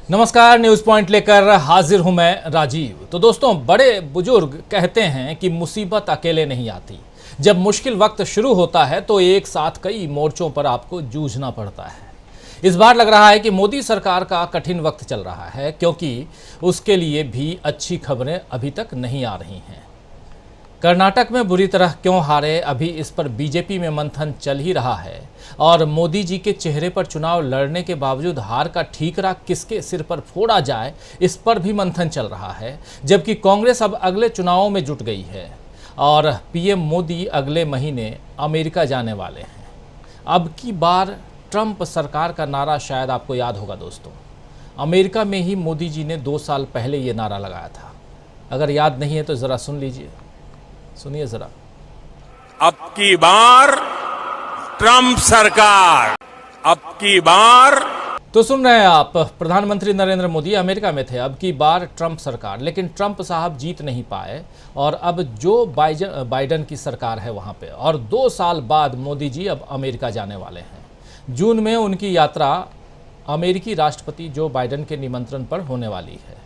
नमस्कार, news point लेकर हाजिर हूं मैं राजीव। तो दोस्तों, बड़े बुजुर्ग कहते हैं कि मुसीबत अकेले नहीं आती। जब मुश्किल वक्त शुरू होता है तो एक साथ कई मोर्चों पर आपको जूझना पड़ता है। इस बार लग रहा है कि मोदी सरकार का कठिन वक्त चल रहा है, क्योंकि उसके लिए भी अच्छी खबरें अभी तक नहीं आ रही हैं। कर्नाटक में बुरी तरह क्यों हारे, अभी इस पर बीजेपी में मंथन चल ही रहा है। और मोदी जी के चेहरे पर चुनाव लड़ने के बावजूद हार का ठीकरा किसके सिर पर फोड़ा जाए, इस पर भी मंथन चल रहा है। जबकि कांग्रेस अब अगले चुनावों में जुट गई है और पीएम मोदी अगले महीने अमेरिका जाने वाले हैं। अब की बार ट्रंप सरकार का नारा शायद आपको याद होगा दोस्तों। अमेरिका में ही मोदी जी ने 2 साल पहले ये नारा लगाया था। अगर याद नहीं है तो ज़रा सुन लीजिए, सुनिए जरा। अब की बार ट्रंप सरकार, अब की बार। तो सुन रहे हैं आप, प्रधानमंत्री नरेंद्र मोदी अमेरिका में थे। अब की बार ट्रंप सरकार, लेकिन ट्रंप साहब जीत नहीं पाए और अब जो बाइडन की सरकार है वहां पे। और 2 साल बाद मोदी जी अब अमेरिका जाने वाले हैं। जून में उनकी यात्रा अमेरिकी राष्ट्रपति जो बाइडन के निमंत्रण पर होने वाली है।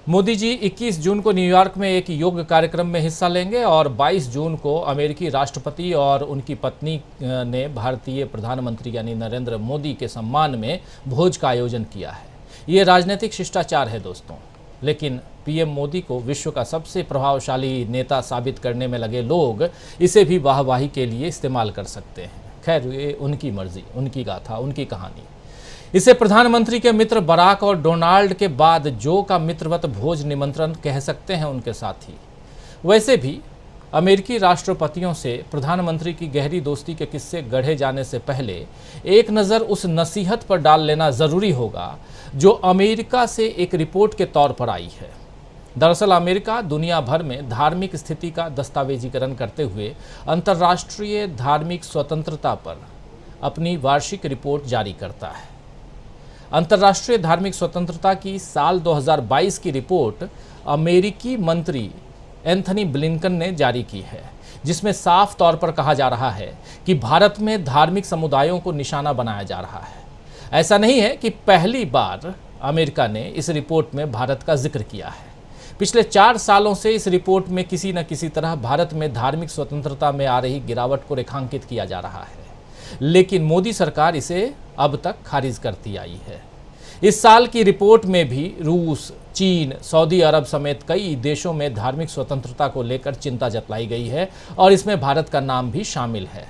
मोदी जी 21 जून को न्यूयॉर्क में एक योग कार्यक्रम में हिस्सा लेंगे और 22 जून को अमेरिकी राष्ट्रपति और उनकी पत्नी ने भारतीय प्रधानमंत्री यानी नरेंद्र मोदी के सम्मान में भोज का आयोजन किया है। ये राजनीतिक शिष्टाचार है दोस्तों, लेकिन पीएम मोदी को विश्व का सबसे प्रभावशाली नेता साबित करने में लगे लोग इसे भी वाहवाही के लिए इस्तेमाल कर सकते हैं। खैर, ये उनकी मर्जी, उनकी गाथा, उनकी कहानी। इसे प्रधानमंत्री के मित्र बराक और डोनाल्ड के बाद जो का मित्रवत भोज निमंत्रण कह सकते हैं उनके साथी। वैसे भी अमेरिकी राष्ट्रपतियों से प्रधानमंत्री की गहरी दोस्ती के किस्से गढ़े जाने से पहले एक नज़र उस नसीहत पर डाल लेना ज़रूरी होगा जो अमेरिका से एक रिपोर्ट के तौर पर आई है। दरअसल अमेरिका दुनिया भर में धार्मिक स्थिति का दस्तावेजीकरण करते हुए अंतर्राष्ट्रीय धार्मिक स्वतंत्रता पर अपनी वार्षिक रिपोर्ट जारी करता है। अंतर्राष्ट्रीय धार्मिक स्वतंत्रता की साल 2022 की रिपोर्ट अमेरिकी मंत्री एंथनी ब्लिंकन ने जारी की है, जिसमें साफ तौर पर कहा जा रहा है कि भारत में धार्मिक समुदायों को निशाना बनाया जा रहा है। ऐसा नहीं है कि पहली बार अमेरिका ने इस रिपोर्ट में भारत का जिक्र किया है। पिछले 4 सालों से इस रिपोर्ट में किसी न किसी तरह भारत में धार्मिक स्वतंत्रता में आ रही गिरावट को रेखांकित किया जा रहा है, लेकिन मोदी सरकार इसे अब तक खारिज करती आई है। इस साल की रिपोर्ट में भी रूस, चीन, सऊदी अरब समेत कई देशों में धार्मिक स्वतंत्रता को लेकर चिंता जताई गई है और इसमें भारत का नाम भी शामिल है।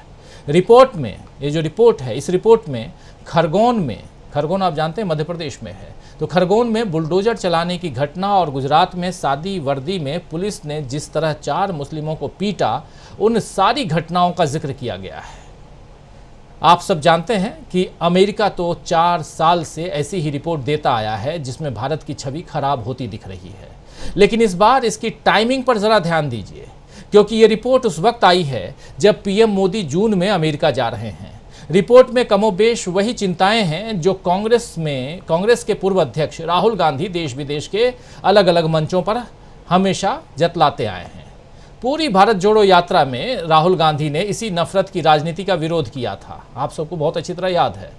रिपोर्ट में, ये जो रिपोर्ट है, इस रिपोर्ट में खरगोन आप जानते हैं मध्य प्रदेश में है, तो खरगोन में बुलडोजर चलाने की घटना और गुजरात में सादी वर्दी में पुलिस ने जिस तरह 4 मुस्लिमों को पीटा, उन सारी घटनाओं का जिक्र किया गया है। आप सब जानते हैं कि अमेरिका तो 4 साल से ऐसी ही रिपोर्ट देता आया है जिसमें भारत की छवि खराब होती दिख रही है। लेकिन इस बार इसकी टाइमिंग पर ज़रा ध्यान दीजिए, क्योंकि ये रिपोर्ट उस वक्त आई है जब पीएम मोदी जून में अमेरिका जा रहे हैं। रिपोर्ट में कमोबेश वही चिंताएं हैं जो कांग्रेस के पूर्व अध्यक्ष राहुल गांधी देश विदेश के अलग अलग मंचों पर हमेशा जतलाते आए हैं। पूरी भारत जोड़ो यात्रा में राहुल गांधी ने इसी नफरत की राजनीति का विरोध किया था, आप सबको बहुत अच्छी तरह याद है।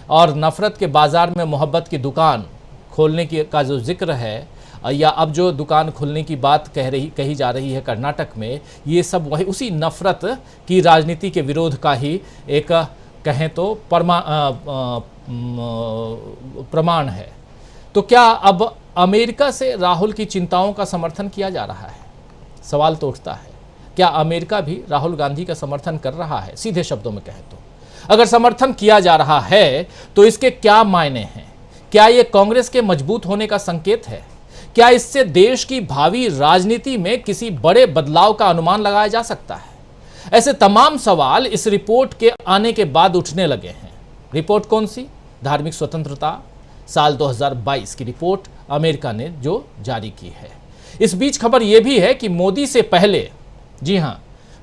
और नफरत के बाजार में मोहब्बत की दुकान खोलने का जो जिक्र है, या अब जो दुकान खुलने की बात कही जा रही है कर्नाटक में, ये सब वही उसी नफरत की राजनीति के विरोध का ही एक कहें तो प्रमाण है। तो क्या अब अमेरिका से राहुल की चिंताओं का समर्थन किया जा रहा है? सवाल तो उठता है, क्या अमेरिका भी राहुल गांधी का समर्थन कर रहा है? सीधे शब्दों में कहें तो अगर समर्थन किया जा रहा है तो इसके क्या मायने हैं? क्या ये कांग्रेस के मजबूत होने का संकेत है? क्या इससे देश की भावी राजनीति में किसी बड़े बदलाव का अनुमान लगाया जा सकता है? ऐसे तमाम सवाल इस रिपोर्ट के आने के बाद उठने लगे हैं। रिपोर्ट कौन सी? धार्मिक स्वतंत्रता साल 2022 की रिपोर्ट अमेरिका ने जो जारी की है। इस बीच खबर यह भी है कि मोदी से पहले, जी हां,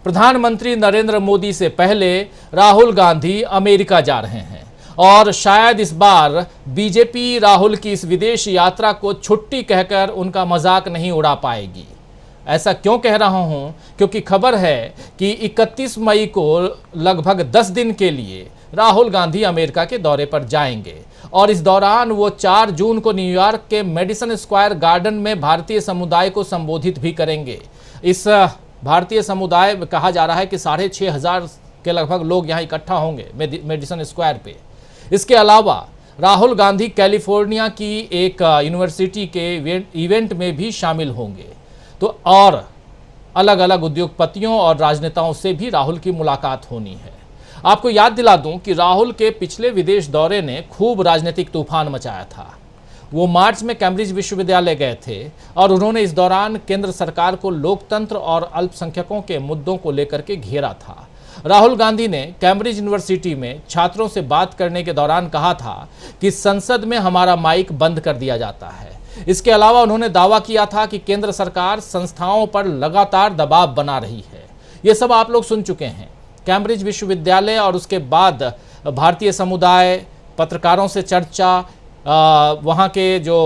प्रधानमंत्री नरेंद्र मोदी से पहले राहुल गांधी अमेरिका जा रहे हैं और शायद इस बार बीजेपी राहुल की इस विदेश यात्रा को छुट्टी कहकर उनका मजाक नहीं उड़ा पाएगी। ऐसा क्यों कह रहा हूं? क्योंकि खबर है कि 31 मई को लगभग 10 दिन के लिए राहुल गांधी अमेरिका के दौरे पर जाएंगे और इस दौरान वो 4 जून को न्यूयॉर्क के मेडिसन स्क्वायर गार्डन में भारतीय समुदाय को संबोधित भी करेंगे। इस भारतीय समुदाय कहा जा रहा है कि 6,500 के लगभग लोग यहाँ इकट्ठा होंगे मेडिसन स्क्वायर पे। इसके अलावा राहुल गांधी कैलिफोर्निया की एक यूनिवर्सिटी के इवेंट में भी शामिल होंगे। तो और अलग अलग उद्योगपतियों और राजनेताओं से भी राहुल की मुलाकात होनी है। आपको याद दिला दूं कि राहुल के पिछले विदेश दौरे ने खूब राजनीतिक तूफान मचाया था। वो मार्च में कैम्ब्रिज विश्वविद्यालय गए थे और उन्होंने इस दौरान केंद्र सरकार को लोकतंत्र और अल्पसंख्यकों के मुद्दों को लेकर के घेरा था। राहुल गांधी ने कैम्ब्रिज यूनिवर्सिटी में छात्रों से बात करने के दौरान कहा था कि संसद में हमारा माइक बंद कर दिया जाता है। इसके अलावा उन्होंने दावा किया था कि केंद्र सरकार संस्थाओं पर लगातार दबाव बना रही है। ये सब आप लोग सुन चुके हैं। कैम्ब्रिज विश्वविद्यालय और उसके बाद भारतीय समुदाय, पत्रकारों से चर्चा, वहाँ के जो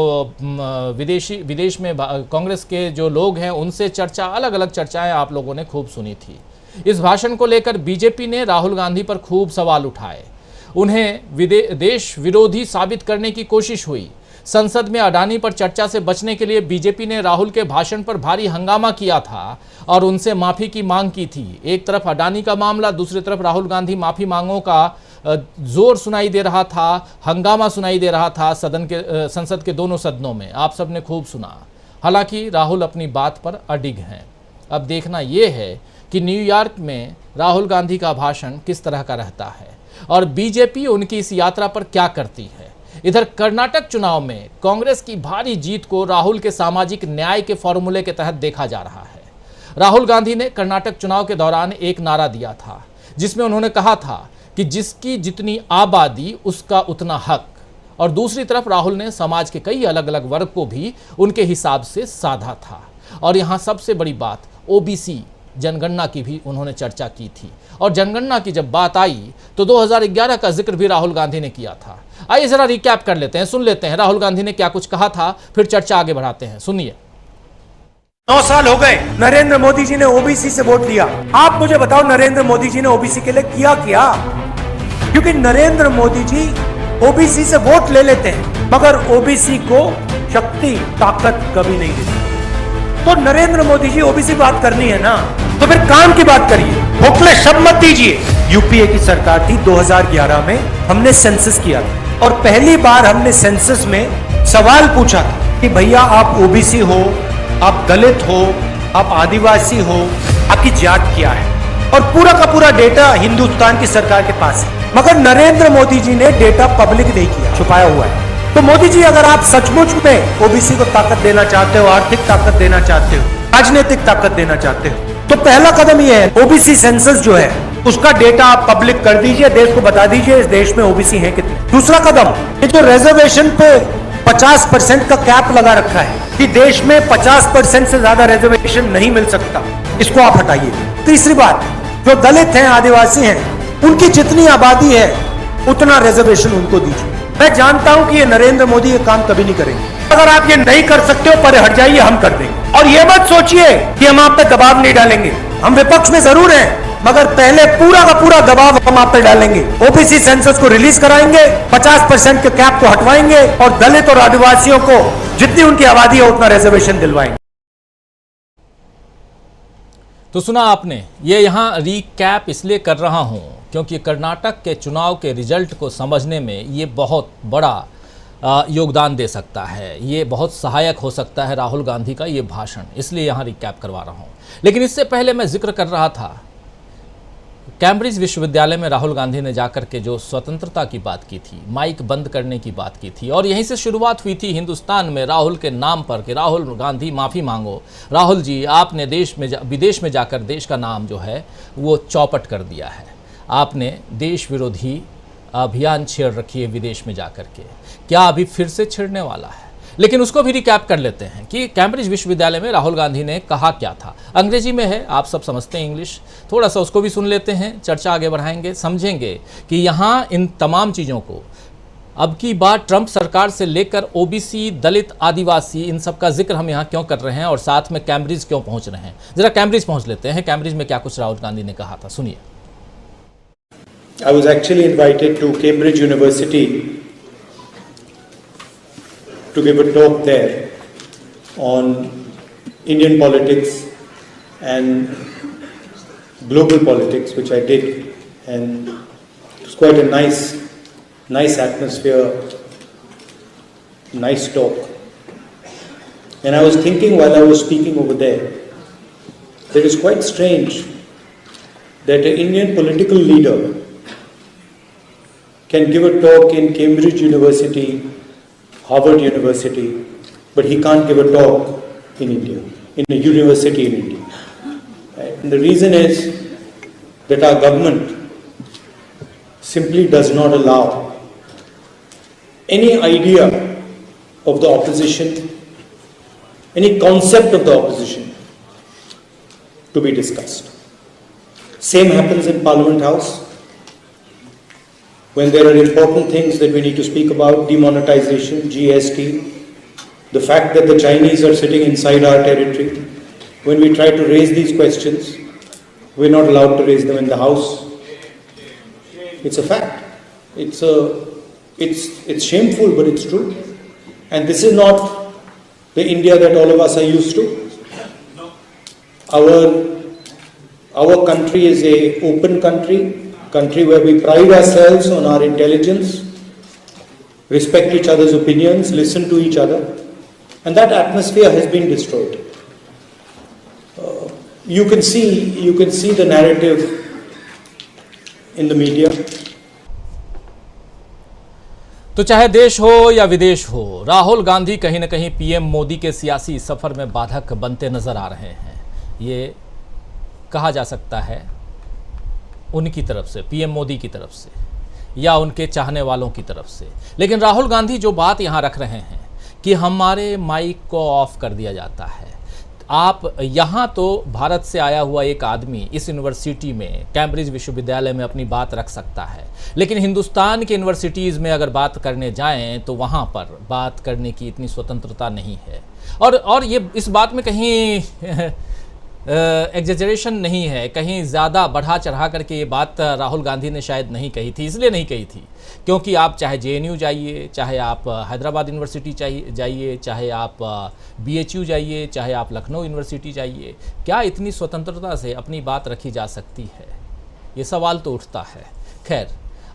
विदेश में कांग्रेस के जो लोग हैं उनसे चर्चा, अलग अलग चर्चाएं आप लोगों ने खूब सुनी थी। इस भाषण को लेकर बीजेपी ने राहुल गांधी पर खूब सवाल उठाए। उन्हें देश विरोधी साबित करने की कोशिश हुई। संसद में अडानी पर चर्चा से बचने के लिए बीजेपी ने राहुल के भाषण पर भारी हंगामा किया था और उनसे माफी की मांग की थी। एक तरफ अडानी का मामला, दूसरी तरफ राहुल गांधी माफी मांगों का जोर सुनाई दे रहा था, हंगामा सुनाई दे रहा था संसद के दोनों सदनों में। आप सबने खूब सुना। हालांकि राहुल अपनी बात पर अडिग हैं। अब देखना यह है कि न्यूयॉर्क में राहुल गांधी का भाषण किस तरह का रहता है और बीजेपी उनकी इस यात्रा पर क्या करती है। इधर कर्नाटक चुनाव में कांग्रेस की भारी जीत को राहुल के सामाजिक न्याय के फॉर्मूले के तहत देखा जा रहा है। राहुल गांधी ने कर्नाटक चुनाव के दौरान एक नारा दिया था जिसमें उन्होंने कहा था कि जिसकी जितनी आबादी उसका उतना हक, और दूसरी तरफ राहुल ने समाज के कई अलग अलग वर्ग को भी उनके हिसाब से साधा था। और यहाँ सबसे बड़ी बात ओबीसी जनगणना की भी उन्होंने चर्चा की थी। और जनगणना की जब बात आई तो 2011 का जिक्र भी राहुल गांधी ने किया था। आइए जरा रिकैप कर लेते हैं, सुन लेते हैं राहुल गांधी ने क्या कुछ कहा था, फिर चर्चा आगे बढ़ाते हैं। सुनिए। 9 साल हो गए, नरेंद्र मोदी जी ने ओबीसी से वोट लिया। आप मुझे बताओ नरेंद्र मोदी जी ने ओबीसी के लिए किया क्या? क्योंकि नरेंद्र मोदी जी ओबीसी से वोट ले लेते हैं मगर ओबीसी को शक्ति, ताकत कभी नहीं देते। तो नरेंद्र मोदी जी ओबीसी बात करनी है ना, तो फिर काम की बात करिए, खोखले शब्द मत दीजिए। यूपीए की सरकार थी, 2011 में हमने सेंसस किया था और पहली बार हमने सेंसस में सवाल पूछा था कि भैया आप ओबीसी हो, आप दलित हो, आप आदिवासी हो, आपकी जात क्या है, और पूरा का पूरा डेटा हिंदुस्तान की सरकार के पास है। मगर नरेंद्र मोदी जी ने डेटा पब्लिक नहीं किया, छुपाया हुआ है। तो मोदी जी अगर आप सचमुच में ओबीसी को ताकत देना चाहते हो, आर्थिक ताकत देना चाहते हो, राजनीतिक ताकत देना चाहते हो, तो पहला कदम यह है ओबीसी सेंसस जो है उसका डेटा आप पब्लिक कर दीजिए, देश को बता दीजिए इस देश में ओबीसी है कितने। दूसरा कदम, ये जो रिजर्वेशन पे 50% का कैप लगा रखा है कि देश में 50% से ज्यादा रिजर्वेशन नहीं मिल सकता, इसको आप हटाइए। तीसरी बात, जो दलित हैं, आदिवासी हैं, उनकी जितनी आबादी है उतना रिजर्वेशन उनको दीजिए। मैं जानता हूं कि ये नरेंद्र मोदी ये काम कभी नहीं करेंगे। अगर आप ये नहीं कर सकते हो परे हट जाइए, हम कर देंगे। और ये मत सोचिए कि हम आप पे दबाव नहीं डालेंगे, हम विपक्ष में जरूर हैं मगर पहले पूरा का पूरा दबाव हम आप पे डालेंगे। ओबीसी सेंसस को रिलीज कराएंगे, 50% के कैप को हटवाएंगे और दलित और आदिवासियों को जितनी उनकी आबादी है उतना रिजर्वेशन दिलवाएंगे। तो सुना आपने, ये यहाँ रिकैप इसलिए कर रहा हूँ क्योंकि कर्नाटक के चुनाव के रिजल्ट को समझने में ये बहुत बड़ा योगदान दे सकता है, ये बहुत सहायक हो सकता है राहुल गांधी का ये भाषण, इसलिए यहाँ रिकैप करवा रहा हूँ। लेकिन इससे पहले मैं जिक्र कर रहा था कैम्ब्रिज विश्वविद्यालय में राहुल गांधी ने जाकर के जो स्वतंत्रता की बात की थी, माइक बंद करने की बात की थी, और यहीं से शुरुआत हुई थी हिंदुस्तान में राहुल के नाम पर कि राहुल गांधी माफ़ी मांगो। राहुल जी, आपने विदेश में जाकर देश का नाम जो है वो चौपट कर दिया है, आपने देश विरोधी अभियान छेड़ रखी है विदेश में जाकर के। क्या अभी फिर से छेड़ने वाला है? लेकिन उसको भी रिकैप कर लेते हैं कि कैम्ब्रिज विश्वविद्यालय में राहुल गांधी ने कहा क्या था। अंग्रेजी में है, आप सब समझते हैं इंग्लिश, थोड़ा सा उसको भी सुन लेते हैं, चर्चा आगे बढ़ाएंगे, समझेंगे कि यहाँ इन तमाम चीज़ों को अब की बार ट्रंप सरकार से लेकर ओबीसी, दलित, आदिवासी, इन सब का जिक्र हम यहाँ क्यों कर रहे हैं और साथ में कैम्ब्रिज क्यों पहुँच रहे हैं। जरा कैम्ब्रिज पहुँच लेते हैं, कैम्ब्रिज में क्या कुछ राहुल गांधी ने कहा था, सुनिए। I was actually invited to Cambridge University to give a talk there on Indian politics and global politics, which I did, and it was quite a nice atmosphere, nice talk. And I was thinking while I was speaking over there, that it's quite strange that an Indian political leader can give a talk in Cambridge University, Harvard University, but he can't give a talk in India, in a university in India. And the reason is that our government simply does not allow any idea of the opposition, any concept of the opposition to be discussed. Same happens in Parliament House. When there are important things that we need to speak about, demonetization, GST, the fact that the Chinese are sitting inside our territory, when we try to raise these questions, we're not allowed to raise them in the House. It's a fact. It's shameful, but it's true. And this is not the India that all of us are used to. Our country is an open country where we pride ourselves on our intelligence, respect each other's opinions, listen to each other, and that atmosphere has been destroyed. You can see the narrative in the media. तो चाहे देश हो या विदेश हो, राहुल गांधी कहीं न कहीं पीएम मोदी के सियासी सफर में बाधक बनते नजर आ रहे हैं। ये कहा जा सकता है उनकी तरफ से, पीएम मोदी की तरफ से, या उनके चाहने वालों की तरफ से। लेकिन राहुल गांधी जो बात यहाँ रख रहे हैं कि हमारे माइक को ऑफ कर दिया जाता है, आप यहाँ तो भारत से आया हुआ एक आदमी इस यूनिवर्सिटी में, कैम्ब्रिज विश्वविद्यालय में अपनी बात रख सकता है, लेकिन हिंदुस्तान की यूनिवर्सिटीज़ में अगर बात करने जाएं तो वहाँ पर बात करने की इतनी स्वतंत्रता नहीं है। और ये इस बात में कहीं एग्जेजरेशन नहीं है, कहीं ज़्यादा बढ़ा चढ़ा करके ये बात राहुल गांधी ने शायद नहीं कही थी। इसलिए नहीं कही थी क्योंकि आप चाहे JNU जाइए, चाहे आप हैदराबाद यूनिवर्सिटी जाइए, चाहे आप BHU जाइए, चाहे आप लखनऊ यूनिवर्सिटी जाइए, क्या इतनी स्वतंत्रता से अपनी बात रखी जा सकती है? ये सवाल तो उठता है। खैर,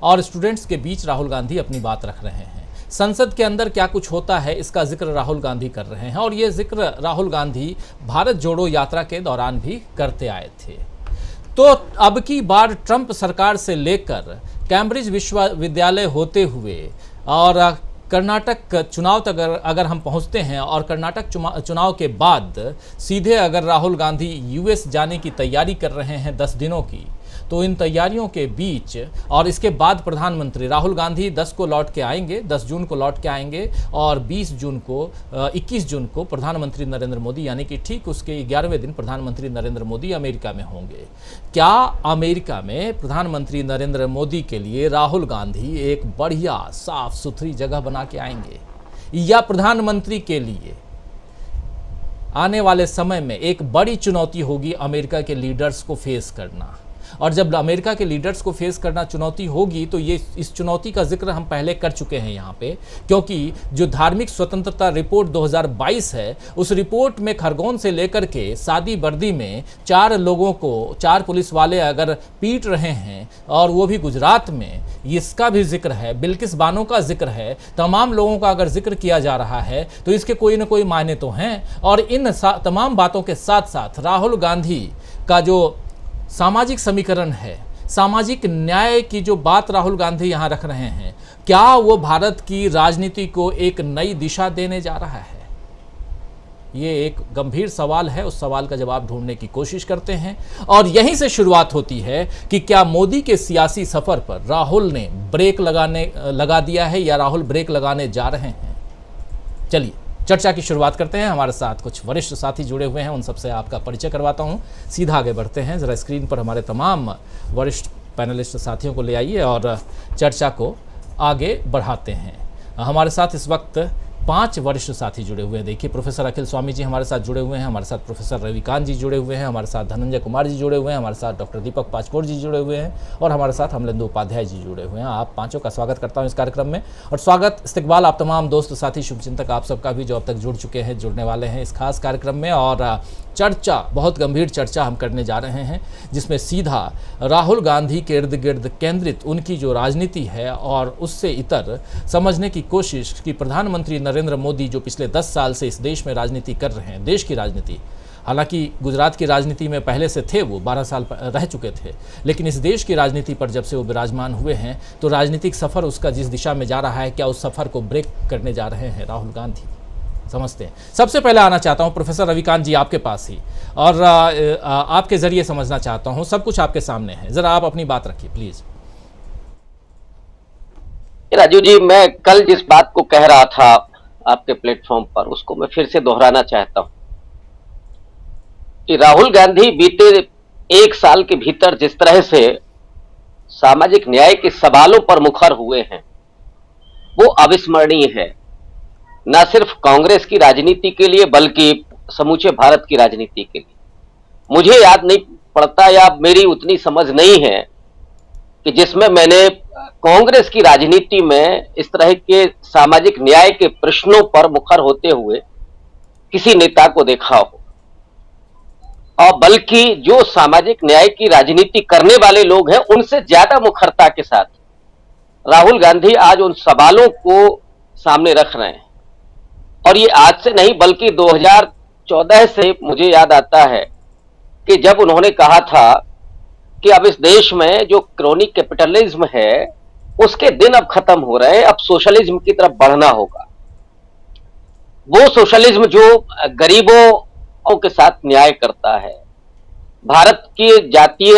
और स्टूडेंट्स के बीच राहुल गांधी अपनी बात रख रहे हैं। संसद के अंदर क्या कुछ होता है इसका जिक्र राहुल गांधी कर रहे हैं, और ये जिक्र राहुल गांधी भारत जोड़ो यात्रा के दौरान भी करते आए थे। तो अब की बार ट्रंप सरकार से लेकर कैम्ब्रिज विश्वविद्यालय होते हुए और कर्नाटक चुनाव तक अगर हम पहुंचते हैं, और कर्नाटक चुनाव के बाद सीधे अगर राहुल गांधी US जाने की तैयारी कर रहे हैं 10 दिनों की, तो इन तैयारियों के बीच और इसके बाद प्रधानमंत्री राहुल गांधी 10 को लौट के आएंगे, 10 जून को लौट के आएंगे, और 21 जून को प्रधानमंत्री नरेंद्र मोदी, यानी कि ठीक उसके 11वें दिन प्रधानमंत्री नरेंद्र मोदी अमेरिका में होंगे। क्या अमेरिका में प्रधानमंत्री नरेंद्र मोदी के लिए राहुल गांधी एक बढ़िया साफ सुथरी जगह बना के आएंगे, या प्रधानमंत्री के लिए आने वाले समय में एक बड़ी चुनौती होगी अमेरिका के लीडर्स को फेस करना? और जब अमेरिका के लीडर्स को फेस करना चुनौती होगी, तो ये इस चुनौती का जिक्र हम पहले कर चुके हैं यहाँ पे, क्योंकि जो धार्मिक स्वतंत्रता रिपोर्ट 2022 है, उस रिपोर्ट में खरगोन से लेकर के शादी वर्दी में 4 लोगों को 4 पुलिस वाले अगर पीट रहे हैं, और वो भी गुजरात में, इसका भी जिक्र है, बिल्किस बानो का जिक्र है, तमाम लोगों का अगर जिक्र किया जा रहा है, तो इसके कोई ना कोई मायने तो हैं। और इन तमाम बातों के साथ साथ राहुल गांधी का जो सामाजिक समीकरण है, सामाजिक न्याय की जो बात राहुल गांधी यहाँ रख रहे हैं, क्या वो भारत की राजनीति को एक नई दिशा देने जा रहा है? ये एक गंभीर सवाल है। उस सवाल का जवाब ढूंढने की कोशिश करते हैं, और यहीं से शुरुआत होती है कि क्या मोदी के सियासी सफर पर राहुल ने ब्रेक लगा दिया है, या राहुल ब्रेक लगाने जा रहे हैं? चलिए चर्चा की शुरुआत करते हैं। हमारे साथ कुछ वरिष्ठ साथी जुड़े हुए हैं, उन सबसे आपका परिचय करवाता हूं। सीधा आगे बढ़ते हैं, ज़रा स्क्रीन पर हमारे तमाम वरिष्ठ पैनलिस्ट साथियों को ले आइए और चर्चा को आगे बढ़ाते हैं। हमारे साथ इस वक्त 5 वरिष्ठ साथी जुड़े हुए हैं। देखिए, प्रोफेसर अखिल स्वामी जी हमारे साथ जुड़े हुए हैं, हमारे साथ प्रोफेसर रविकांत जी जुड़े हुए हैं, हमारे साथ धनंजय कुमार जी जुड़े हुए हैं, हमारे साथ डॉक्टर दीपक पाचपोर जी जुड़े हुए हैं और हमारे साथ अमलेंदु उपाध्याय जी जुड़े हुए हैं। आप पांचों का स्वागत करता हूं इस कार्यक्रम में। और स्वागत, इस्तकबाल आप तमाम दोस्त साथी शुभचिंतक आप सबका भी जो अब तक जुड़ चुके हैं, जुड़ने वाले हैं इस खास कार्यक्रम में। और चर्चा, बहुत गंभीर चर्चा हम करने जा रहे हैं, जिसमें सीधा राहुल गांधी के इर्द गिर्द केंद्रित उनकी जो राजनीति है और उससे इतर समझने की कोशिश कि प्रधानमंत्री नरेंद्र मोदी जो पिछले 10 साल से इस देश में राजनीति कर रहे हैं, देश की राजनीति, हालांकि गुजरात की राजनीति में पहले से थे, वो 12 साल रह चुके थे, लेकिन इस देश की राजनीति पर जब से वो विराजमान हुए हैं तो राजनीतिक सफ़र उसका जिस दिशा में जा रहा है, क्या उस सफ़र को ब्रेक करने जा रहे हैं राहुल गांधी, समझते हैं। सबसे पहले आना चाहता हूं प्रोफेसर रविकांत जी आपके पास ही, और आपके जरिए समझना चाहता हूं, सब कुछ आपके सामने है, जरा आप अपनी बात रखिए प्लीज। राजू जी, मैं कल जिस बात को कह रहा था आपके प्लेटफॉर्म पर, उसको मैं फिर से दोहराना चाहता हूं कि राहुल गांधी बीते 1 साल के भीतर जिस तरह से सामाजिक न्याय के सवालों पर मुखर हुए हैं, वो अविस्मरणीय है, न सिर्फ कांग्रेस की राजनीति के लिए बल्कि समूचे भारत की राजनीति के लिए। मुझे याद नहीं पड़ता या मेरी उतनी समझ नहीं है कि जिसमें मैंने कांग्रेस की राजनीति में इस तरह के सामाजिक न्याय के प्रश्नों पर मुखर होते हुए किसी नेता को देखा हो, और बल्कि जो सामाजिक न्याय की राजनीति करने वाले लोग हैं उनसे ज्यादा मुखरता के साथ राहुल गांधी आज उन सवालों को सामने रख रहे हैं। और ये आज से नहीं बल्कि 2014 से मुझे याद आता है कि जब उन्होंने कहा था कि अब इस देश में जो क्रोनिक कैपिटलिज्म है उसके दिन अब खत्म हो रहे हैं, अब सोशलिज्म की तरफ बढ़ना होगा। वो सोशलिज्म जो गरीबों के साथ न्याय करता है, भारत की जातीय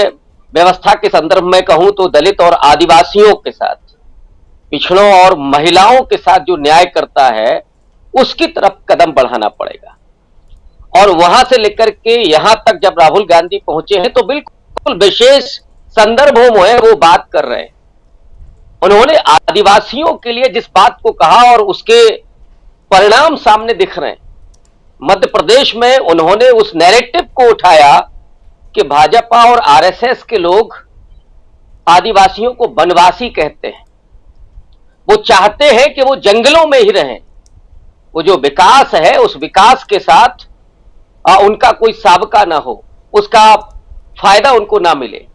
व्यवस्था के संदर्भ में कहूं तो दलित और आदिवासियों के साथ, पिछड़ों और महिलाओं के साथ जो न्याय करता है उसकी तरफ कदम बढ़ाना पड़ेगा। और वहां से लेकर के यहां तक जब राहुल गांधी पहुंचे हैं तो बिल्कुल विशेष संदर्भों में वो बात कर रहे हैं। उन्होंने आदिवासियों के लिए जिस बात को कहा और उसके परिणाम सामने दिख रहे हैं। मध्य प्रदेश में उन्होंने उस नैरेटिव को उठाया कि भाजपा और आरएसएस के लोग आदिवासियों को वनवासी कहते हैं, वो चाहते हैं कि वो जंगलों में ही रहें, वो जो विकास है उस विकास के साथ उनका कोई साबका ना हो, उसका फायदा उनको ना मिले,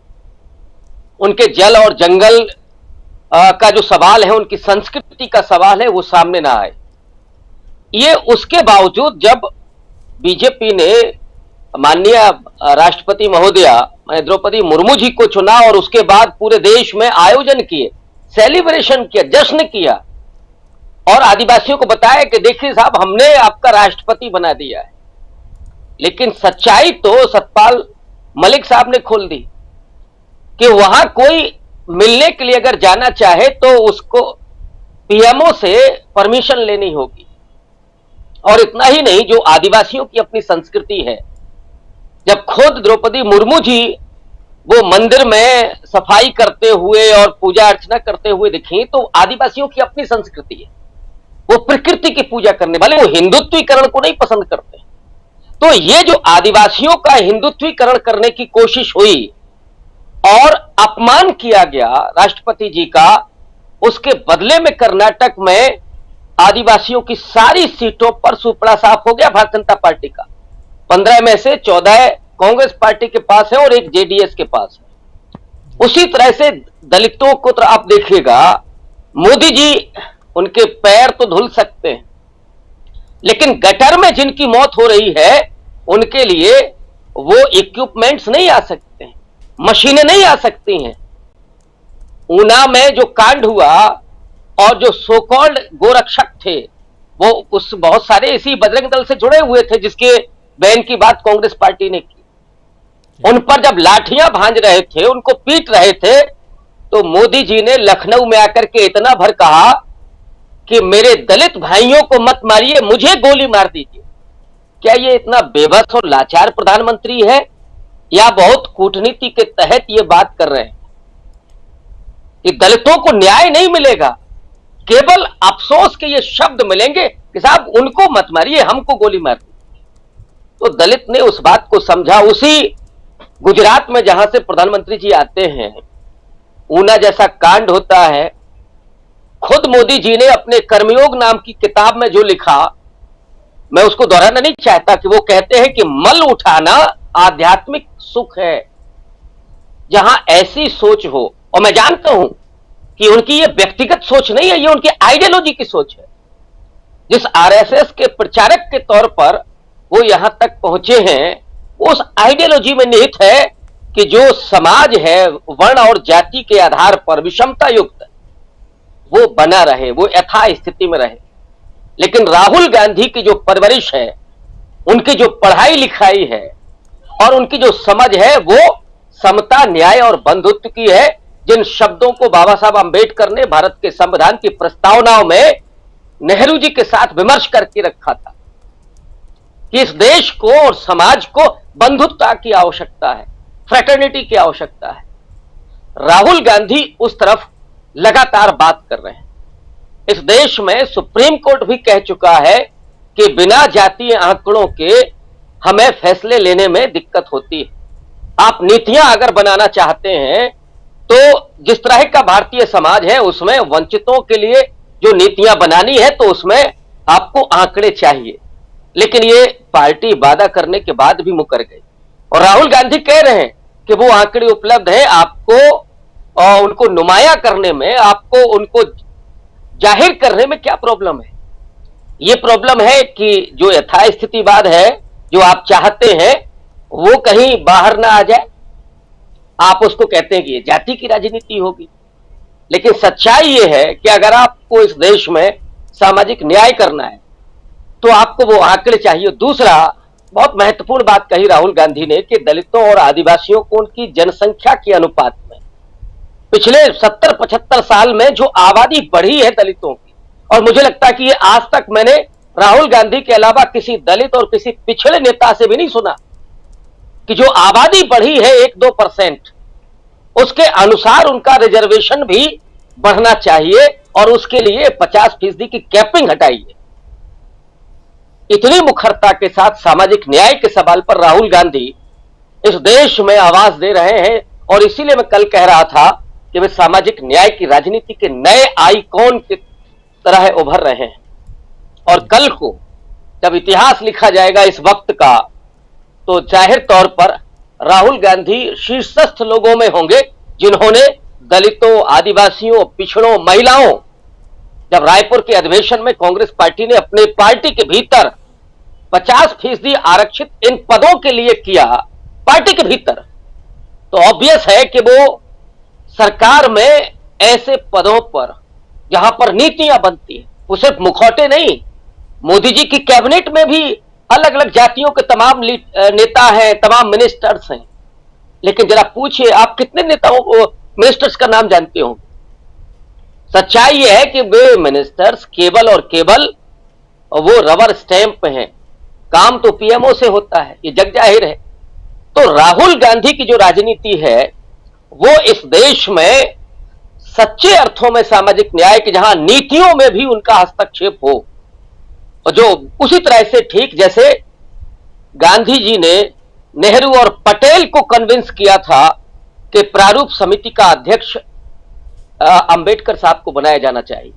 उनके जल और जंगल का जो सवाल है, उनकी संस्कृति का सवाल है, वो सामने ना आए। ये उसके बावजूद जब बीजेपी ने माननीय राष्ट्रपति महोदया द्रौपदी मुर्मू जी को चुना और उसके बाद पूरे देश में आयोजन किए, सेलिब्रेशन किया, जश्न किया और आदिवासियों को बताया कि देखिए साहब, हमने आपका राष्ट्रपति बना दिया है, लेकिन सच्चाई तो सतपाल मलिक साहब ने खोल दी कि वहां कोई मिलने के लिए अगर जाना चाहे तो उसको पीएमओ से परमिशन लेनी होगी। और इतना ही नहीं, जो आदिवासियों की अपनी संस्कृति है, जब खुद द्रौपदी मुर्मू जी वो मंदिर में सफाई करते हुए और पूजा अर्चना करते हुए दिखी, तो आदिवासियों की अपनी संस्कृति है, वो प्रकृति की पूजा करने वाले, वो हिंदुत्वीकरण को नहीं पसंद करते। तो ये जो आदिवासियों का हिंदुत्वीकरण करने की कोशिश हुई और अपमान किया गया राष्ट्रपति जी का, उसके बदले में कर्नाटक में आदिवासियों की सारी सीटों पर सुपड़ा साफ हो गया भारतीय जनता पार्टी का। 15 में से 14 कांग्रेस पार्टी के पास है और एक जेडीएस के पास है। उसी तरह से दलितों को तो आप देखिएगा, मोदी जी उनके पैर तो धुल सकते हैं, लेकिन गटर में जिनकी मौत हो रही है उनके लिए वो इक्विपमेंट्स नहीं आ सकते हैं, मशीनें नहीं आ सकती हैं। ऊना में जो कांड हुआ और जो सो कॉल्ड गोरक्षक थे, वो उस बहुत सारे इसी बजरंग दल से जुड़े हुए थे जिसके बैन की बात कांग्रेस पार्टी ने की। उन पर जब लाठियां भांज रहे थे, उनको पीट रहे थे, तो मोदी जी ने लखनऊ में आकर के इतना भर कहा कि मेरे दलित भाइयों को मत मारिए, मुझे गोली मार दीजिए। क्या ये इतना बेबस और लाचार प्रधानमंत्री है या बहुत कूटनीति के तहत ये बात कर रहे हैं कि दलितों को न्याय नहीं मिलेगा? केवल अफसोस के ये शब्द मिलेंगे कि साहब उनको मत मारिए, हमको गोली मार दी। तो दलित ने उस बात को समझा। उसी गुजरात में जहां से प्रधानमंत्री जी आते हैं, ऊना जैसा कांड होता है। खुद मोदी जी ने अपने कर्मयोग नाम की किताब में जो लिखा, मैं उसको दोहराना नहीं चाहता, कि वो कहते हैं कि मल उठाना आध्यात्मिक सुख है। जहां ऐसी सोच हो, और मैं जानता हूं कि उनकी ये व्यक्तिगत सोच नहीं है, ये उनकी आइडियोलॉजी की सोच है। जिस आरएसएस के प्रचारक के तौर पर वो यहां तक पहुंचे हैं, उस आइडियोलॉजी में निहित है कि जो समाज है वर्ण और जाति के आधार पर विषमता युक्त, वो बना रहे, वो यथा स्थिति में रहे। लेकिन राहुल गांधी की जो परवरिश है, उनकी जो पढ़ाई लिखाई है और उनकी जो समझ है, वो समता, न्याय और बंधुत्व की है, जिन शब्दों को बाबा साहब अंबेडकर ने भारत के संविधान की प्रस्तावनाओं में नेहरू जी के साथ विमर्श करके रखा था कि इस देश को और समाज को बंधुत्वता की आवश्यकता है, फ्रेटर्निटी की आवश्यकता है। राहुल गांधी उस तरफ लगातार बात कर रहे हैं। इस देश में सुप्रीम कोर्ट भी कह चुका है कि बिना जातीय आंकड़ों के हमें फैसले लेने में दिक्कत होती है। आप नीतियां अगर बनाना चाहते हैं तो जिस तरह का भारतीय समाज है उसमें वंचितों के लिए जो नीतियां बनानी है तो उसमें आपको आंकड़े चाहिए। लेकिन ये पार्टी वादा करने के बाद भी मुकर गई और राहुल गांधी कह रहे हैं कि वो आंकड़े उपलब्ध है, आपको और उनको नुमाया करने में, आपको उनको जाहिर करने में क्या प्रॉब्लम है। ये प्रॉब्लम है कि जो यथास्थितिवाद है, जो आप चाहते हैं, वो कहीं बाहर ना आ जाए। आप उसको कहते हैं कि ये जाति की राजनीति होगी, लेकिन सच्चाई ये है कि अगर आपको इस देश में सामाजिक न्याय करना है तो आपको वो आंकड़े चाहिए। दूसरा बहुत महत्वपूर्ण बात कही राहुल गांधी ने कि दलितों और आदिवासियों को उनकी जनसंख्या के अनुपात में पिछले 70-75 साल में जो आबादी बढ़ी है दलितों की, और मुझे लगता है कि ये आज तक मैंने राहुल गांधी के अलावा किसी दलित और किसी पिछड़े नेता से भी नहीं सुना कि जो आबादी बढ़ी है 1-2%, उसके अनुसार उनका रिजर्वेशन भी बढ़ना चाहिए और उसके लिए 50% की कैपिंग हटाइए। इतनी मुखरता के साथ सामाजिक न्याय के सवाल पर राहुल गांधी इस देश में आवाज दे रहे हैं और इसीलिए मैं कल कह रहा था कि वे सामाजिक न्याय की राजनीति के नए आइकॉन की तरह उभर रहे हैं। और कल को जब इतिहास लिखा जाएगा इस वक्त का, तो जाहिर तौर पर राहुल गांधी शीर्षस्थ लोगों में होंगे जिन्होंने दलितों, आदिवासियों, पिछड़ों, महिलाओं, जब रायपुर के अधिवेशन में कांग्रेस पार्टी ने अपने पार्टी के भीतर 50% आरक्षित इन पदों के लिए किया पार्टी के भीतर, तो ऑब्वियस है कि वो सरकार में ऐसे पदों पर जहां पर नीतियां बनती है, वो सिर्फ मुखौटे नहीं, मोदी जी की कैबिनेट में भी अलग अलग जातियों के तमाम नेता हैं, तमाम मिनिस्टर्स हैं। लेकिन जरा पूछिए आप कितने नेताओं को, मिनिस्टर्स का नाम जानते हो? सच्चाई यह है कि वे मिनिस्टर्स केवल और केवल वो रबर स्टैंप पे हैं, काम तो पीएमओ से होता है, ये जग जाहिर है। तो राहुल गांधी की जो राजनीति है वो इस देश में सच्चे अर्थों में सामाजिक न्याय की, जहां नीतियों में भी उनका हस्तक्षेप हो, और जो उसी तरह से ठीक जैसे गांधी जी ने नेहरू और पटेल को कन्विंस किया था कि प्रारूप समिति का अध्यक्ष अंबेडकर साहब को बनाया जाना चाहिए,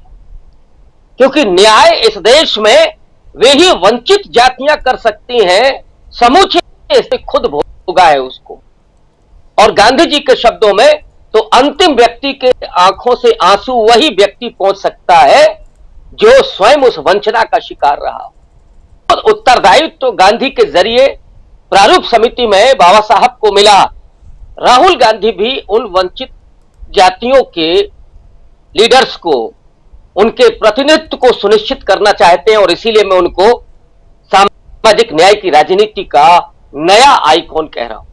क्योंकि न्याय इस देश में वे ही वंचित जातियां कर सकती हैं, समूचे इसे खुद भोगा है उसको। और गांधी जी के शब्दों में तो अंतिम व्यक्ति के आंखों से आंसू वही व्यक्ति पहुंच सकता है जो स्वयं उस वंचना का शिकार रहा हो। तो उत्तरदायित्व तो गांधी के जरिए प्रारूप समिति में बाबा साहब को मिला। राहुल गांधी भी उन वंचित जातियों के लीडर्स को, उनके प्रतिनिधित्व को सुनिश्चित करना चाहते हैं और इसीलिए मैं उनको सामाजिक न्याय की राजनीति का नया आइकॉन कह रहा हूं।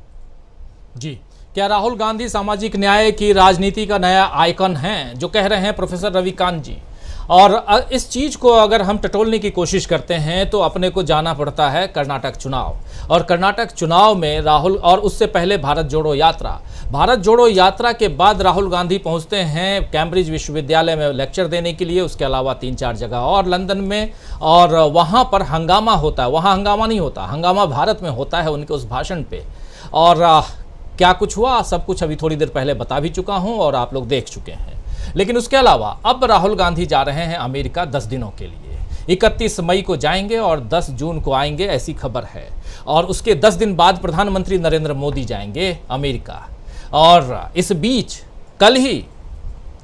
जी, क्या राहुल गांधी सामाजिक न्याय की राजनीति का नया आइकन हैं, जो कह रहे हैं प्रोफेसर रविकांत जी? और इस चीज़ को अगर हम टटोलने की कोशिश करते हैं तो अपने को जाना पड़ता है कर्नाटक चुनाव, और कर्नाटक चुनाव में राहुल, और उससे पहले भारत जोड़ो यात्रा, भारत जोड़ो यात्रा के बाद राहुल गांधी पहुंचते हैं कैम्ब्रिज विश्वविद्यालय में लेक्चर देने के लिए, उसके अलावा 3-4 जगह और लंदन में, और वहां पर हंगामा होता है। वहां हंगामा नहीं होता, हंगामा भारत में होता है उनके उस भाषण पे। और क्या कुछ हुआ सब कुछ अभी थोड़ी देर पहले बता भी चुका हूं और आप लोग देख चुके हैं। लेकिन उसके अलावा अब राहुल गांधी जा रहे हैं अमेरिका 10 दिनों के लिए। 31 मई को जाएंगे और 10 जून को आएंगे, ऐसी खबर है। और उसके 10 दिन बाद प्रधानमंत्री नरेंद्र मोदी जाएंगे अमेरिका। और इस बीच कल ही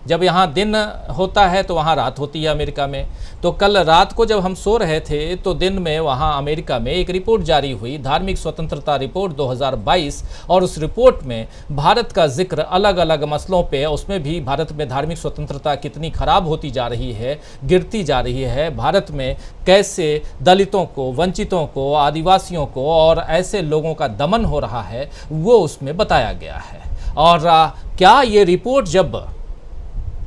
जब यहाँ दिन होता है तो वहाँ रात होती है अमेरिका में। तो कल रात को जब हम सो रहे थे तो दिन में वहाँ अमेरिका में एक रिपोर्ट जारी हुई, धार्मिक स्वतंत्रता रिपोर्ट 2022, और उस रिपोर्ट में भारत का जिक्र अलग अलग मसलों पे, उसमें भी भारत में धार्मिक स्वतंत्रता कितनी खराब होती जा रही है, गिरती जा रही है, भारत में कैसे दलितों को, वंचितों को, आदिवासियों को और ऐसे लोगों का दमन हो रहा है, वो उसमें बताया गया है। और क्या ये रिपोर्ट जब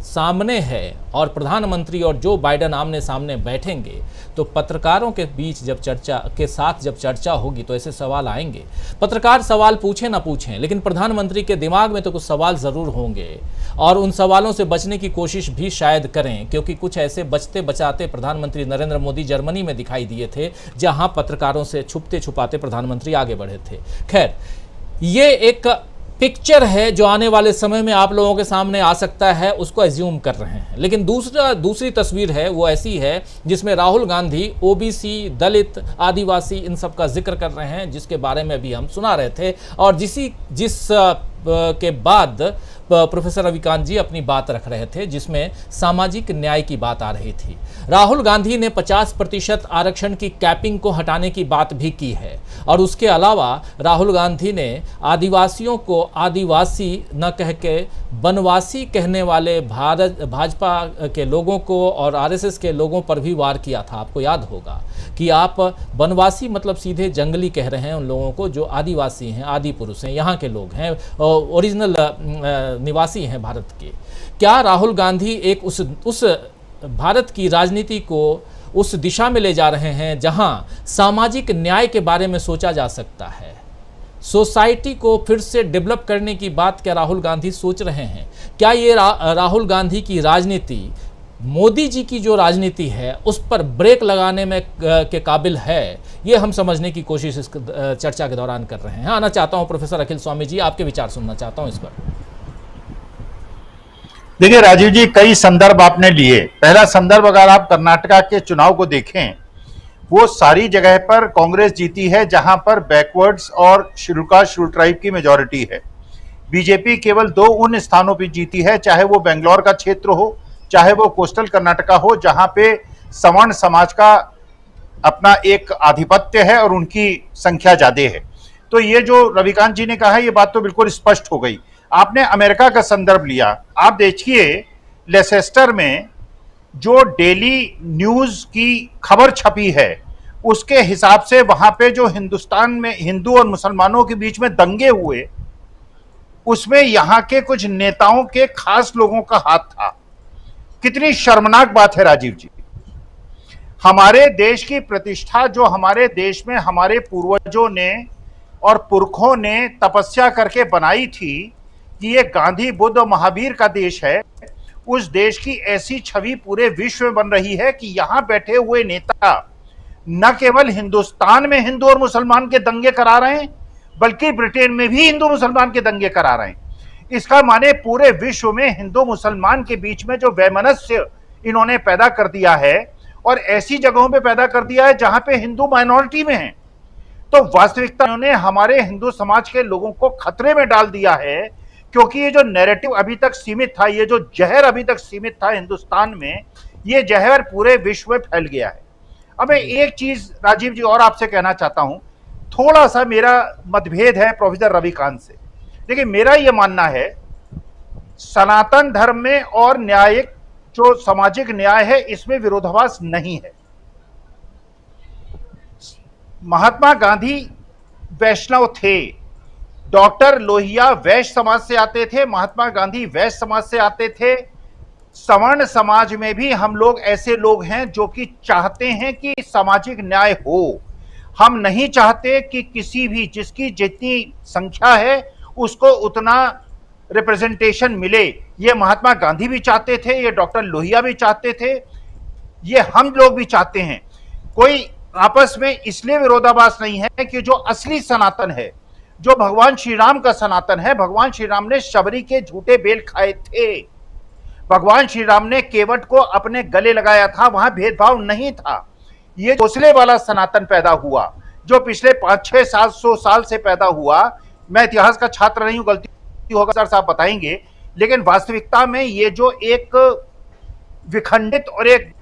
सामने है और प्रधानमंत्री और जो बाइडेन आमने सामने बैठेंगे तो पत्रकारों के बीच जब चर्चा होगी तो ऐसे सवाल आएंगे। पत्रकार सवाल पूछें ना पूछें, लेकिन प्रधानमंत्री के दिमाग में तो कुछ सवाल ज़रूर होंगे और उन सवालों से बचने की कोशिश भी शायद करें, क्योंकि कुछ ऐसे बचते बचाते प्रधानमंत्री नरेंद्र मोदी जर्मनी में दिखाई दिए थे, जहां पत्रकारों से छुपते छुपाते प्रधानमंत्री आगे बढ़े थे। खैर, ये एक पिक्चर है जो आने वाले समय में आप लोगों के सामने आ सकता है, उसको एज्यूम कर रहे हैं। लेकिन दूसरी तस्वीर है वो ऐसी है जिसमें राहुल गांधी ओबीसी, दलित, आदिवासी इन सब का जिक्र कर रहे हैं, जिसके बारे में अभी हम सुना रहे थे और जिस के बाद प्रोफेसर रविकांत जी अपनी बात रख रहे थे, जिसमें सामाजिक न्याय की बात आ रही थी। राहुल गांधी ने 50% आरक्षण की कैपिंग को हटाने की बात भी की है और उसके अलावा राहुल गांधी ने आदिवासियों को आदिवासी न कह के बनवासी कहने वाले भाजपा के लोगों को और आरएसएस के लोगों पर भी वार किया था। आपको याद होगा कि आप बनवासी मतलब सीधे जंगली कह रहे हैं उन लोगों को जो आदिवासी हैं, आदि पुरुष हैं, यहाँ के लोग हैं, ओरिजिनल निवासी हैं भारत के। क्या राहुल गांधी एक उस भारत की राजनीति को उस दिशा में ले जा रहे हैं जहां सामाजिक न्याय के बारे में सोचा जा सकता है? सोसाइटी को फिर से डेवलप करने की बात क्या राहुल गांधी सोच रहे हैं? क्या ये राहुल गांधी की राजनीति मोदी जी की जो राजनीति है उस पर ब्रेक लगाने में के काबिल है? ये हम समझने की कोशिश इस चर्चा के दौरान कर रहे हैं। आना चाहता हूं प्रोफेसर अखिल स्वामी जी, आपके विचार सुनना चाहता हूं इस पर। देखिए राजीव जी, कई संदर्भ आपने लिए। पहला संदर्भ अगर आप कर्नाटका के चुनाव को देखें, वो सारी जगह पर कांग्रेस जीती है जहां पर बैकवर्ड्स और शेड्यूल कास्ट शेड्यूल ट्राइब की मेजॉरिटी है। बीजेपी केवल 2 उन स्थानों पर जीती है, चाहे वो बेंगलोर का क्षेत्र हो, चाहे वो कोस्टल कर्नाटका हो, जहां पे सवर्ण समाज का अपना एक आधिपत्य है और उनकी संख्या ज्यादा है। तो ये जो रविकांत जी ने कहा, ये बात तो बिल्कुल स्पष्ट हो गई। आपने अमेरिका का संदर्भ लिया, आप देखिए लेसेस्टर में जो डेली न्यूज की खबर छपी है उसके हिसाब से वहां पे जो हिंदुस्तान में हिंदू और मुसलमानों के बीच में दंगे हुए, उसमें यहां के कुछ नेताओं के खास लोगों का हाथ था। कितनी शर्मनाक बात है राजीव जी। हमारे देश की प्रतिष्ठा जो हमारे देश में हमारे पूर्वजों ने और पुरखों ने तपस्या करके बनाई थी कि ये गांधी, बुद्ध और महावीर का देश है, उस देश की ऐसी छवि पूरे विश्व में बन रही है कि यहां बैठे हुए नेता न केवल हिंदुस्तान में हिंदू और मुसलमान के दंगे करा रहे हैं, बल्कि ब्रिटेन में भी हिंदू मुसलमान के दंगे करा रहे हैं। इसका माने पूरे विश्व में हिंदू मुसलमान के बीच में जो वैमनस्य इन्होंने पैदा कर दिया है और ऐसी जगहों पे पैदा कर दिया है जहां पे हिंदू माइनॉरिटी में हैं, तो वास्तविकता इन्होंने हमारे हिंदू समाज के लोगों को खतरे में डाल दिया है। क्योंकि ये जो नैरेटिव अभी तक सीमित था, ये जो जहर अभी तक सीमित था हिंदुस्तान में, ये जहर पूरे विश्व में फैल गया है। अब मैं एक चीज राजीव जी और आपसे कहना चाहता हूं, थोड़ा सा मेरा मतभेद है प्रोफेसर रविकांत से। देखिए, मेरा यह मानना है सनातन धर्म में और न्यायिक जो सामाजिक न्याय है इसमें विरोधाभास नहीं है। महात्मा गांधी वैष्णव थे, डॉक्टर लोहिया वैश्य समाज से आते थे, महात्मा गांधी वैश्य समाज से आते थे। सवर्ण समाज में भी हम लोग ऐसे लोग हैं जो कि चाहते हैं कि सामाजिक न्याय हो। हम नहीं चाहते कि किसी भी जिसकी जितनी संख्या है उसको उतना रिप्रेजेंटेशन मिले, ये महात्मा गांधी भी चाहते थे, ये डॉक्टर लोहिया भी चाहते थे, ये हम लोग भी चाहते हैं। कोई आपस में इसलिए विरोधाभास नहीं है कि जो असली सनातन है, जो भगवान श्री राम का सनातन है, भगवान श्री राम ने शबरी के झूठे बेल खाए थे, भगवान श्री राम ने केवट को अपने गले लगाया था, वहां भेदभाव नहीं था। ये घोंसले वाला सनातन पैदा हुआ जो पिछले 500-600-700 साल से पैदा हुआ। मैं इतिहास का छात्र नहीं हूं, गलती होगा सर साहब बताएंगे, लेकिन वास्तविकता में ये जो एक विखंडित और एक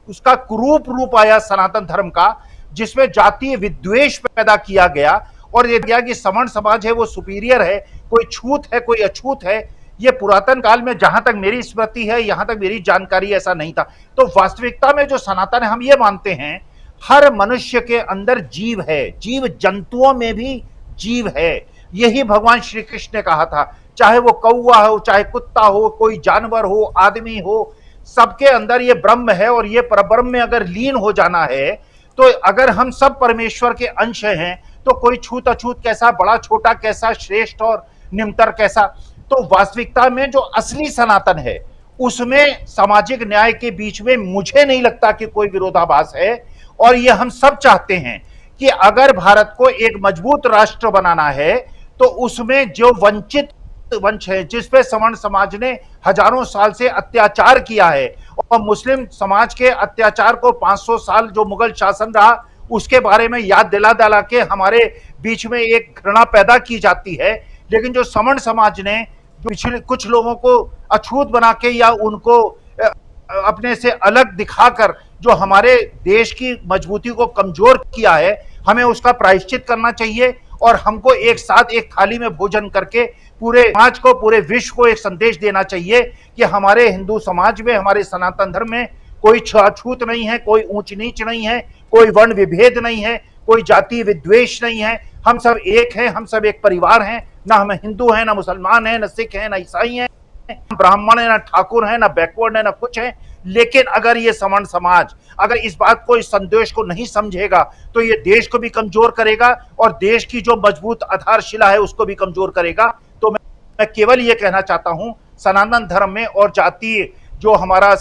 उसका कुरूप रूप आया सनातन धर्म का, जिसमें जातीय विद्वेष पैदा किया गया और ये किया कि सवर्ण समाज है वो सुपीरियर है, कोई छूत है कोई अछूत है, ये पुरातन काल में जहां तक मेरी स्मृति है, यहां तक मेरी जानकारी, ऐसा नहीं था। तो वास्तविकता में जो सनातन है, हम ये मानते हैं हर मनुष्य के अंदर जीव है, जीव जंतुओं में भी जीव है। यही भगवान श्री कृष्ण ने कहा था, चाहे वो कौवा हो, चाहे कुत्ता हो, कोई जानवर हो, आदमी हो, सबके अंदर ये ब्रह्म है और ये परब्रह्म में अगर लीन हो जाना है तो अगर हम सब परमेश्वर के अंश हैं तो कोई छूत अछूत कैसा, बड़ा छोटा कैसा, श्रेष्ठ और निम्नतर कैसा। तो वास्तविकता में जो असली सनातन है उसमें सामाजिक न्याय के बीच में मुझे नहीं लगता कि कोई विरोधाभास है। और ये हम सब चाहते हैं कि अगर भारत को एक मजबूत राष्ट्र बनाना है तो उसमें जो वंचित वंश है, जिसपे सवर्ण समाज ने हजारों साल से अत्याचार किया है, और मुस्लिम समाज के अत्याचार को 500 साल जो मुगल शासन रहा उसके बारे में याद दिला दिला के हमारे बीच में एक घृणा पैदा की जाती है। लेकिन जो सवर्ण समाज ने पिछले कुछ लोगों को अछूत बना के या उनको अपने से अलग दिखाकर जो हमारे देश की मजबूती को कमजोर किया है, हमें उसका प्रायश्चित करना चाहिए। और हमको एक साथ एक थाली में भोजन करके पूरे समाज को, पूरे विश्व को एक संदेश देना चाहिए कि हमारे हिंदू समाज में, हमारे सनातन धर्म में कोई छूत नहीं है, कोई ऊंच नीच नहीं है, कोई वर्ण विभेद नहीं है, कोई जाति विद्वेष नहीं है। हम सब एक हैं, हम सब एक परिवार हैं। ना हम हिंदू हैं, ना मुसलमान हैं, ना सिख हैं, ना ईसाई हैं, ब्राह्मण है, ना ठाकुर है, ना बैकवर्ड है, ना कुछ है। लेकिन अगर ये सवर्ण समाज अगर इस बात को, इस संदेश को नहीं समझेगा तो ये देश को भी कमजोर करेगा और देश की जो मजबूत आधारशिला है उसको भी कमजोर करेगा। तो मैं केवल ये कहना चाहता हूं, सनातन धर्म में और जातीय जो हमारा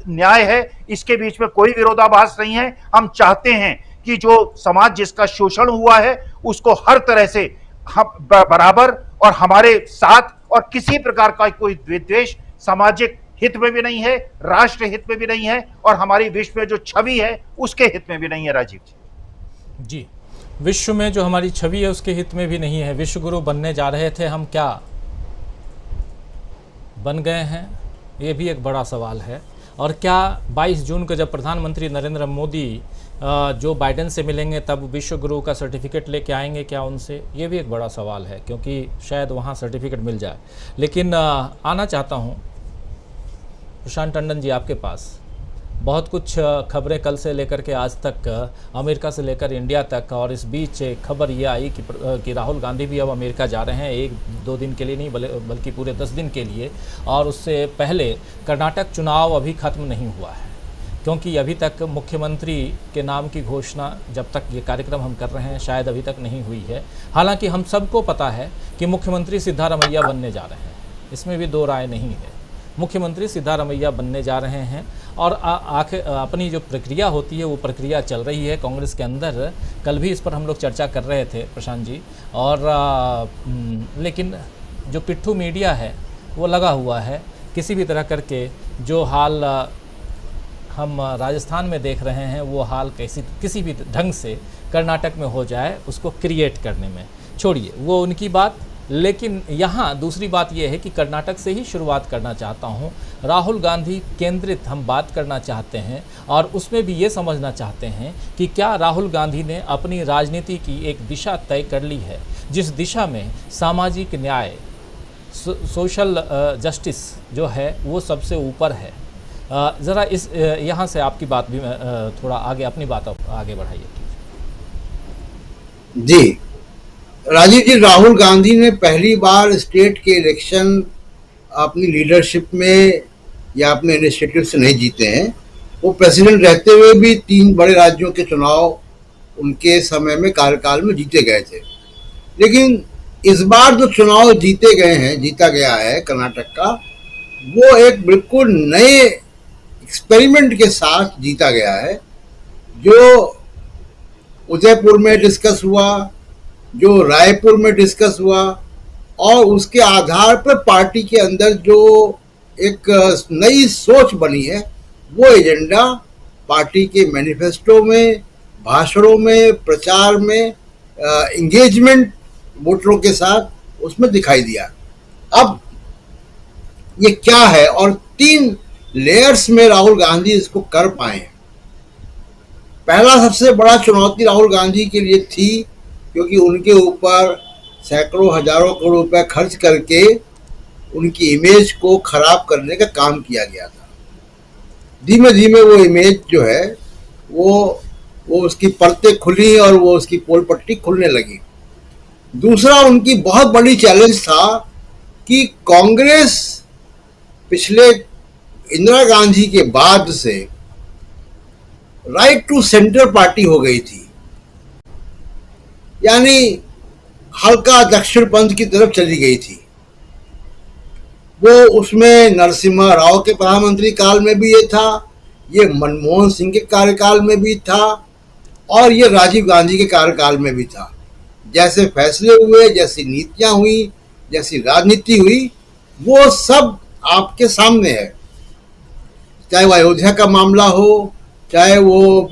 न्याय है इसके बीच में कोई विरोधाभास नहीं है। हम चाहते हैं कि जो समाज जिसका शोषण हुआ है उसको हर तरह से हम बराबर और हमारे साथ, और किसी प्रकार का कोई विद्वेष सामाजिक हित में भी नहीं है, राष्ट्र हित में भी नहीं है, और हमारी विश्व में जो छवि है उसके हित में भी नहीं है। राजीव जी, विश्व में जो हमारी छवि है उसके हित में भी नहीं है। विश्व गुरु बनने जा रहे थे, हम क्या बन गए हैं, ये भी एक बड़ा सवाल है। और क्या 22 जून को जब प्रधानमंत्री नरेंद्र मोदी जो बाइडेन से मिलेंगे तब विश्व गुरु का सर्टिफिकेट लेके आएंगे क्या उनसे, ये भी एक बड़ा सवाल है, क्योंकि शायद वहाँ सर्टिफिकेट मिल जाए। लेकिन आना चाहता हूँ प्रशांत टंडन जी आपके पास। बहुत कुछ खबरें कल से लेकर के आज तक, अमेरिका से लेकर इंडिया तक, और इस बीच खबर ये आई कि राहुल गांधी भी अब अमेरिका जा रहे हैं, 1-2 दिन के लिए नहीं बल्कि पूरे 10 दिन के लिए। और उससे पहले कर्नाटक चुनाव अभी ख़त्म नहीं हुआ है, क्योंकि अभी तक मुख्यमंत्री के नाम की घोषणा, जब तक ये कार्यक्रम हम कर रहे हैं, शायद अभी तक नहीं हुई है। हालांकि हम सबको पता है कि मुख्यमंत्री सिद्धारमैया बनने जा रहे हैं, इसमें भी 2 राय नहीं है। मुख्यमंत्री सिद्धारमैया बनने जा रहे हैं और आखिर अपनी जो प्रक्रिया होती है वो प्रक्रिया चल रही है कांग्रेस के अंदर। कल भी इस पर हम लोग चर्चा कर रहे थे प्रशांत जी। और लेकिन जो पिट्ठू मीडिया है वो लगा हुआ है किसी भी तरह करके जो हाल हम राजस्थान में देख रहे हैं वो हाल किसी भी ढंग से कर्नाटक में हो जाए, उसको क्रिएट करने में। छोड़िए वो उनकी बात, लेकिन यहाँ दूसरी बात यह है कि कर्नाटक से ही शुरुआत करना चाहता हूँ। राहुल गांधी केंद्रित हम बात करना चाहते हैं और उसमें भी ये समझना चाहते हैं कि क्या राहुल गांधी ने अपनी राजनीति की एक दिशा तय कर ली है, जिस दिशा में सामाजिक न्याय, सोशल जस्टिस जो है वो सबसे ऊपर है। ज़रा इस यहाँ से आपकी बात भी थोड़ा आगे, अपनी बात आगे बढ़ाइए। जी राजीव जी, राहुल गांधी ने पहली बार स्टेट के इलेक्शन अपनी लीडरशिप में या अपने इनिशिएटिव से नहीं जीते हैं। वो प्रेसिडेंट रहते हुए भी 3 बड़े राज्यों के चुनाव उनके समय में कार्यकाल में जीते गए थे। लेकिन इस बार जो चुनाव जीता गया है कर्नाटक का, वो एक बिल्कुल नए एक्सपेरिमेंट के साथ जीता गया है। जो उदयपुर में डिस्कस हुआ, जो रायपुर में डिस्कस हुआ, और उसके आधार पर पार्टी के अंदर जो एक नई सोच बनी है, वो एजेंडा पार्टी के मैनिफेस्टो में, भाषणों में, प्रचार में, एंगेजमेंट वोटरों के साथ उसमें दिखाई दिया। अब ये क्या है, और 3 लेयर्स में राहुल गांधी इसको कर पाए। पहला सबसे बड़ा चुनौती राहुल गांधी के लिए थी, क्योंकि उनके ऊपर सैकड़ों हजारों करोड़ रुपए खर्च करके उनकी इमेज को खराब करने का काम किया गया था। धीमे धीमे वो इमेज जो है वो उसकी परतें खुली और वो उसकी पोल पट्टी खुलने लगी। दूसरा उनकी बहुत बड़ी चैलेंज था कि कांग्रेस पिछले इंदिरा गांधी के बाद से राइट टू सेंटर पार्टी हो गई थी, यानी हल्का दक्षिणपंथ की तरफ चली गई थी। वो उसमें नरसिम्हा राव के प्रधानमंत्री काल में भी ये था, ये मनमोहन सिंह के कार्यकाल में भी था, और ये राजीव गांधी के कार्यकाल में भी था। जैसे फैसले हुए, जैसी नीतियां हुई, जैसी राजनीति हुई, वो सब आपके सामने है। चाहे वो अयोध्या का मामला हो, चाहे वो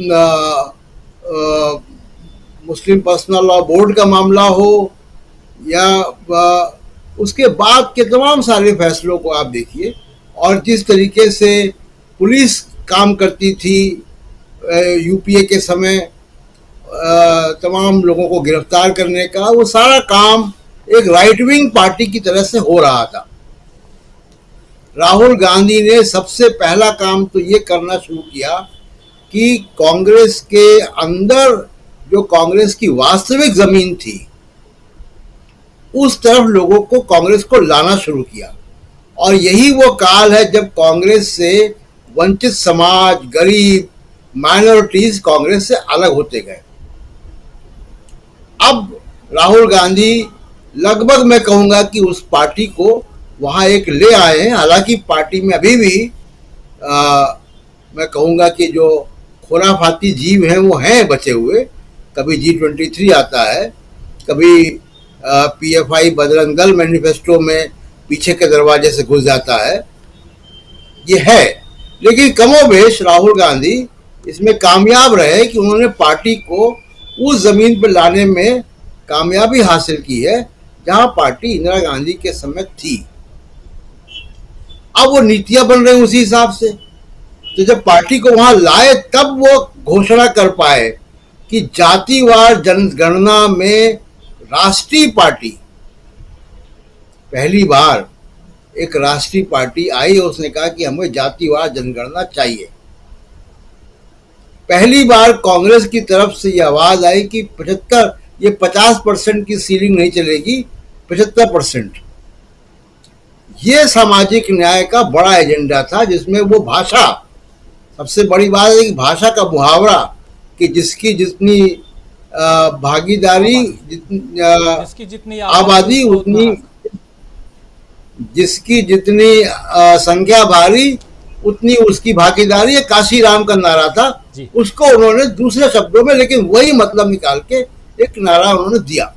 मुस्लिम पर्सनल लॉ बोर्ड का मामला हो, या उसके बाद के तमाम सारे फैसलों को आप देखिए, और जिस तरीके से पुलिस काम करती थी यूपीए के समय, तमाम लोगों को गिरफ्तार करने का, वो सारा काम एक राइट विंग पार्टी की तरह से हो रहा था। राहुल गांधी ने सबसे पहला काम तो ये करना शुरू किया कि कांग्रेस के अंदर जो कांग्रेस की वास्तविक जमीन थी, उस तरफ लोगों को, कांग्रेस को लाना शुरू किया। और यही वो काल है जब कांग्रेस से वंचित समाज, गरीब, माइनॉरिटीज कांग्रेस से अलग होते गए। अब राहुल गांधी लगभग मैं कहूंगा कि उस पार्टी को वहां एक ले आए हैं। हालांकि पार्टी में अभी भी मैं कहूंगा कि जो खुराफाती जीव हैं वो हैं बचे हुए। कभी G23 आता है, कभी PFI बजरंग दल मैनिफेस्टो में पीछे के दरवाजे से घुस जाता है, ये है। लेकिन कमोबेश राहुल गांधी इसमें कामयाब रहे कि उन्होंने पार्टी को उस जमीन पर लाने में कामयाबी हासिल की है जहां पार्टी इंदिरा गांधी के समय थी। अब वो नीतियां बन रही उसी हिसाब से। तो जब पार्टी को वहां लाए तब वो घोषणा कर पाए कि जातिवार जनगणना में राष्ट्रीय पार्टी, पहली बार एक राष्ट्रीय पार्टी आई और उसने कहा कि हमें जातिवार जनगणना चाहिए। पहली बार कांग्रेस की तरफ से यह आवाज आई कि 50% की सीलिंग नहीं चलेगी, 75%। ये सामाजिक न्याय का बड़ा एजेंडा था, जिसमें वो भाषा, सबसे बड़ी बात है कि भाषा का मुहावरा कि जिसकी जितनी भागीदारी, जिसकी जितनी आबादी उतनी, जिसकी जितनी संख्या भारी उतनी उसकी भागीदारी, काशीराम का नारा था। उसको उन्होंने दूसरे शब्दों में, लेकिन वही मतलब निकाल के एक नारा उन्होंने दिया।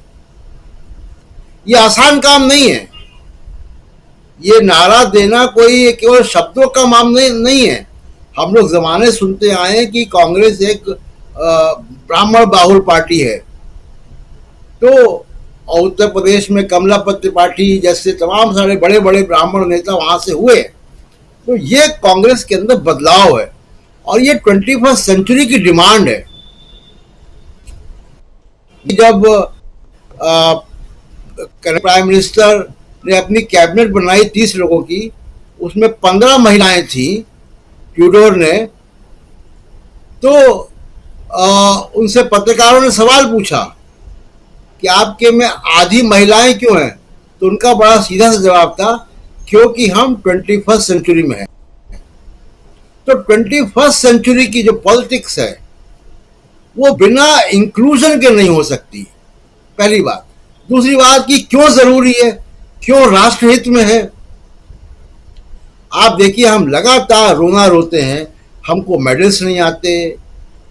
ये आसान काम नहीं है। ये नारा देना कोई केवल शब्दों का मामला नहीं है। हम लोग जमाने सुनते आए कि कांग्रेस एक ब्राह्मण बाहुल पार्टी है, तो उत्तर प्रदेश में कमलापत त्रिपाठी जैसे तमाम सारे बड़े बड़े ब्राह्मण नेता वहां से हुए। तो ये कांग्रेस के अंदर बदलाव है, और ये 21st सेंचुरी की डिमांड है। जब प्राइम मिनिस्टर ने अपनी कैबिनेट बनाई 30 लोगों की, उसमें 15 महिलाएं थी, ट्यूडोर ने, तो उनसे पत्रकारों ने सवाल पूछा कि आपके में आधी महिलाएं क्यों हैं? तो उनका बड़ा सीधा सा जवाब था, क्योंकि हम 21st सेंचुरी में हैं। तो 21st सेंचुरी की जो पॉलिटिक्स है वो बिना इंक्लूजन के नहीं हो सकती, पहली बात। दूसरी बात कि क्यों जरूरी है, क्यों राष्ट्रहित में है। आप देखिए, हम लगातार रोना रोते हैं, हमको मेडल्स नहीं आते,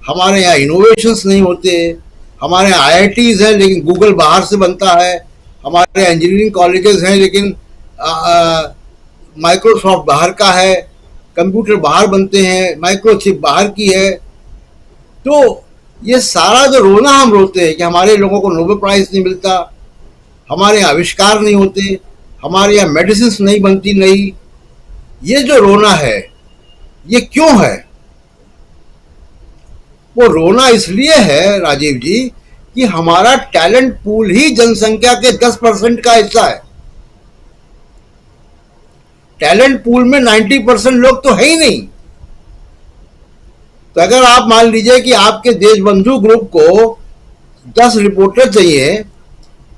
हमारे यहाँ इनोवेशंस नहीं होते, हमारे यहाँ IITs हैं लेकिन गूगल बाहर से बनता है, हमारे यहाँ इंजीनियरिंग कॉलेजेस हैं लेकिन माइक्रोसॉफ्ट बाहर का है, कंप्यूटर बाहर बनते हैं, माइक्रोचिप बाहर की है। तो ये सारा जो रोना हम रोते हैं कि हमारे लोगों को नोबेल प्राइज नहीं मिलता, हमारे यहाँ आविष्कार नहीं होते, हमारे यहाँ मेडिसिन नहीं बनती, नहीं, ये जो रोना है ये क्यों है? वो रोना इसलिए है राजीव जी कि हमारा टैलेंट पूल ही जनसंख्या के 10% का हिस्सा है। टैलेंट पूल में 90% लोग तो है ही नहीं। तो अगर आप मान लीजिए कि आपके देशबंधु ग्रुप को 10 रिपोर्टर चाहिए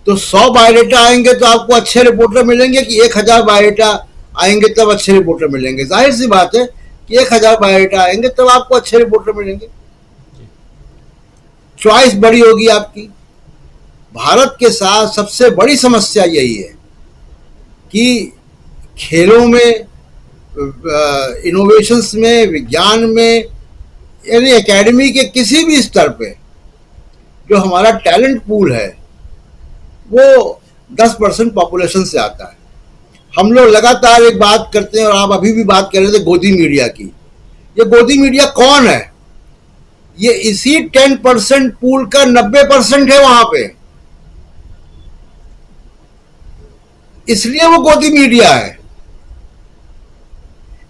तो 100 बायोडेटा आएंगे तो आपको अच्छे रिपोर्टर मिलेंगे कि 1000 बायोडेटा आएंगे तब अच्छे रिपोर्टर मिलेंगे? जाहिर सी बात है कि 1000 बायोडेटा आएंगे तब आपको अच्छे रिपोर्टर मिलेंगे, चॉइस बड़ी होगी आपकी। भारत के साथ सबसे बड़ी समस्या यही है कि खेलों में, इनोवेशंस में, विज्ञान में, यानी एकेडमी के किसी भी स्तर पे जो हमारा टैलेंट पूल है वो 10% पॉपुलेशन से आता है। हम लोग लगातार एक बात करते हैं और आप अभी भी बात कर रहे थे गोदी मीडिया की। ये गोदी मीडिया कौन है? ये इसी 10% पूल का 90% है वहां पे, इसलिए वो गोदी मीडिया है,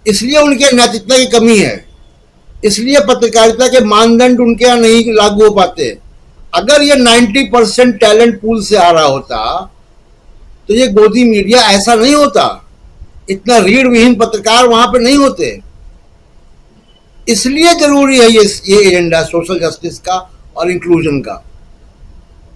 इसलिए उनके नैतिकता की कमी है, इसलिए पत्रकारिता के मानदंड उनके यहां नहीं लागू हो पाते। अगर ये 90% टैलेंट पूल से आ रहा होता तो ये गोदी मीडिया ऐसा नहीं होता, इतना रीढ़ विहीन पत्रकार वहां पे नहीं होते। इसलिए जरूरी है ये एजेंडा सोशल जस्टिस का और इंक्लूजन का।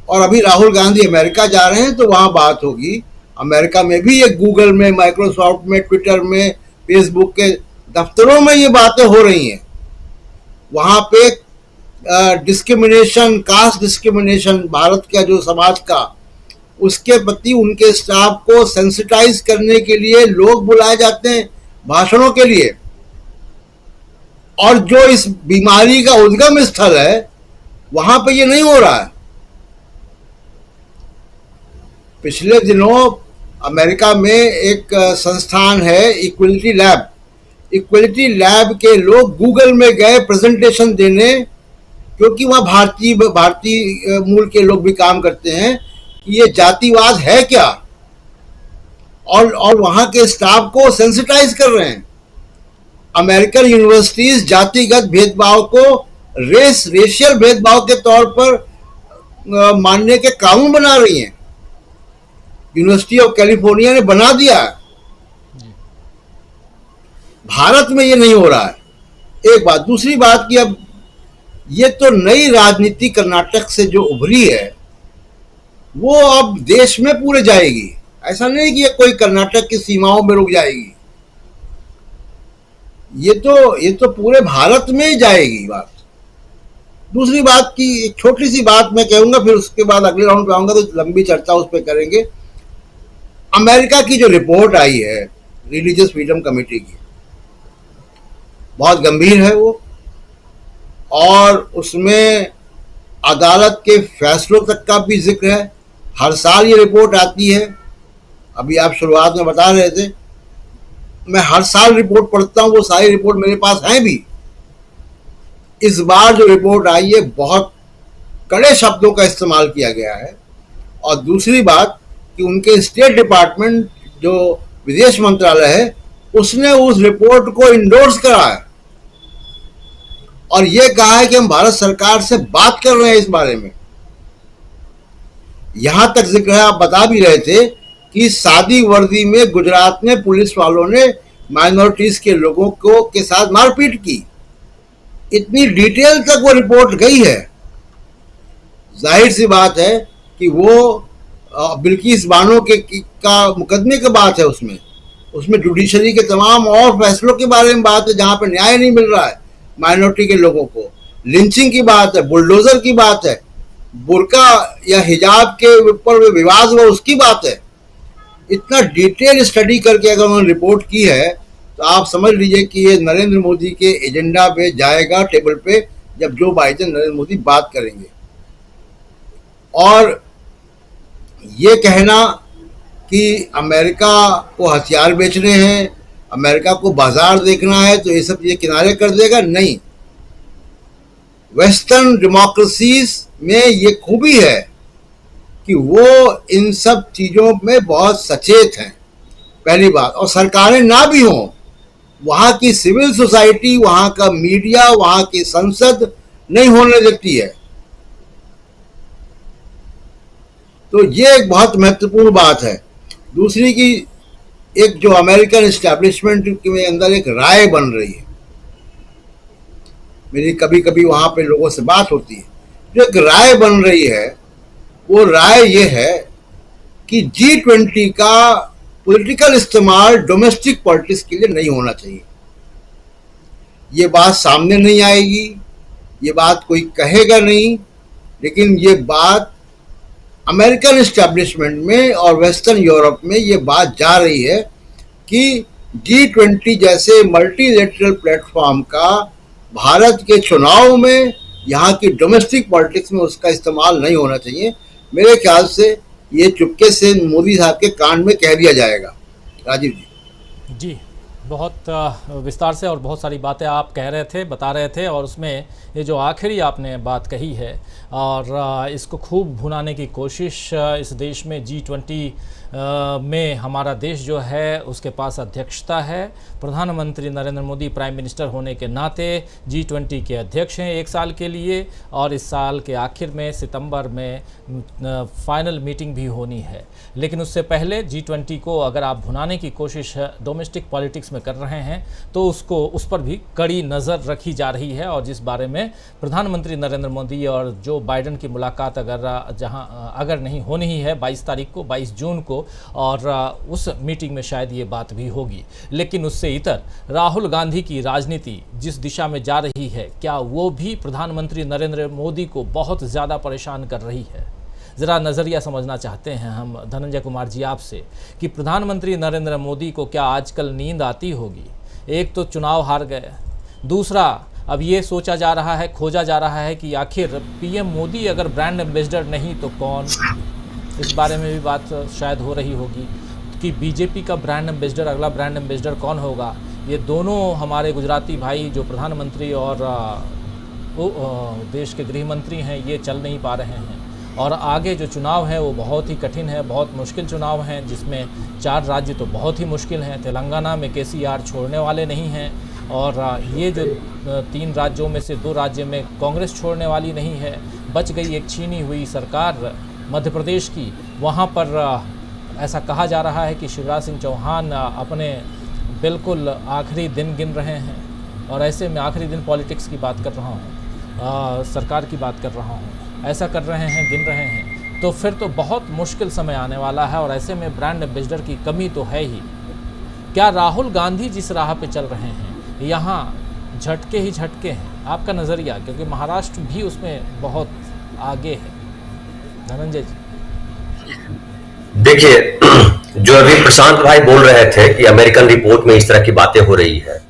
और अभी राहुल गांधी अमेरिका जा रहे हैं तो वहां बात होगी। अमेरिका में भी ये गूगल में, माइक्रोसॉफ्ट में, ट्विटर में, फेसबुक के दफ्तरों में ये बातें हो रही हैं। वहां पे डिस्क्रिमिनेशन, कास्ट डिस्क्रिमिनेशन, भारत का जो समाज का, उसके प्रति उनके स्टाफ को सेंसिटाइज करने के लिए लोग बुलाए जाते हैं भाषणों के लिए। और जो इस बीमारी का उद्गम स्थल है वहां पे ये नहीं हो रहा है। पिछले दिनों अमेरिका में एक संस्थान है इक्वलिटी लैब। इक्वलिटी लैब के लोग गूगल में गए प्रेजेंटेशन देने, क्योंकि वहाँ भारतीय मूल के लोग भी काम करते हैं, कि ये जातिवाद है क्या, और वहाँ के स्टाफ को सेंसिटाइज कर रहे हैं। अमेरिकन यूनिवर्सिटीज जातिगत भेदभाव को रेशियल भेदभाव के तौर पर मानने के कानून बना रही हैं। यूनिवर्सिटी ऑफ कैलिफोर्निया ने बना दिया है। भारत में ये नहीं हो रहा है। एक बात। दूसरी बात कि अब ये तो नई राजनीति कर्नाटक से जो उभरी है वो अब देश में पूरे जाएगी। ऐसा नहीं कि ये कोई कर्नाटक की सीमाओं में रुक जाएगी, ये तो पूरे भारत में ही जाएगी बात। दूसरी बात की एक छोटी सी बात मैं कहूंगा, फिर उसके बाद अगले राउंड पे आऊंगा तो लंबी चर्चा उस पर करेंगे। अमेरिका की जो रिपोर्ट आई है रिलीजियस फ्रीडम कमेटी की, बहुत गंभीर है वो, और उसमें अदालत के फैसलों तक का भी जिक्र है। हर साल ये रिपोर्ट आती है। अभी आप शुरुआत में बता रहे थे, मैं हर साल रिपोर्ट पढ़ता हूं, वो सारी रिपोर्ट मेरे पास हैं भी। इस बार जो रिपोर्ट आई है बहुत कड़े शब्दों का इस्तेमाल किया गया है। और दूसरी बात कि उनके स्टेट डिपार्टमेंट जो विदेश मंत्रालय है उसने उस रिपोर्ट को इंडोर्स करा है और ये कहा है कि हम भारत सरकार से बात कर रहे हैं इस बारे में। यहां तक जिक्र है, आप बता भी रहे थे कि सादी वर्दी में गुजरात में पुलिस वालों ने माइनॉरिटीज के लोगों को के साथ मारपीट की। इतनी डिटेल तक वो रिपोर्ट गई है। जाहिर सी बात है कि वो बिल्किस बानो का मुकदमे की बात है। उसमें जुडिशरी के तमाम और फैसलों के बारे में बात है जहां पर न्याय नहीं मिल रहा है माइनॉरिटी के लोगों को। लिंचिंग की बात है, बुलडोजर की बात है। बुर्का या हिजाब के ऊपर विवाद हुआ उसकी बात है। इतना डिटेल स्टडी करके अगर उन्होंने रिपोर्ट की है तो आप समझ लीजिए कि ये नरेंद्र मोदी के एजेंडा पे जाएगा टेबल पे जब जो बाइडेन नरेंद्र मोदी बात करेंगे। और ये कहना कि अमेरिका को हथियार बेचने हैं, अमेरिका को बाजार देखना है तो ये सब ये किनारे कर देगा, नहीं। वेस्टर्न डेमोक्रेसीज में ये खूबी है कि वो इन सब चीज़ों में बहुत सचेत हैं, पहली बात। और सरकारें ना भी हों, वहाँ की सिविल सोसाइटी, वहाँ का मीडिया, वहाँ की संसद नहीं होने देती है। तो ये एक बहुत महत्वपूर्ण बात है। दूसरी की एक जो अमेरिकन एस्टैब्लिशमेंट के अंदर एक राय बन रही है, मेरी कभी कभी वहाँ पे लोगों से बात होती है, जो एक राय बन रही है वो राय ये है कि G20 का पॉलिटिकल इस्तेमाल डोमेस्टिक पॉलिटिक्स के लिए नहीं होना चाहिए। ये बात सामने नहीं आएगी, ये बात कोई कहेगा नहीं, लेकिन ये बात अमेरिकन एस्टैब्लिशमेंट में और वेस्टर्न यूरोप में ये बात जा रही है कि G20 जैसे मल्टीलेटरल प्लेटफॉर्म का भारत के चुनाव में, यहाँ की डोमेस्टिक पॉलिटिक्स में उसका इस्तेमाल नहीं होना चाहिए। मेरे ख्याल से ये चुपके से मोदी साहब के कान में कह दिया जाएगा। राजीव जी। जी, बहुत विस्तार से और बहुत सारी बातें आप कह रहे थे, बता रहे थे, और उसमें ये जो आखिरी आपने बात कही है और इसको खूब भुनाने की कोशिश इस देश में G20 में हमारा देश जो है उसके पास अध्यक्षता है। प्रधानमंत्री नरेंद्र मोदी प्राइम मिनिस्टर होने के नाते G20 के अध्यक्ष हैं 1 साल के लिए, और इस साल के आखिर में सितंबर में फाइनल मीटिंग भी होनी है। लेकिन उससे पहले G20 को अगर आप भुनाने की कोशिश डोमेस्टिक पॉलिटिक्स में कर रहे हैं तो उस पर भी कड़ी नज़र रखी जा रही है। और जिस बारे में प्रधानमंत्री नरेंद्र मोदी और जो बाइडेन की मुलाकात अगर नहीं होनी ही है 22 तारीख को, 22 जून को, और उस मीटिंग में शायद ये बात भी होगी। लेकिन उससे इतर राहुल गांधी की राजनीति जिस दिशा में जा रही है, क्या वो भी प्रधानमंत्री नरेंद्र मोदी को बहुत ज़्यादा परेशान कर रही है? ज़रा नज़रिया समझना चाहते हैं हम धनंजय कुमार जी आपसे कि प्रधानमंत्री नरेंद्र मोदी को क्या आजकल नींद आती होगी? एक तो चुनाव हार गए, दूसरा अब ये सोचा जा रहा है, खोजा जा रहा है कि आखिर पीएम मोदी अगर ब्रांड एम्बेसडर नहीं तो कौन? इस बारे में भी बात शायद हो रही होगी कि बीजेपी का ब्रांड एम्बेसडर, अगला ब्रांड एम्बेसडर कौन होगा। ये दोनों हमारे गुजराती भाई जो प्रधानमंत्री और देश के गृह मंत्री हैं, ये चल नहीं पा रहे हैं। और आगे जो चुनाव है वो बहुत ही कठिन है, बहुत मुश्किल चुनाव हैं, जिसमें 4 राज्य तो बहुत ही मुश्किल हैं। तेलंगाना में केसीआर छोड़ने वाले नहीं हैं, और ये जो 3 राज्यों में से 2 राज्य में कांग्रेस छोड़ने वाली नहीं है। बच गई एक छीनी हुई सरकार मध्य प्रदेश की, वहाँ पर ऐसा कहा जा रहा है कि शिवराज सिंह चौहान अपने बिल्कुल आखिरी दिन गिन रहे हैं। और ऐसे में आखिरी दिन पॉलिटिक्स की बात कर रहा हूँ, सरकार की बात कर रहा हूँ, ऐसा कर रहे हैं, गिन रहे हैं, तो फिर तो बहुत मुश्किल समय आने वाला है। और ऐसे में ब्रांड एम्बेसडर की कमी तो है ही। क्या राहुल गांधी जिस राह पे चल रहे हैं यहाँ झटके ही झटके हैं? आपका नज़रिया, क्योंकि महाराष्ट्र भी उसमें बहुत आगे है। धनंजय जी। देखिए, जो अभी प्रशांत भाई बोल रहे थे कि अमेरिकन रिपोर्ट में इस तरह की बातें हो रही है,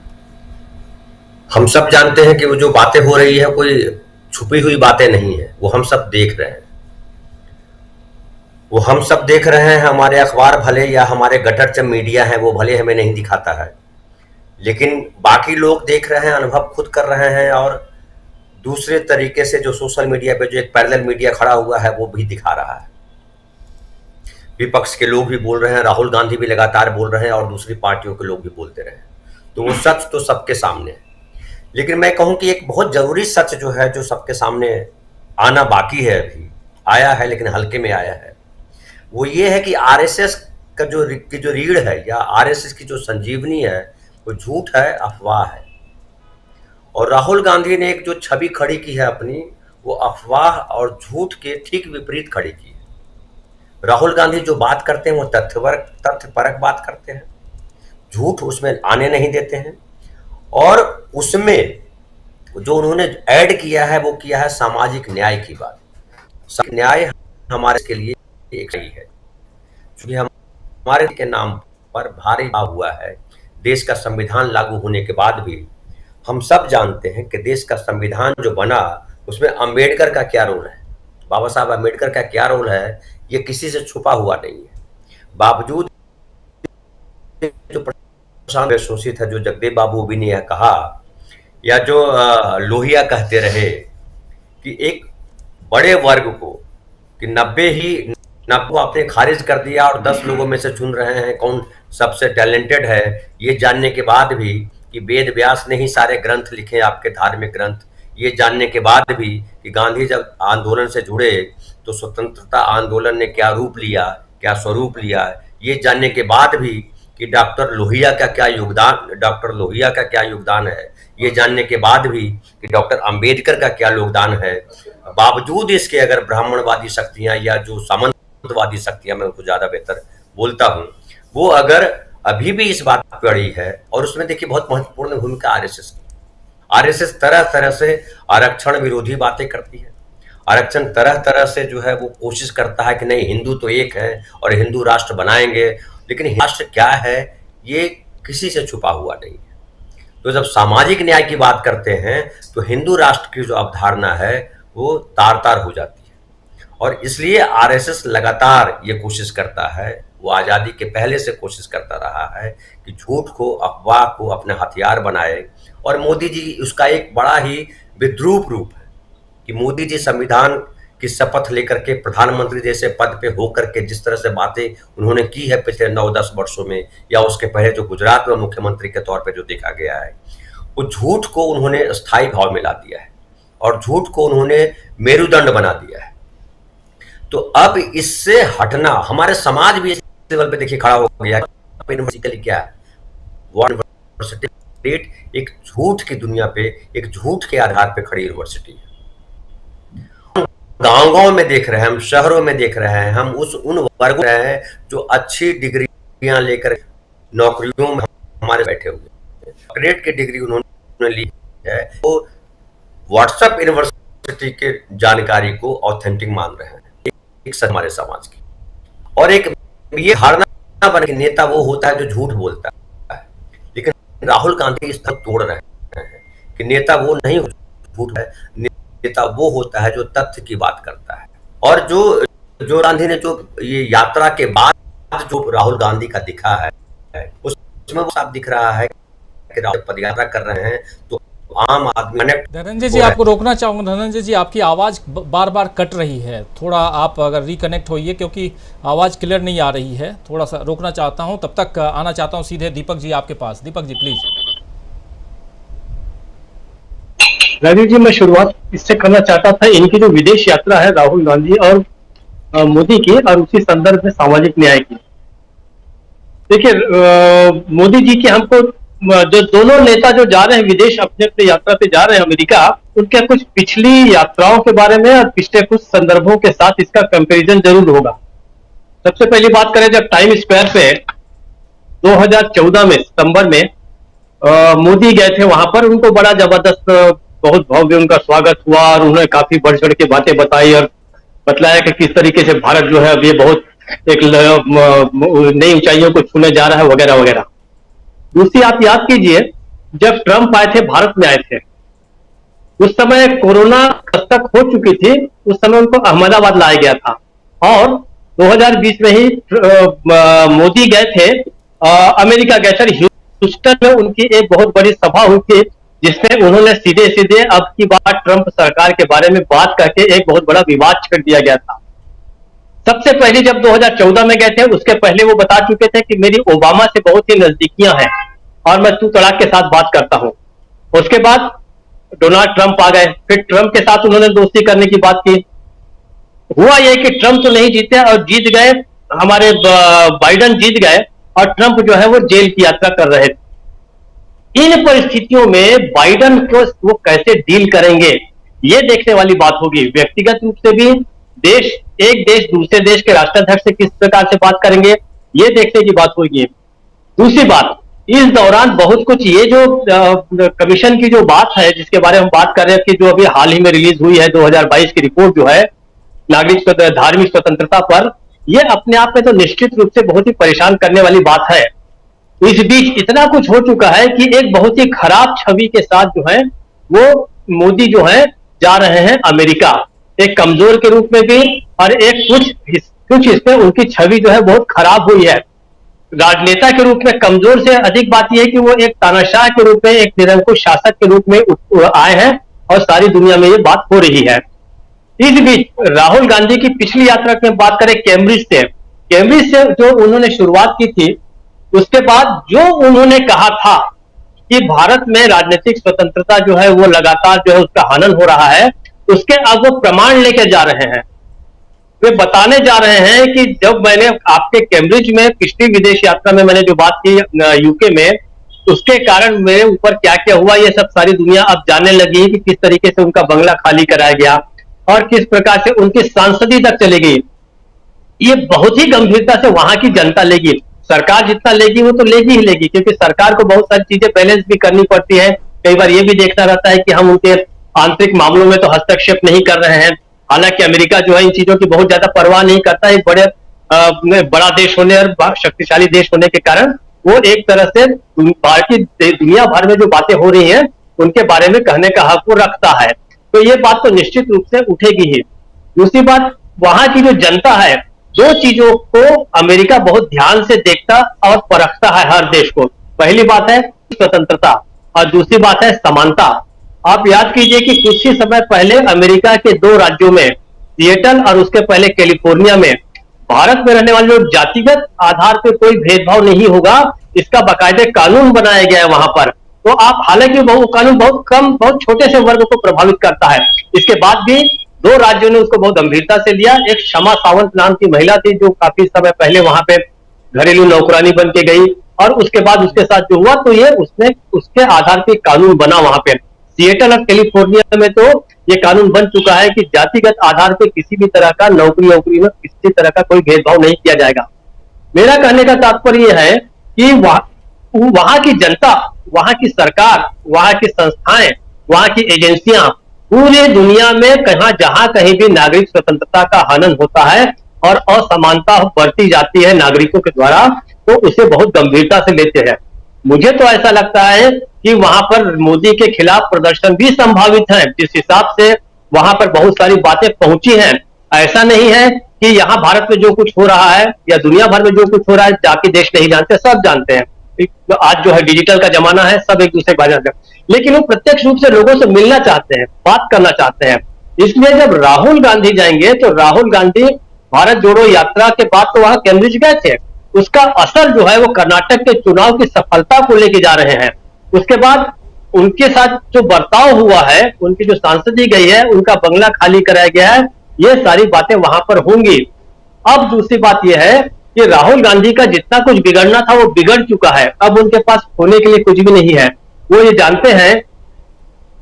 हम सब जानते हैं कि वो जो बातें हो रही है कोई छुपी हुई बातें नहीं है, वो हम सब देख रहे हैं। वो हम सब देख रहे हैं। हमारे अखबार भले या हमारे गटर मीडिया है वो भले हमें नहीं दिखाता है, लेकिन बाकी लोग देख रहे हैं, अनुभव खुद कर रहे हैं। और दूसरे तरीके से जो सोशल मीडिया पे जो एक पैरेलल मीडिया खड़ा हुआ है वो भी दिखा रहा है। विपक्ष के लोग भी बोल रहे हैं, राहुल गांधी भी लगातार बोल रहे हैं, और दूसरी पार्टियों के लोग भी बोलते रहे। तो वो सच तो सबके सामने है। लेकिन मैं कहूं कि एक बहुत जरूरी सच जो है, जो सबके सामने आना बाकी है, अभी आया है लेकिन हल्के में आया है, वो ये है कि आरएसएस का जो रीढ़ है या आरएसएस की जो संजीवनी है वो झूठ है, अफवाह है। और राहुल गांधी ने एक जो छवि खड़ी की है अपनी, वो अफवाह और झूठ के ठीक विपरीत खड़ी की है। राहुल गांधी जो बात करते हैं वो तथ्यपरक बात करते हैं, झूठ उसमें आने नहीं देते हैं। और उसमें जो उन्होंने ऐड किया है वो किया है सामाजिक न्याय की बात। न्याय हमारे के लिए एक सही है, क्योंकि हमारे के नाम पर भारी हुआ है। देश का संविधान लागू होने के बाद भी हम सब जानते हैं कि देश का संविधान जो बना उसमें अंबेडकर का क्या रोल है, बाबा साहब अंबेडकर का क्या रोल है, ये किसी से छुपा हुआ नहीं है। बावजूद जो शोषित है, जो जगदेव बाबू भी ने यह कहा, या जो लोहिया कहते रहे कि एक बड़े वर्ग को कि 90 को आपने खारिज कर दिया और 10 लोगों में से चुन रहे हैं कौन सबसे टैलेंटेड है, ये जानने के बाद भी कि वेद व्यास ने ही सारे ग्रंथ लिखे, आपके धार्मिक ग्रंथ, ये जानने के बाद भी कि गांधी जब आंदोलन से जुड़े तो स्वतंत्रता आंदोलन ने क्या रूप लिया, क्या स्वरूप लिया, ये जानने के बाद भी कि डॉक्टर लोहिया का क्या योगदान है, ये जानने के बाद भी कि डॉक्टर अंबेडकर का क्या योगदान है, बावजूद इसके अगर ब्राह्मणवादी शक्तियां या जो सामंतवादी शक्तियां, मैं उनको ज्यादा बेहतर बोलता हूं, वो अगर अभी भी इस बात पर अड़ी है, और उसमें देखिए बहुत महत्वपूर्ण भूमिका आरएसएस की। आरएसएस तरह तरह से आरक्षण विरोधी बातें करती है, आरक्षण तरह तरह से जो है वो कोशिश करता है कि नहीं हिंदू तो एक है और हिंदू राष्ट्र बनाएंगे, लेकिन राष्ट्र क्या है ये किसी से छुपा हुआ नहीं है। तो जब सामाजिक न्याय की बात करते हैं तो हिंदू राष्ट्र की जो अवधारणा है वो तार तार हो जाती है, और इसलिए आरएसएस लगातार ये कोशिश करता है, वो आज़ादी के पहले से कोशिश करता रहा है कि झूठ को, अफवाह को अपने हथियार बनाए। और मोदी जी उसका एक बड़ा ही विद्रूप रूप है कि मोदी जी संविधान की शपथ लेकर के प्रधानमंत्री जैसे पद पे होकर के जिस तरह से बातें उन्होंने की है पिछले 9-10 वर्षों में, या उसके पहले जो गुजरात में मुख्यमंत्री के तौर पे जो देखा गया है, वो झूठ को उन्होंने स्थायी भाव में ला दिया है और झूठ को उन्होंने मेरुदंड बना दिया है। तो अब इससे हटना, हमारे समाज भी इस लेवल पे देखिए खड़ा हो गया है। यूनिवर्सिटी क्या है, यूनिवर्सिटी एक झूठ की दुनिया पे, एक झूठ के आधार पे खड़ी यूनिवर्सिटी है। गांव में देख रहे हैं, हम शहरों में देख रहे हैं, हम उन वर्गों हैं जो अच्छी डिग्रियां लेकर नौकरियों में हमारे बैठे हुए, डॉक्टरेट की डिग्री उन्होंने ली है, वो व्हाट्सएप यूनिवर्सिटी के जानकारी को ऑथेंटिक मान रहे हैं, एक हमारे समाज की। और एक ये धारणा बन के नेता वो होता है जो झूठ बोलता है, लेकिन राहुल गांधी इस तरह तोड़ रहे हैं कि नेता वो नहीं झूठ है, नेता वो होता है जो तथ्य की बात करता है। और जो गांधी ने जो ये यात्रा के बाद जो राहुल गांधी का दिखा है उसमें वो साफ दिख रहा है कि राहुल पदयात्रा कर रहे हैं तो आम आदमी। धनंजय जी आपको रोकना चाहूंगा, धनंजय जी आपकी आवाज बार बार कट रही है, थोड़ा आप अगर रिकनेक्ट होइए क्योंकि आवाज क्लियर नहीं आ रही है, थोड़ा सा रोकना चाहता हूं। तब तक आना चाहता हूं सीधे दीपक जी आपके पास। दीपक जी प्लीज। राजीव जी, मैं शुरुआत इससे करना चाहता था, इनकी जो विदेश यात्रा है राहुल गांधी और मोदी की, और उसी संदर्भ में सामाजिक न्याय की। देखिए मोदी जी की हमको जो दोनों नेता जो जा रहे हैं विदेश अपने अपने यात्रा पे जा रहे हैं अमेरिका, उनके कुछ पिछली यात्राओं के बारे में और पिछले कुछ संदर्भों के साथ इसका कंपैरिजन जरूर होगा। सबसे पहली बात करें, जब टाइम स्क्वायर पे 2014 में सितंबर में मोदी गए थे, वहां पर उनको बड़ा जबरदस्त, बहुत भव्य उनका स्वागत हुआ और उन्होंने काफी बढ़ चढ़ के बातें बताई और बतलाया कि किस तरीके से भारत जो है अब ये बहुत एक नई ऊंचाइयों को छूने जा रहा है वगैरह वगैरह। दूसरी आप याद कीजिए, जब ट्रंप आए थे, भारत में आए थे, उस समय कोरोना दस्तक हो चुकी थी, उस समय उनको अहमदाबाद लाया गया था और 2020 में ही मोदी गए थे अमेरिका गए थे। ह्यूस्टन में उनकी एक बहुत बड़ी सभा हुई थी जिसमें उन्होंने सीधे सीधे अब की बात ट्रंप सरकार के बारे में बात करके एक बहुत बड़ा विवाद छेड़ दिया गया था। सबसे पहले जब 2014 में गए थे, उसके पहले वो बता चुके थे कि मेरी ओबामा से बहुत ही नजदीकियां हैं और मैं तू तड़ाक के साथ बात करता हूं। उसके बाद डोनाल्ड ट्रंप आ गए, फिर ट्रंप के साथ उन्होंने दोस्ती करने की बात की। हुआ यह कि ट्रंप तो नहीं जीते और जीत गए हमारे बाइडन जीत गए और ट्रंप जो है वो जेल की यात्रा कर रहे थे। इन परिस्थितियों में बाइडन को वो कैसे डील करेंगे, ये देखने वाली बात होगी। व्यक्तिगत रूप से भी एक देश दूसरे देश के राष्ट्राध्यक्ष से किस प्रकार से बात करेंगे, ये देखने की बात होगी। दूसरी बात, इस दौरान बहुत कुछ ये जो कमीशन की जो बात है जिसके बारे में हम बात कर रहे हैं कि जो अभी हाल ही में रिलीज हुई है 2022 की रिपोर्ट जो है, नागरिक धार्मिक स्वतंत्रता पर, ये अपने आप में तो निश्चित रूप से बहुत ही परेशान करने वाली बात है। इस बीच इतना कुछ हो चुका है कि एक बहुत ही खराब छवि के साथ जो है वो मोदी जो है जा रहे हैं अमेरिका, एक कमजोर के रूप में भी, और एक कुछ इसमें उनकी छवि जो है बहुत खराब हुई है। राजनेता के रूप में कमजोर से अधिक बात यह है कि वो एक तानाशाह के रूप में, एक निरंकुश शासक के रूप में आए हैं और सारी दुनिया में ये बात हो रही है। इस बीच राहुल गांधी की पिछली यात्रा की बात करें कैम्ब्रिज से जो उन्होंने शुरुआत की थी, उसके बाद जो उन्होंने कहा था कि भारत में राजनीतिक स्वतंत्रता जो है वो लगातार जो है उसका हनन हो रहा है, उसके अब वो प्रमाण लेके जा रहे हैं। वे बताने जा रहे हैं कि जब मैंने आपके कैम्ब्रिज में पिछली विदेश यात्रा में मैंने जो बात की यूके में, उसके कारण मेरे ऊपर क्या क्या हुआ ये सब सारी दुनिया अब जानने लगी है कि किस तरीके से उनका बंगला खाली कराया गया और किस प्रकार से उनकी सांसदी तक चली गई। ये बहुत ही गंभीरता से वहां की जनता लेगी। सरकार जितना लेगी वो तो लेगी ही लेगी, क्योंकि सरकार को बहुत सारी चीजें बैलेंस भी करनी पड़ती है। कई बार ये भी देखना रहता है कि हम उनके आंतरिक मामलों में तो हस्तक्षेप नहीं कर रहे हैं। हालांकि अमेरिका जो है इन चीजों की बहुत ज्यादा परवाह नहीं करता। एक बड़ा देश होने और शक्तिशाली देश होने के कारण वो एक तरह से दुनिया भर में जो बातें हो रही हैं उनके बारे में कहने का हक वो रखता है। तो ये बात तो निश्चित रूप से उठेगी ही। दूसरी बात, वहां की जो जनता है, दो चीजों को अमेरिका बहुत ध्यान से देखता और परखता है हर देश को। पहली बात है स्वतंत्रता और दूसरी बात है समानता। आप याद कीजिए कि कुछ ही समय पहले अमेरिका के दो राज्यों में, सिएटल और उसके पहले कैलिफोर्निया में, भारत में रहने वाले लोग जातिगत आधार पर कोई भेदभाव नहीं होगा, इसका बाकायदे कानून बनाया गया है वहां पर। तो आप, हालांकि वो कानून बहुत छोटे से वर्ग को प्रभावित करता है, इसके बाद भी दो राज्यों ने उसको बहुत गंभीरता से लिया। एक शमा सावंत नाम की महिला थी जो काफी समय पहले वहां पे घरेलू नौकरानी बन के गई, और उसके बाद उसके साथ जो हुआ तो ये उसके आधार पर कानून बना वहां पे। सिएटल और कैलिफोर्निया में तो ये कानून बन चुका है कि जातिगत आधार पर किसी भी तरह का नौकरी में किसी तरह का कोई भेदभाव नहीं किया जाएगा। मेरा कहने का तात्पर्य यह है कि वहां की जनता, वहां की सरकार, वहां की संस्थाएं, वहां की एजेंसियां पूरे दुनिया में जहां कहीं भी नागरिक स्वतंत्रता का हनन होता है और असमानता बढ़ती जाती है नागरिकों के द्वारा, तो उसे बहुत गंभीरता से लेते हैं। मुझे तो ऐसा लगता है कि वहां पर मोदी के खिलाफ प्रदर्शन भी संभावित है। जिस हिसाब से वहां पर बहुत सारी बातें पहुंची हैं, ऐसा नहीं है कि यहां भारत में जो कुछ हो रहा है या दुनिया भर में जो कुछ हो रहा है जाके देश नहीं जानते, सब जानते हैं। आज जो है डिजिटल का जमाना है, सब एक दूसरे को जानते हैं, लेकिन वो प्रत्यक्ष रूप से लोगों से मिलना चाहते हैं, बात करना चाहते हैं। इसलिए जब राहुल गांधी जाएंगे तो राहुल गांधी भारत जोड़ो यात्रा के बाद तो वहां कैम्ब्रिज गए थे, उसका असर जो है वो कर्नाटक के चुनाव की सफलता को लेके जा रहे हैं। उसके बाद उनके साथ जो बर्ताव हुआ है, उनकी जो सांसदी गई है, उनका बंगला खाली कराया गया है, ये सारी बातें वहां पर होंगी। अब दूसरी बात यह है कि राहुल गांधी का जितना कुछ बिगड़ना था वो बिगड़ चुका है, अब उनके पास होने के लिए कुछ भी नहीं है। वो ये जानते हैं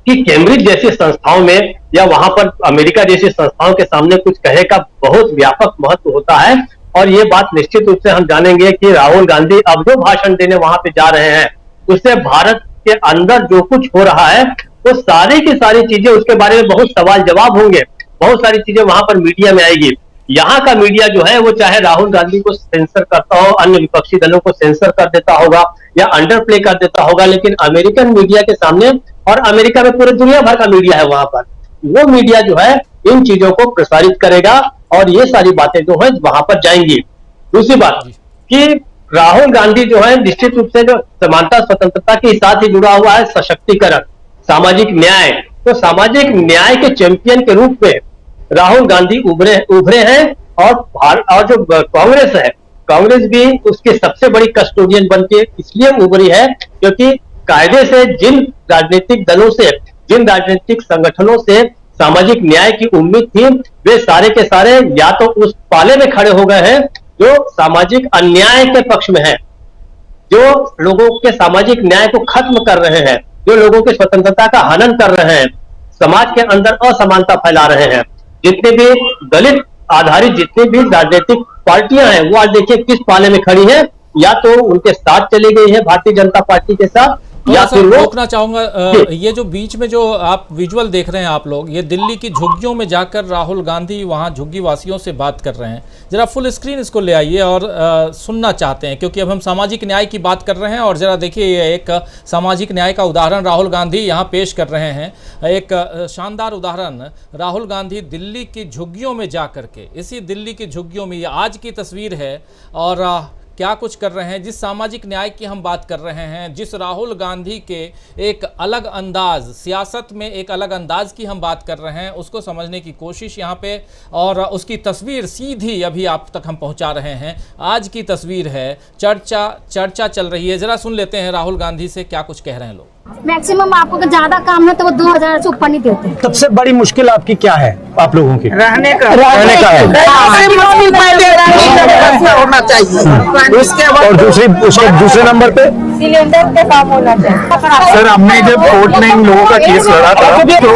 कि कैम्ब्रिज जैसी संस्थाओं में या वहां पर अमेरिका जैसी संस्थाओं के सामने कुछ कहे का बहुत व्यापक महत्व होता है, और ये बात निश्चित रूप से हम जानेंगे कि राहुल गांधी अब जो भाषण देने वहां पे जा रहे हैं उससे भारत के अंदर जो कुछ हो रहा है वो सारी की सारी चीजें, उसके बारे में बहुत सवाल जवाब होंगे, बहुत सारी चीजें वहां पर मीडिया में आएगी। यहाँ का मीडिया जो है वो चाहे राहुल गांधी को सेंसर करता हो, अन्य विपक्षी दलों को सेंसर कर देता होगा या अंडर प्ले कर देता होगा, लेकिन अमेरिकन मीडिया के सामने, और अमेरिका में पूरे दुनिया भर का मीडिया है वहां पर, वो मीडिया जो है इन चीजों को प्रसारित करेगा और ये सारी बातें जो है वहां पर जाएंगी। दूसरी बात कि राहुल गांधी जो है निश्चित रूप से जो समानता स्वतंत्रता के साथ ही जुड़ा हुआ है सशक्तिकरण, सामाजिक न्याय, तो सामाजिक न्याय के चैंपियन के रूप में राहुल गांधी उभरे हैं, और जो कांग्रेस है, कांग्रेस भी उसकी सबसे बड़ी कस्टोडियन बनके इसलिए उभरी है क्योंकि कायदे से जिन राजनीतिक दलों से, जिन राजनीतिक संगठनों से सामाजिक न्याय की उम्मीद थी, वे सारे के सारे या तो उस पाले में खड़े हो गए हैं जो सामाजिक अन्याय के पक्ष में है, जो लोगों के सामाजिक न्याय को खत्म कर रहे हैं, जो लोगों की स्वतंत्रता का हनन कर रहे हैं, समाज के अंदर असमानता फैला रहे हैं। जितने भी दलित आधारित जितनी भी राजनीतिक पार्टियां हैं वो आज देखिए किस पाले में खड़ी हैं, या तो उनके साथ चली गई है भारतीय जनता पार्टी के साथ, या फिर वो रोकना चाहूंगा ये जो बीच में जो आप विजुअल देख रहे हैं आप लोग, ये दिल्ली की झुग्गियों में जाकर राहुल गांधी वहां झुग्गी वासियों से बात कर रहे हैं। जरा फुल स्क्रीन इसको ले आइए और सुनना चाहते हैं, क्योंकि अब हम सामाजिक न्याय की बात कर रहे हैं। और जरा देखिए, ये एक सामाजिक न्याय का उदाहरण राहुल गांधी यहाँ पेश कर रहे हैं। एक शानदार उदाहरण राहुल गांधी दिल्ली की झुग्गियों में जा करके, इसी दिल्ली की झुग्गियों में, ये आज की तस्वीर है और क्या कुछ कर रहे हैं। जिस सामाजिक न्याय की हम बात कर रहे हैं, जिस राहुल गांधी के एक अलग अंदाज, सियासत में एक अलग अंदाज की हम बात कर रहे हैं, उसको समझने की कोशिश यहाँ पे, और उसकी तस्वीर सीधी अभी आप तक हम पहुँचा रहे हैं। आज की तस्वीर है, चर्चा चल रही है। जरा सुन लेते हैं राहुल गांधी से क्या कुछ कह रहे हैं लोग। मैक्सिमम आपको अगर ज्यादा काम है तो वो 2000 से ऊपर नहीं देते। सबसे बड़ी मुश्किल आपकी क्या है, आप लोगों की? रहने का है। होना चाहिए। उसके बाद और दूसरे नंबर पे सिलेंडर के काम होना चाहिए। सर, हमने जब कोर्ट में इन लोगों का केस लड़ा था तो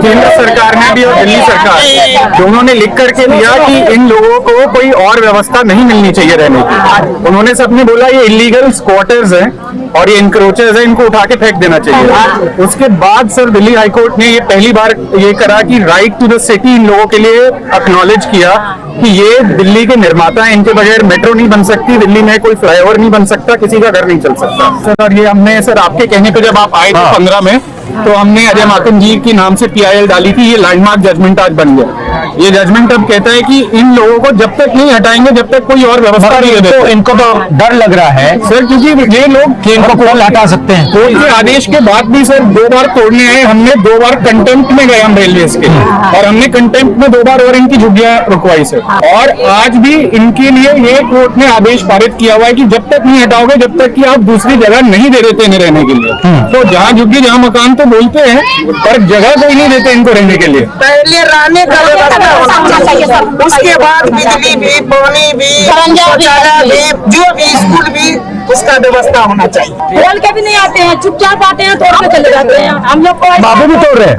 केंद्र सरकार ने भी और दिल्ली सरकार दोनों ने लिख करके दिया कि इन लोगों को कोई और व्यवस्था नहीं मिलनी चाहिए रहने की। उन्होंने सबने बोला ये इलीगल स्क्वाटर्स हैं और ये इंक्रोचर्स हैं, इनको उठा के फेंक देना चाहिए। उसके बाद सर दिल्ली हाईकोर्ट ने ये पहली बार ये करा कि राइट टू द सिटी इन लोगों के लिए एक्नॉलेज किया कि ये दिल्ली के निर्माता हैं, इनके बगैर मेट्रो नहीं बन सकती, दिल्ली में कोई फ्लाईओवर नहीं बन सकता, किसी का घर नहीं चल सकता। सर, और ये हमने सर आपके कहने पे जब आप आए थे 15 में, तो हमने अजय माकन जी के नाम से PIL डाली थी। ये लैंडमार्क जजमेंट आज बन गया। ये जजमेंट अब कहता है कि इन लोगों को जब तक नहीं हटाएंगे जब तक कोई और व्यवस्था नहीं देते। तो इनको तो डर लग रहा है सर, क्योंकि ये लोग कि इनको कौन हटा सकते हैं। कोर्ट के आदेश के बाद भी सर 2 बार तोड़ने आए। हमने 2 बार कंटेम्प्ट में गए हम रेलवे के, और हमने कंटेम्प्ट में 2 बार और इनकी झुग्गियां रुकवाई सर। और आज भी इनके लिए ये कोर्ट ने आदेश पारित किया हुआ है कि जब तक नहीं हटाओगे, जब तक कि आप दूसरी जगह नहीं दे देते इन्हें रहने के लिए। तो जहाँ झुग्गी जहाँ मकान तो बोलते हैं, पर जगह कोई नहीं देते इनको रहने के लिए। पहले रहने का व्यवस्था होना चाहिए, उसके बाद बिजली भी, पानी भी, शौचालय भी, जो भी स्कूल भी, उसका व्यवस्था होना चाहिए। बोल के भी नहीं आते हैं, चुपचाप आते हैं, तोड़ के चले जाते हैं। हम लोग को बाबू भी तोड़ रहे हैं।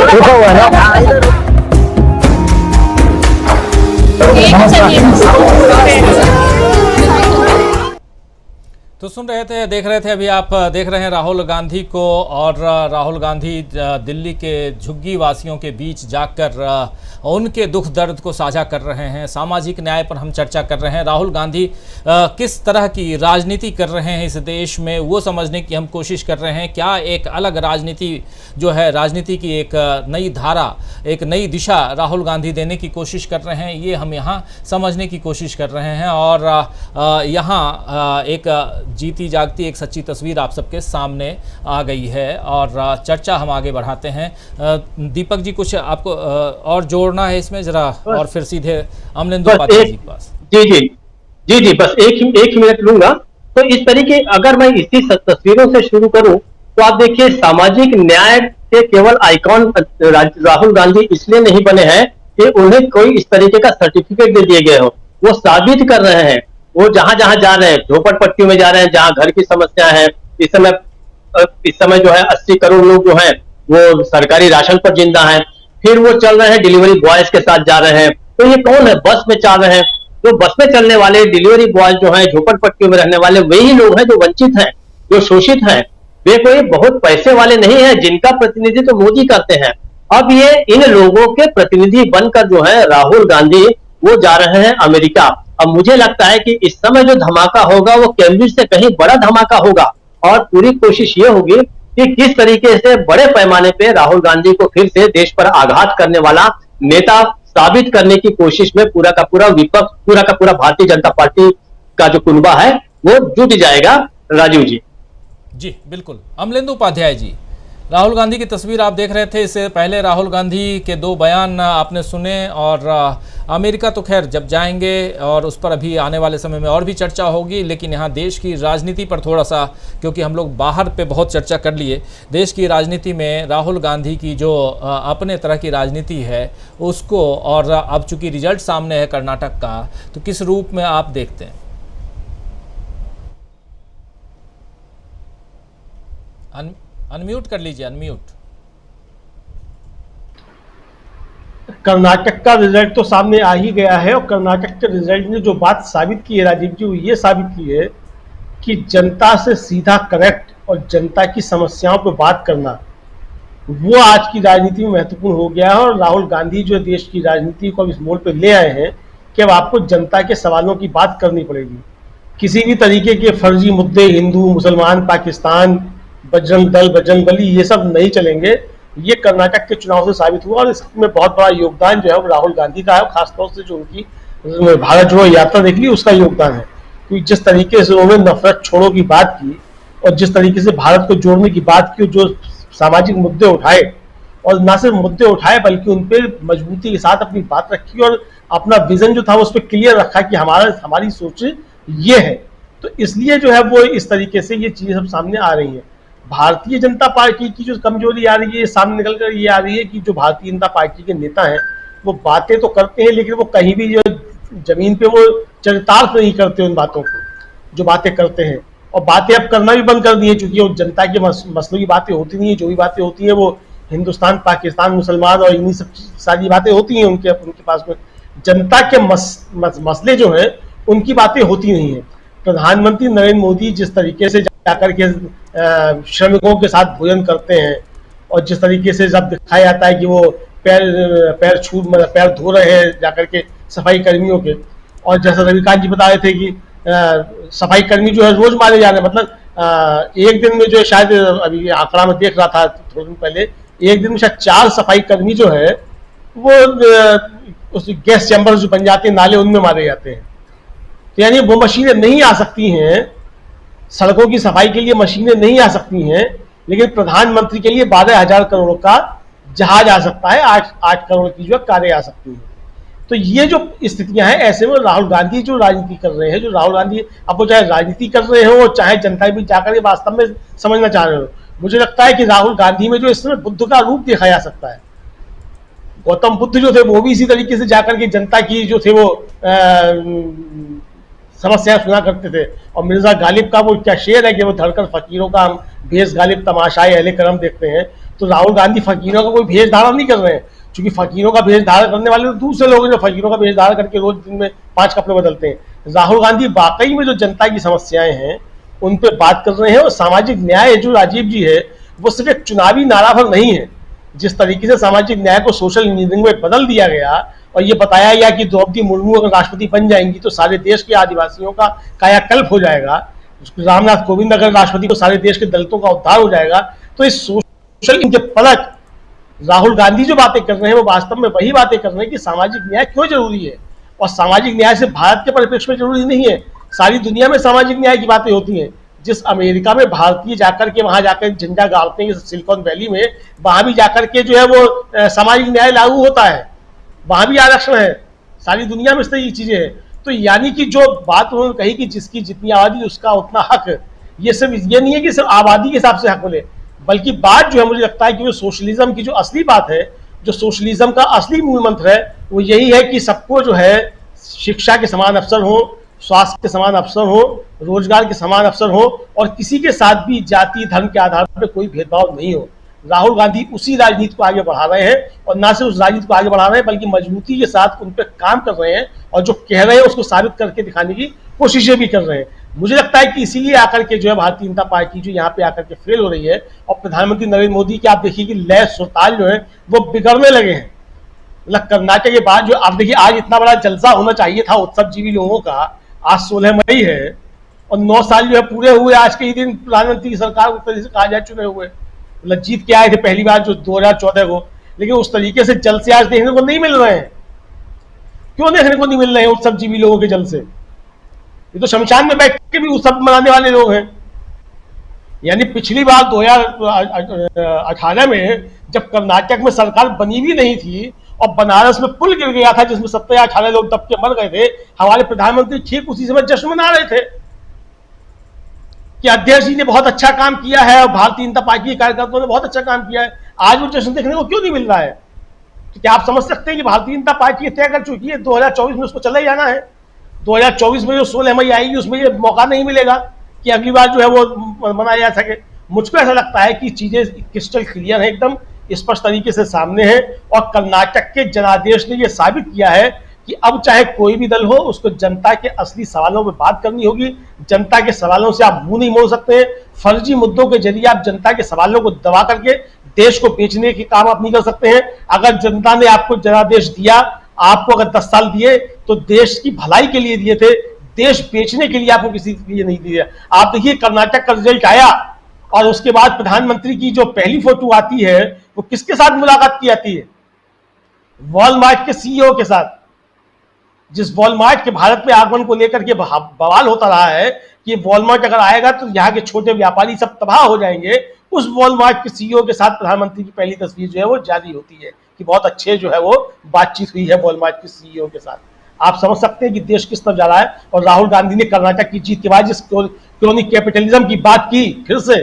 रुका हुआ है ना। तो सुन रहे थे, देख रहे थे, अभी आप देख रहे हैं राहुल गांधी को, और राहुल गांधी दिल्ली के झुग्गी वासियों के बीच जाकर उनके दुख दर्द को साझा कर रहे हैं। सामाजिक न्याय पर हम चर्चा कर रहे हैं। राहुल गांधी किस तरह की राजनीति कर रहे हैं इस देश में, वो समझने की हम कोशिश कर रहे हैं। क्या एक अलग राजनीति जो है, राजनीति की एक नई धारा, एक नई दिशा राहुल गांधी देने की कोशिश कर रहे हैं, ये हम यहाँ समझने की कोशिश कर रहे हैं। और यहाँ एक जीती जागती एक सच्ची तस्वीर आप सबके सामने आ गई है, और चर्चा हम आगे बढ़ाते हैं। दीपक जी, कुछ आपको और जोड़ना है इसमें जरा, और फिर सीधे अमलेंदु उपाध्याय जी के पास। जी, बस एक मिनट लूंगा। तो इस तरीके, अगर मैं इसी तस्वीरों से शुरू करूं, तो आप देखिए, सामाजिक न्याय के केवल आइकॉन राहुल गांधी इसलिए नहीं बने हैं कि उन्हें कोई इस तरीके का सर्टिफिकेट दे दिए गए हो। वो साबित कर रहे हैं, वो जहां जहां जा रहे हैं, झोपड़पट्टियों में जा रहे हैं, जहां घर की समस्या है। इस समय जो है 80 करोड़ लोग जो हैं वो सरकारी राशन पर जिंदा हैं। फिर वो चल रहे हैं, डिलीवरी बॉयज के साथ जा रहे हैं। तो ये कौन है? बस में चल रहे हैं। तो बस में चलने वाले डिलीवरी बॉयज जो हैं, झोपड़पट्टियों में रहने वाले, वही लोग हैं जो वंचित हैं, जो शोषित हैं। वे कोई बहुत पैसे वाले नहीं है जिनका प्रतिनिधित्व तो मोदी करते हैं। अब ये इन लोगों के प्रतिनिधि बनकर जो है राहुल गांधी वो जा रहे हैं अमेरिका। अब मुझे लगता है कि इस समय जो धमाका होगा वो कैम्ब्रिज से कहीं बड़ा धमाका होगा, और पूरी कोशिश ये होगी कि किस तरीके से बड़े पैमाने पे राहुल गांधी को फिर से देश पर आघात करने वाला नेता साबित करने की कोशिश में पूरा का पूरा विपक्ष, पूरा का पूरा भारतीय जनता पार्टी का जो कुनबा है वो जुट जाएगा। राजीव जी। जी बिल्कुल। अमलेंदु उपाध्याय जी, राहुल गांधी की तस्वीर आप देख रहे थे। इससे पहले राहुल गांधी के 2 बयान आपने सुने, और अमेरिका तो खैर जब जाएंगे और उस पर अभी आने वाले समय में और भी चर्चा होगी, लेकिन यहाँ देश की राजनीति पर थोड़ा सा, क्योंकि हम लोग बाहर पे बहुत चर्चा कर लिए, देश की राजनीति में राहुल गांधी की जो अपने तरह की राजनीति है उसको, और अब चूंकि रिजल्ट सामने है कर्नाटक का, तो किस रूप में आप देखते हैं? अनम्यूट कर लीजिए, अनम्यूट। कर्नाटक का रिजल्ट तो सामने आ ही गया है, और कर्नाटक के रिजल्ट ने जो बात साबित की है राजीव जी, वो ये साबित की है कि जनता से सीधा कनेक्ट और जनता की समस्याओं पर बात करना वो आज की राजनीति में महत्वपूर्ण हो गया है। और राहुल गांधी जो देश की राजनीति को इस मोड़ पर ले आए हैं कि अब आपको जनता के सवालों की बात करनी पड़ेगी। किसी भी तरीके के फर्जी मुद्दे हिंदू मुसलमान पाकिस्तान बजरंग दल बजरंग बली ये सब नहीं चलेंगे। ये कर्नाटक के चुनाव से साबित हुआ और इसमें बहुत बड़ा योगदान जो है वो राहुल गांधी का है, खासतौर से जो उनकी भारत जोड़ो यात्रा देख ली उसका योगदान है। क्योंकि जिस तरीके से उन्होंने नफरत छोड़ो की बात की और जिस तरीके से भारत को जोड़ने की बात की, जो सामाजिक मुद्दे उठाए और ना सिर्फ मुद्दे उठाए बल्कि उन पर मजबूती के साथ अपनी बात रखी और अपना विजन जो था उस पर क्लियर रखा कि हमारी सोच ये है। तो इसलिए जो है वो इस तरीके से ये चीजें सब सामने आ रही हैं। भारतीय जनता पार्टी की जो कमजोरी आ रही है सामने निकल कर ये आ रही है कि जो भारतीय जनता पार्टी के नेता हैं वो बातें तो करते हैं लेकिन वो कहीं भी जो जमीन पे वो चरितार्थ नहीं करते उन बातों को जो बातें करते हैं। और बातें अब करना भी बंद कर दी है क्योंकि वो जनता के मसलों की बातें होती नहीं है। जो भी बातें होती है वो हिंदुस्तान पाकिस्तान मुसलमान और इन्हीं सब सारी बातें होती हैं उनके पास में। जनता के मसले जो हैं उनकी बातें होती नहीं है। प्रधानमंत्री नरेंद्र मोदी जिस तरीके से जाकर के श्रमिकों के साथ भोजन करते हैं और जिस तरीके से जब दिखाया जाता है कि वो पैर धो रहे हैं जाकर के सफाई कर्मियों के, और जैसा रविकांत जी बता रहे थे कि सफाई कर्मी जो है रोज मारे जा रहे हैं। मतलब एक दिन में जो है शायद अभी आंकड़ा में देख रहा था थोड़े दिन पहले, एक दिन में शायद 4 सफाई कर्मी जो है वो उस गैस चैम्बर जो बन जाते हैं नाले उनमें मारे जाते हैं। तो यानी वो मशीनें नहीं आ सकती हैं, सड़कों की सफाई के लिए मशीनें नहीं आ सकती हैं, लेकिन प्रधानमंत्री के लिए 12,000 करोड़ का जहाज आ सकता है, 8 करोड़ की जो कारें आ सकती हैं। तो ये जो स्थितियां हैं ऐसे में राहुल गांधी जो राजनीति कर रहे हैं, जो राहुल गांधी अब वो चाहे राजनीति कर रहे हो चाहे जनता भी जाकर के वास्तव में समझना चाह रहे हो, मुझे लगता है कि राहुल गांधी में जो इस समय बुद्ध का रूप देखा जा सकता है। गौतम बुद्ध जो थे वो भी इसी तरीके से जाकर के जनता की जो थे वो समस्याएं सुना करते थे। और मिर्जा गालिब का वो क्या शेर है कि वो धड़कर फकीरों का हम भेष गालिब तमाशाए अहले करम देखते हैं। तो राहुल गांधी फकीरों का कोई भेष धारण नहीं कर रहे हैं, क्योंकि फकीरों का भेष धारण करने वाले तो दूसरे लोग हैं जो फकीरों का भेष धारण करके रोज दिन में 5 कपड़े बदलते हैं। राहुल गांधी वाकई में जो जनता की समस्याएं हैं उन पर बात कर रहे हैं। और सामाजिक न्याय जो राजीव जी है वो सिर्फ एक चुनावी नारा भर नहीं है। जिस तरीके से सामाजिक न्याय को सोशल इंजीनियरिंग में बदल दिया गया और ये बताया गया कि द्रौपदी मुर्मू अगर राष्ट्रपति बन जाएंगी तो सारे देश के आदिवासियों का कायाकल्प हो जाएगा, रामनाथ कोविंद अगर राष्ट्रपति तो सारे देश के दलितों का उद्धार हो जाएगा। तो इस सोशल इनके पलट राहुल गांधी जो बातें कर रहे हैं वो वास्तव में वही बातें कर रहे हैं कि सामाजिक न्याय क्यों जरूरी है। और सामाजिक न्याय से भारत के परिप्रेक्ष्य में जरूरी नहीं है, सारी दुनिया में सामाजिक न्याय की बातें होती हैं। जिस अमेरिका में भारतीय जाकर के वहां जाकर झंडा गाड़ते हैं सिलिकॉन वैली में, वहां भी जाकर के जो है वो सामाजिक न्याय लागू होता है, वहां भी आरक्षण है। सारी दुनिया में इस तरह की चीजें हैं। तो यानी कि जो बात उन्होंने कही कि जिसकी जितनी आबादी उसका उतना हक, ये सब ये नहीं है कि सिर्फ आबादी के हिसाब से हक मिले, बल्कि बात जो है मुझे लगता है कि वो सोशलिज्म की जो असली बात है, जो सोशलिज्म का असली मूल मंत्र है वो यही है कि सबको जो है शिक्षा के समान अवसर हो, स्वास्थ्य के समान अवसर हो, रोजगार के समान अवसर हो और किसी के साथ भी जाति धर्म के आधार पर कोई भेदभाव नहीं हो। राहुल गांधी उसी राजनीति को आगे बढ़ा रहे हैं और ना सिर्फ उस राजनीति को आगे बढ़ा रहे हैं बल्कि मजबूती के साथ उन पर काम कर रहे हैं और जो कह रहे हैं उसको साबित करके दिखाने की कोशिशें भी कर रहे हैं। मुझे लगता है कि इसीलिए आकर के जो है भारतीय जनता पार्टी जो यहाँ पे आकर के फेल हो रही है और प्रधानमंत्री नरेंद्र मोदी की आप देखिए कि लय सुरताल जो है वो बिगड़ने लगे हैं। मतलब कर्नाटक के बाद जो आप देखिए आज इतना बड़ा जलसा होना चाहिए था उत्सव जीवी लोगों का, आज 16 मई है और 9 साल जो है पूरे हुए आज के ही दिन प्रधानमंत्री की सरकार को तरह से कहा जाए चुने हुए। मतलब जीत के आए थे पहली बार जो 2014 को, लेकिन उस तरीके से जल से आज देखने को नहीं मिल रहे हैं। क्यों देखने को नहीं मिल रहे हैं उत्सव जीवी लोगों के जल से? ये तो शमशान में बैठ के भी उत्सव मनाने वाले लोग हैं। यानी पिछली बार 2018 में जब कर्नाटक में सरकार बनी भी नहीं थी और बनारस में पुल गिर गया था जिसमें 17 या 18 लोग दब के मर गए थे, हमारे प्रधानमंत्री ठीक उसी समय जश्न मना रहे थे कि अध्यक्ष जी ने बहुत अच्छा काम किया है और भारतीय जनता पार्टी के कार्यकर्ताओं ने बहुत अच्छा काम किया है। आज वो जश्न देखने को क्यों नहीं मिल रहा है? तो क्या आप समझ सकते हैं कि भारतीय जनता पार्टी तय कर चुकी है 2024 में उसको चला ही जाना है। 2024 में जो 16 मई आएगी उसमें ये मौका नहीं मिलेगा कि अगली बार जो है वो मनाया जा सके। मुझको ऐसा लगता है कि चीजें क्रिस्टल क्लियर है, एकदम स्पष्ट तरीके से सामने है और कर्नाटक के जनादेश ने यह साबित किया है कि अब चाहे कोई भी दल हो, उसको जनता के असली सवालों पर बात करनी होगी। जनता के सवालों से आप मुंह नहीं मोड़ सकते हैं। फर्जी मुद्दों के जरिए आप जनता के सवालों को दबा करके देश को बेचने के काम आप नहीं कर सकते हैं। अगर जनता ने आपको जनादेश दिया, आपको अगर 10 साल दिए तो देश की भलाई के लिए दिए थे, देश बेचने के लिए आपको किसी के लिए नहीं दिया। आप देखिए कर्नाटक का रिजल्ट आया और उसके बाद प्रधानमंत्री की जो पहली फोटो आती है वो किसके साथ मुलाकात की जाती है? वॉलमार्ट के सीईओ के साथ। जिस वॉलमार्ट के भारत में आगमन को लेकर के बवाल होता रहा है कि वॉलमार्ट अगर आएगा तो यहाँ के छोटे व्यापारी सब तबाह हो जाएंगे, उस वॉलमार्ट के सीईओ के साथ प्रधानमंत्री की पहली तस्वीर जो है वो जारी होती है कि बहुत अच्छे जो है वो बातचीत हुई है वॉलमार्ट के सीईओ के साथ। आप समझ सकते हैं कि देश किस तरफ जा रहा है। और राहुल गांधी ने कर्नाटक की जीत के बाद जिस क्रोनिक कैपिटलिज्म की बात की, फिर से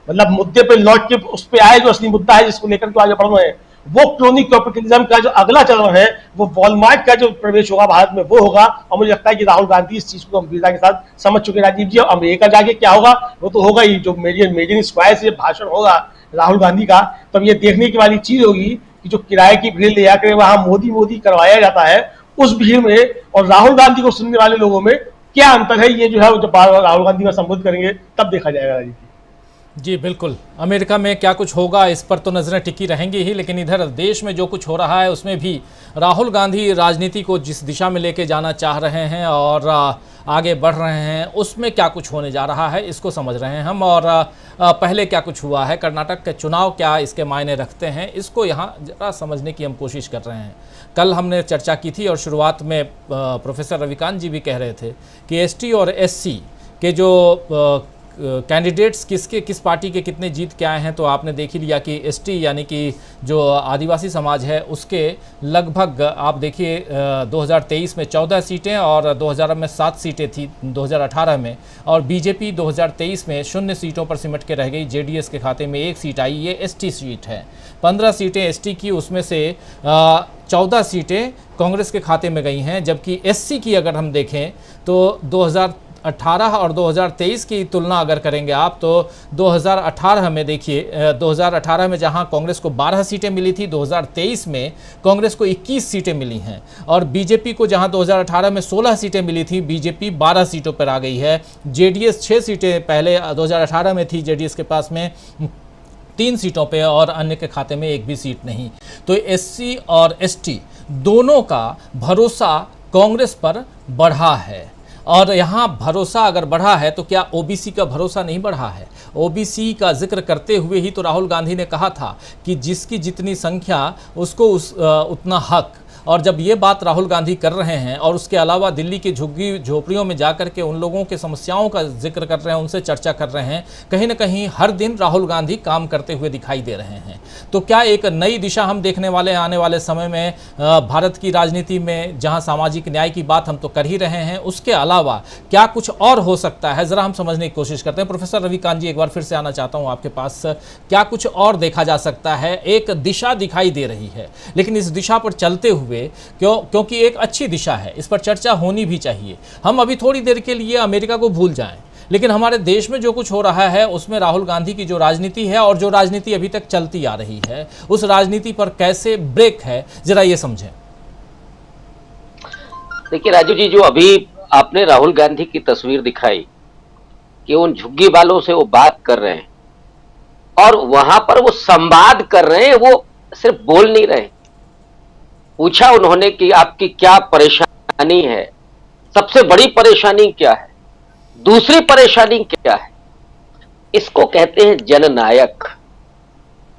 मतलब मुद्दे पे लौट के उस पे आए जो असली मुद्दा है जिसको लेकर के आगे बढ़ रहे हैं, वो क्रोनिक कैपिटलिज्म का जो अगला चरण है वो वॉलमार्ट का जो प्रवेश होगा भारत में वो होगा। और मुझे लगता है कि राहुल गांधी इस चीज को गंभीरता के साथ समझ चुके हैं राजीव जी। और अमेरिका जाके क्या होगा वो तो होगा ही, जो मेजर स्क्वायर से भाषण होगा राहुल गांधी का, तब ये देखने की वाली चीज होगी कि जो किराए की भीड़ ले जाकर वहां मोदी मोदी करवाया जाता है, उस भीड़ में और राहुल गांधी को सुनने वाले लोगों में क्या अंतर है। ये जो है जब राहुल गांधी में संबोधित करेंगे तब देखा जाएगा राजीव जी। बिल्कुल, अमेरिका में क्या कुछ होगा इस पर तो नज़रें टिकी रहेंगी ही, लेकिन इधर देश में जो कुछ हो रहा है उसमें भी राहुल गांधी राजनीति को जिस दिशा में लेके जाना चाह रहे हैं और आगे बढ़ रहे हैं, उसमें क्या कुछ होने जा रहा है इसको समझ रहे हैं हम। और पहले क्या कुछ हुआ है, कर्नाटक के चुनाव क्या इसके मायने रखते हैं, इसको यहाँ ज़रा समझने की हम कोशिश कर रहे हैं। कल हमने चर्चा की थी और शुरुआत में प्रोफेसर रविकांत जी भी कह रहे थे कि एसटी और एससी के जो कैंडिडेट्स किस पार्टी के कितने जीत के आए हैं, तो आपने देख ही लिया कि एसटी यानी कि जो आदिवासी समाज है उसके लगभग आप देखिए 2023 में 14 सीटें और 2000 में 7 सीटें थी 2018 में, और बीजेपी 2023 में 0 सीटों पर सिमट के रह गई। जेडीएस के खाते में 1 सीट आई, ये एसटी सीट है। 15 सीटें एसटी की, उसमें से 14 सीटें कांग्रेस के खाते में गई हैं, जबकि एससी की अगर हम देखें तो 2018 और 2023 की तुलना अगर करेंगे आप तो 2018 में देखिए 2018 में जहां कांग्रेस को 12 सीटें मिली थी, 2023 में कांग्रेस को 21 सीटें मिली हैं। और बीजेपी को जहां 2018 में 16 सीटें मिली थी, बीजेपी 12 सीटों पर आ गई है। जेडीएस 6 सीटें पहले 2018 में थी, जेडीएस के पास में 3 सीटों पे और अन्य के खाते में 1 भी सीट नहीं। तो एससी और एसटी दोनों का भरोसा कांग्रेस पर बढ़ा है। और यहाँ भरोसा अगर बढ़ा है तो क्या ओबीसी का भरोसा नहीं बढ़ा है? ओबीसी का जिक्र करते हुए ही तो राहुल गांधी ने कहा था कि जिसकी जितनी संख्या उसको उतना हक। और जब ये बात राहुल गांधी कर रहे हैं और उसके अलावा दिल्ली की झुग्गी झोपड़ियों में जाकर के उन लोगों के समस्याओं का जिक्र कर रहे हैं, उनसे चर्चा कर रहे हैं, कहीं ना कहीं हर दिन राहुल गांधी काम करते हुए दिखाई दे रहे हैं। तो क्या एक नई दिशा हम देखने वाले आने वाले समय में भारत की राजनीति में, जहां सामाजिक न्याय की बात हम तो कर ही रहे हैं, उसके अलावा क्या कुछ और हो सकता है, ज़रा हम समझने की कोशिश करते हैं। प्रोफेसर रविकांत जी, एक बार फिर से आना चाहता हूँ आपके पास। क्या कुछ और देखा जा सकता है? एक दिशा दिखाई दे रही है, लेकिन इस दिशा पर चलते हुए क्योंकि एक अच्छी दिशा है, इस पर चर्चा होनी भी चाहिए। हम अभी थोड़ी देर के लिए अमेरिका को भूल जाएं, लेकिन हमारे देश में जो कुछ हो रहा है उसमें राहुल गांधी की जो राजनीति है और जो राजनीति अभी तक चलती आ रही है, उस राजनीति पर कैसे ब्रेक है, जरा ये समझें। देखिए राजू जी, जो अभी आपने राहुल गांधी की तस्वीर दिखाई कि उन झुग्गी वालों से वो बात कर रहे हैं और वहां पर वो संवाद कर रहे हैं, वो सिर्फ बोल नहीं रहे। पूछा उन्होंने कि आपकी क्या परेशानी है, सबसे बड़ी परेशानी क्या है, दूसरी परेशानी क्या है। इसको कहते हैं जननायक।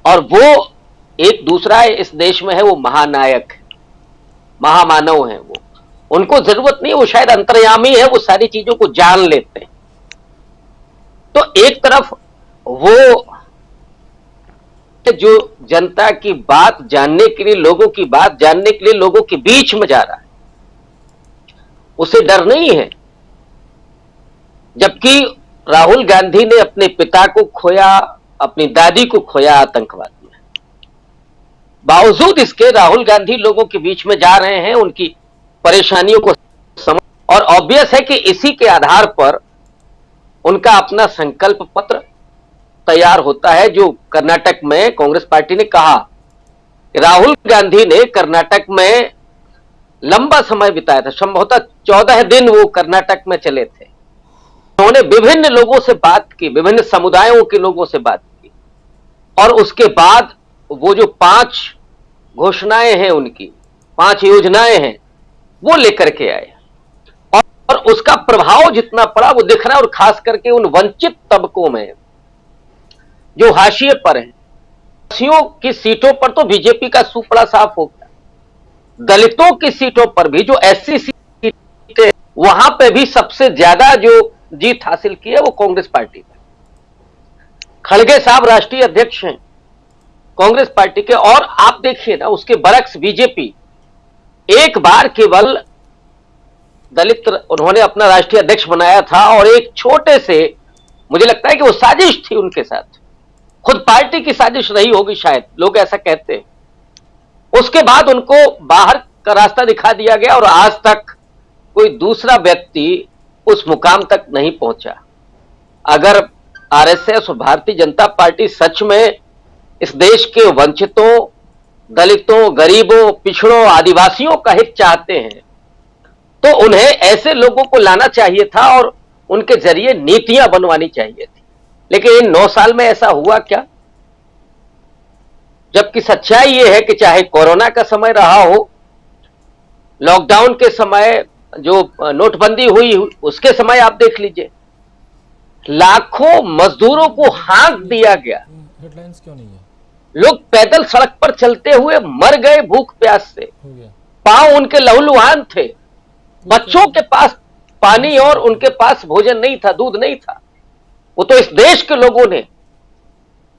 और वो एक दूसरा है इस देश में है, वो महानायक है, महामानव है। वो उनको जरूरत नहीं, वो शायद अंतर्यामी है, वो सारी चीजों को जान लेते हैं। तो एक तरफ वो जो जनता की बात जानने के लिए, लोगों की बात जानने के लिए लोगों के बीच में जा रहा है, उसे डर नहीं है। जबकि राहुल गांधी ने अपने पिता को खोया, अपनी दादी को खोया आतंकवाद में। बावजूद इसके राहुल गांधी लोगों के बीच में जा रहे हैं, उनकी परेशानियों को समझ, और ऑब्वियस है कि इसी के आधार पर उनका अपना संकल्प पत्र तैयार होता है। जो कर्नाटक में कांग्रेस पार्टी ने कहा, राहुल गांधी ने कर्नाटक में लंबा समय बिताया था, संभवतः 14 दिन वो कर्नाटक में चले थे। उन्होंने विभिन्न लोगों से बात की, विभिन्न समुदायों के लोगों से बात की, और उसके बाद वो जो 5 घोषणाएं हैं, उनकी 5 योजनाएं हैं, वो लेकर के आए, और उसका प्रभाव जितना पड़ा वो दिख रहा है। और खास करके उन वंचित तबकों में जो हाशिए पर हैं, की सीटों पर तो बीजेपी का सुपड़ा साफ हो गया। दलितों की सीटों पर भी, जो एससी सीटें, वहां पे भी सबसे ज्यादा जो जीत हासिल की है वो कांग्रेस पार्टी ने। खड़गे साहब राष्ट्रीय अध्यक्ष हैं कांग्रेस पार्टी के, और आप देखिए ना, उसके बरक्स बीजेपी एक बार केवल दलित उन्होंने अपना राष्ट्रीय अध्यक्ष बनाया था, और एक छोटे से, मुझे लगता है कि वो साजिश थी उनके साथ, खुद पार्टी की साजिश रही होगी शायद, लोग ऐसा कहते हैं। उसके बाद उनको बाहर का रास्ता दिखा दिया गया, और आज तक कोई दूसरा व्यक्ति उस मुकाम तक नहीं पहुंचा। अगर आरएसएस और भारतीय जनता पार्टी सच में इस देश के वंचितों, दलितों, गरीबों, पिछड़ों, आदिवासियों का हित चाहते हैं, तो उन्हें ऐसे लोगों को लाना चाहिए था और उनके जरिए नीतियां बनवानी चाहिए थी। लेकिन इन 9 साल में ऐसा हुआ क्या? जबकि सच्चाई यह है कि चाहे कोरोना का समय रहा हो, लॉकडाउन के समय, जो नोटबंदी हुई उसके समय आप देख लीजिए, लाखों मजदूरों को हाँक दिया गया। हेडलाइंस क्यों नहीं है? लोग पैदल सड़क पर चलते हुए मर गए भूख प्यास से, पांव उनके लहूलुहान थे, बच्चों के पास पानी और उनके पास भोजन नहीं था, दूध नहीं था। वो तो इस देश के लोगों ने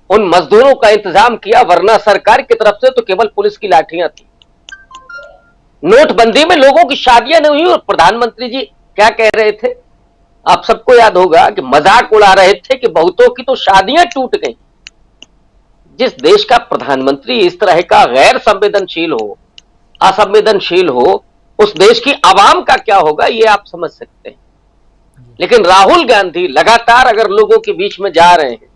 उन मजदूरों का इंतजाम किया, वरना सरकार की तरफ से तो केवल पुलिस की लाठियां थी। नोटबंदी में लोगों की शादियां नहीं हुई, और प्रधानमंत्री जी क्या कह रहे थे, आप सबको याद होगा कि मजाक उड़ा रहे थे कि बहुतों की तो शादियां टूट गई। जिस देश का प्रधानमंत्री इस तरह का गैर संवेदनशील हो, असंवेदनशील हो, उस देश की आवाम का क्या होगा, ये आप समझ सकते हैं। लेकिन राहुल गांधी लगातार अगर लोगों के बीच में जा रहे हैं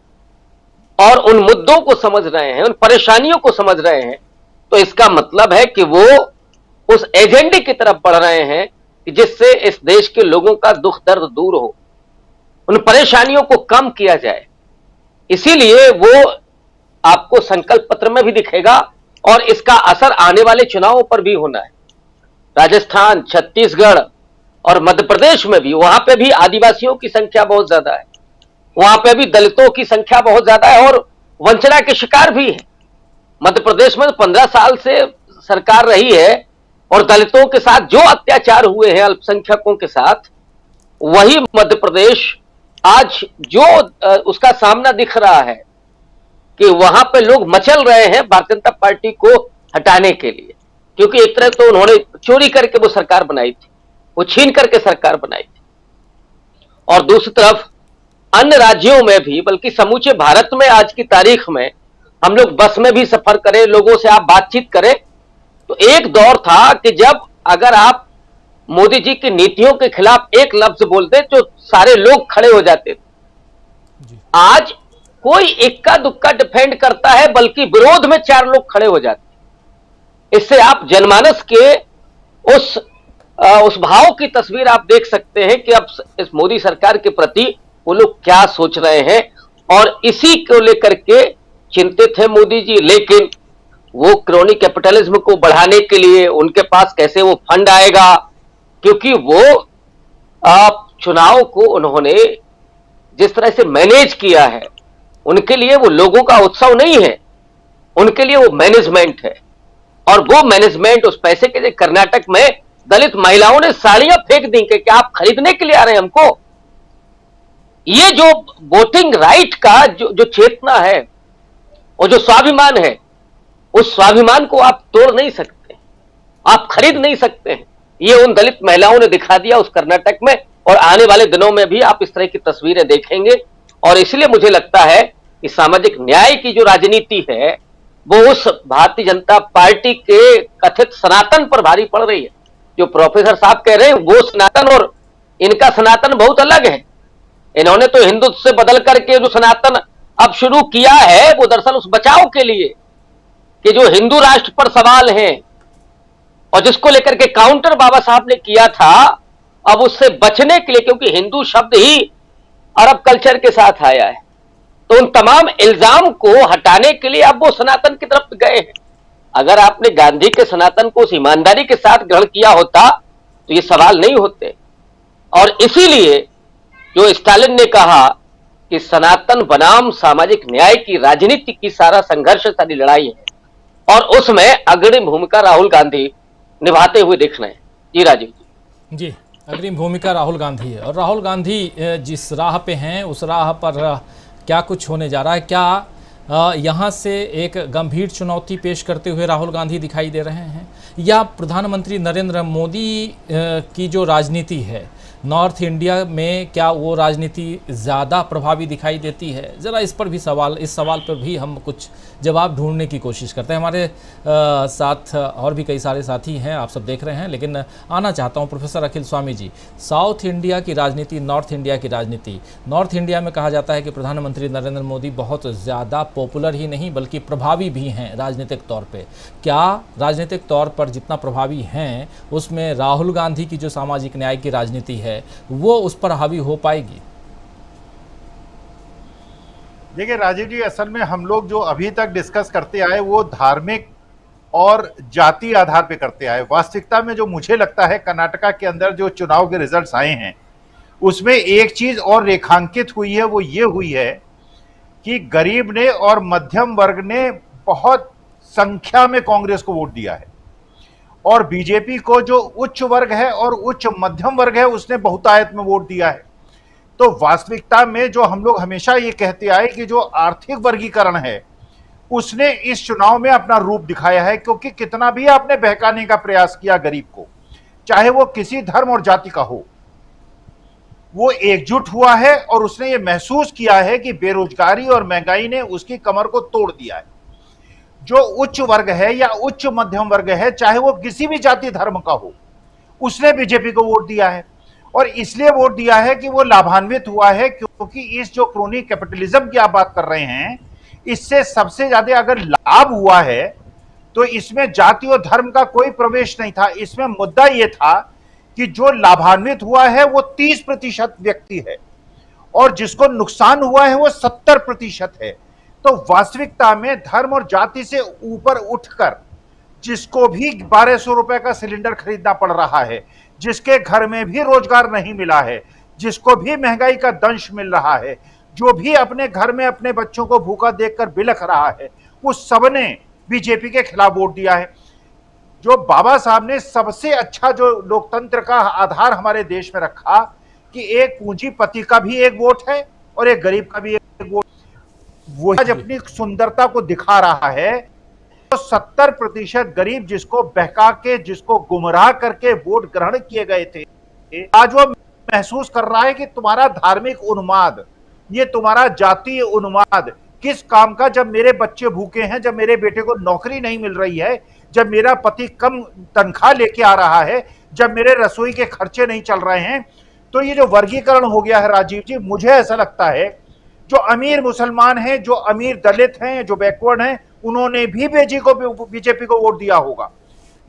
और उन मुद्दों को समझ रहे हैं, उन परेशानियों को समझ रहे हैं, तो इसका मतलब है कि वो उस एजेंडे की तरफ बढ़ रहे हैं कि जिससे इस देश के लोगों का दुख दर्द दूर हो, उन परेशानियों को कम किया जाए। इसीलिए वो आपको संकल्प पत्र में भी दिखेगा, और इसका असर आने वाले चुनावों पर भी होना है। राजस्थान, छत्तीसगढ़ और मध्य प्रदेश में भी, वहां पे भी आदिवासियों की संख्या बहुत ज्यादा है, वहां पे भी दलितों की संख्या बहुत ज्यादा है, और वंचना के शिकार भी है। मध्य प्रदेश में 15 साल से सरकार रही है, और दलितों के साथ जो अत्याचार हुए हैं अल्पसंख्यकों के साथ, वही मध्य प्रदेश आज जो उसका सामना दिख रहा है कि वहां पे लोग मचल रहे हैं भारतीय जनता पार्टी को हटाने के लिए। क्योंकि एक तरह तो उन्होंने चोरी करके वो सरकार बनाई थी, वो छीन करके सरकार बनाई थी, और दूसरी तरफ अन्य राज्यों में भी, बल्कि समूचे भारत में आज की तारीख में, हम लोग बस में भी सफर करें, लोगों से आप बातचीत करें, तो एक दौर था कि जब अगर आप मोदी जी की नीतियों के खिलाफ एक लफ्ज बोलते तो सारे लोग खड़े हो जाते थे। आज कोई इक्का दुक्का डिफेंड करता है, बल्कि विरोध में 4 लोग खड़े हो जाते हैं। इससे आप जनमानस के उस भाव की तस्वीर आप देख सकते हैं कि अब इस मोदी सरकार के प्रति वो लोग क्या सोच रहे हैं, और इसी को लेकर के चिंतित है मोदी जी। लेकिन वो क्रोनी कैपिटलिज्म को बढ़ाने के लिए उनके पास कैसे वो फंड आएगा, क्योंकि वो चुनाव को उन्होंने जिस तरह से मैनेज किया है, उनके लिए वो लोगों का उत्सव नहीं है, उनके लिए वो मैनेजमेंट है। और वो मैनेजमेंट उस पैसे के लिए कर्नाटक में दलित महिलाओं ने साड़ियां फेंक दी कि क्या आप खरीदने के लिए आ रहे हैं हमको। ये जो वोटिंग राइट का जो चेतना है और जो स्वाभिमान है, उस स्वाभिमान को आप तोड़ नहीं सकते, आप खरीद नहीं सकते हैं। ये उन दलित महिलाओं ने दिखा दिया उस कर्नाटक में, और आने वाले दिनों में भी आप इस तरह की तस्वीरें देखेंगे। और इसलिए मुझे लगता है कि सामाजिक न्याय की जो राजनीति है वो उस भारतीय जनता पार्टी के कथित सनातन पर भारी पड़ रही है। जो प्रोफेसर साहब कह रहे हैं वो सनातन और इनका सनातन बहुत अलग है। इन्होंने तो हिंदुत्व से बदल करके जो सनातन अब शुरू किया है वो दरअसल उस बचाव के लिए कि जो हिंदू राष्ट्र पर सवाल हैं, और जिसको लेकर के काउंटर बाबा साहब ने किया था, अब उससे बचने के लिए, क्योंकि हिंदू शब्द ही अरब कल्चर के साथ आया है, तो उन तमाम इल्जाम को हटाने के लिए अब वो सनातन की तरफ गए हैं। अगर आपने गांधी के सनातन को उस ईमानदारी के साथ ग्रहण किया होता तो ये सवाल नहीं होते। और इसीलिए जो स्टालिन ने कहा कि सनातन बनाम सामाजिक न्याय की राजनीति की सारा संघर्ष, सारी लड़ाई है, और उसमें अग्रणी भूमिका राहुल गांधी निभाते हुए दिख रहे हैं। जी राजीव जी, अग्रिम भूमिका राहुल गांधी है। और राहुल गांधी जिस राह पे हैं उस राह पर क्या कुछ होने जा रहा है? क्या यहाँ से एक गंभीर चुनौती पेश करते हुए राहुल गांधी दिखाई दे रहे हैं, या प्रधानमंत्री नरेंद्र मोदी की जो राजनीति है नॉर्थ इंडिया में, क्या वो राजनीति ज़्यादा प्रभावी दिखाई देती है? ज़रा इस पर भी इस सवाल पर भी हम कुछ जवाब ढूंढने की कोशिश करते हैं। हमारे साथ और भी कई सारे साथी हैं, आप सब देख रहे हैं, लेकिन आना चाहता हूं प्रोफेसर अखिल स्वामी जी। साउथ इंडिया की राजनीति, नॉर्थ इंडिया की राजनीति। नॉर्थ इंडिया में कहा जाता है कि प्रधानमंत्री नरेंद्र मोदी बहुत ज़्यादा पॉपुलर ही नहीं बल्कि प्रभावी भी हैं राजनीतिक तौर पर। क्या राजनीतिक तौर पर जितना प्रभावी हैं उसमें राहुल गांधी की जो सामाजिक न्याय की राजनीति है वो उस पर हावी हो पाएगी? देखिए राजीव जी, असल में हम लोग जो अभी तक डिस्कस करते आए वो धार्मिक और जाति आधार पे करते आए। वास्तविकता में जो मुझे लगता है कर्नाटका के अंदर जो चुनाव के रिजल्ट्स आए हैं उसमें एक चीज और रेखांकित हुई है, वो ये हुई है कि गरीब ने और मध्यम वर्ग ने बहुत संख्या में कांग्रेस को वोट दिया है, और बीजेपी को जो उच्च वर्ग है और उच्च मध्यम वर्ग है उसने बहुतायत में वोट दिया है। तो वास्तविकता में जो हम लोग हमेशा ये कहते आए कि जो आर्थिक वर्गीकरण है उसने इस चुनाव में अपना रूप दिखाया है, क्योंकि कितना भी आपने बहकाने का प्रयास किया गरीब को, चाहे वो किसी धर्म और जाति का हो, वो एकजुट हुआ है और उसने ये महसूस किया है कि बेरोजगारी और महंगाई ने उसकी कमर को तोड़ दिया है। जो उच्च वर्ग है या उच्च मध्यम वर्ग है, चाहे वो किसी भी जाति धर्म का हो, उसने बीजेपी को वोट दिया है। और इसलिए वोट दिया है कि वो लाभान्वित हुआ है, क्योंकि इस जो क्रोनी कैपिटलिज्म की आप बात कर रहे हैं, इससे सबसे ज्यादा अगर लाभ हुआ है तो इसमें जाति और धर्म का कोई प्रवेश नहीं था। इसमें मुद्दा यह था कि जो लाभान्वित हुआ है वो 30% व्यक्ति है और जिसको नुकसान हुआ है वो 70% है। तो वास्तविकता में धर्म और जाति से ऊपर उठकर जिसको भी 1200 रुपए का सिलेंडर खरीदना पड़ रहा है, जिसके घर में भी रोजगार नहीं मिला है, जिसको भी महंगाई का दंश मिल रहा है, जो भी अपने घर में अपने बच्चों को भूखा देखकर बिलख रहा है, उस सबने बीजेपी के खिलाफ वोट दिया है। जो बाबा साहब ने सबसे अच्छा जो लोकतंत्र का आधार हमारे देश में रखा कि एक पूंजीपति का भी एक वोट है और एक गरीब का भी एक वोट, वो आज अपनी सुंदरता को दिखा रहा है। तो 70% गरीब जिसको बहका के, जिसको गुमराह करके वोट ग्रहण किए गए थे, आज वो महसूस कर रहा है कि तुम्हारा धार्मिक उन्माद, ये तुम्हारा जातीय उन्माद किस काम का, जब मेरे बच्चे भूखे हैं, जब मेरे बेटे को नौकरी नहीं मिल रही है, जब मेरा पति कम तनख्वाह लेके आ रहा है, जब मेरे रसोई के खर्चे नहीं चल रहे हैं। तो ये जो वर्गीकरण हो गया है राजीव जी, मुझे ऐसा लगता है जो अमीर मुसलमान हैं, जो अमीर दलित हैं, जो बैकवर्ड हैं, उन्होंने भी बीजेपी को वोट दिया होगा।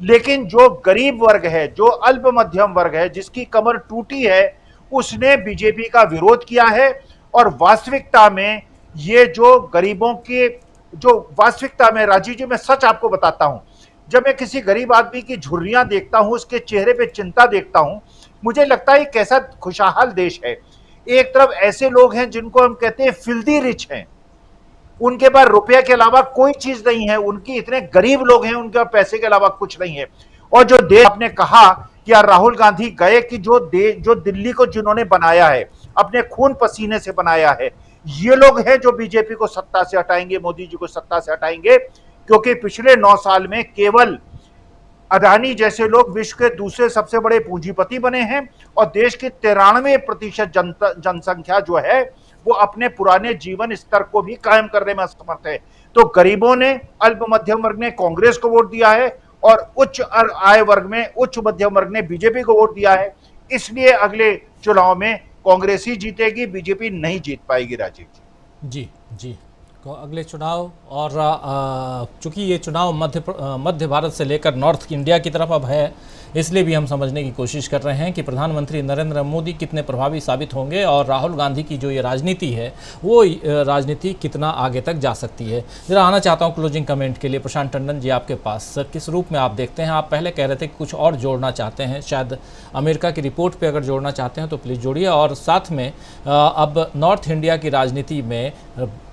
लेकिन जो गरीब वर्ग है, जो अल्प मध्यम वर्ग है, जिसकी कमर टूटी है, उसने बीजेपी का विरोध किया है। और वास्तविकता में ये जो गरीबों के जो वास्तविकता में राजीव जी, मैं सच आपको बताता हूं, जब मैं किसी गरीब आदमी की झुर्रियां देखता हूं, उसके चेहरे पे चिंता देखता हूं, मुझे लगता है कैसा खुशहाल देश है। एक तरफ ऐसे लोग हैं जिनको हम कहते हैं फिल्दी रिच हैं, उनके पास रुपये के अलावा कोई चीज नहीं है, उनकी इतने गरीब लोग हैं उनके पास पैसे के अलावा कुछ नहीं है। और जो देश आपने कहा कि यार राहुल गांधी गए कि जो दिल्ली को जिन्होंने बनाया है, अपने खून पसीने से बनाया है, ये लोग हैं जो बीजेपी को सत्ता से हटाएंगे, मोदी जी को सत्ता से हटाएंगे। क्योंकि पिछले 9 साल में केवल अदानी जैसे लोग विश्व के दूसरे सबसे बड़े पूंजीपति बने हैं और देश की 93% जनसंख्या जो है वो अपने पुराने जीवन स्तर को भी कायम करने में असमर्थ है। तो गरीबों ने, अल्प मध्यम वर्ग ने कांग्रेस को वोट दिया है और उच्च आय वर्ग में, उच्च मध्यम वर्ग ने बीजेपी को वोट दिया है। इसलिए अगले चुनाव में कांग्रेस ही जीतेगी, बीजेपी नहीं जीत पाएगी राजीव जी। जी अगले चुनाव और चूंकि ये चुनाव मध्य भारत से लेकर नॉर्थ इंडिया की तरफ अब है, इसलिए भी हम समझने की कोशिश कर रहे हैं कि प्रधानमंत्री नरेंद्र मोदी कितने प्रभावी साबित होंगे और राहुल गांधी की जो ये राजनीति है वो राजनीति कितना आगे तक जा सकती है। जरा आना चाहता हूँ क्लोजिंग कमेंट के लिए प्रशांत टंडन जी आपके पास, किस रूप में आप देखते हैं? आप पहले कह रहे थे कि कुछ और जोड़ना चाहते हैं, शायद अमेरिका की रिपोर्ट पर अगर जोड़ना चाहते हैं तो प्लीज़ जोड़िए। और साथ में अब नॉर्थ इंडिया की राजनीति में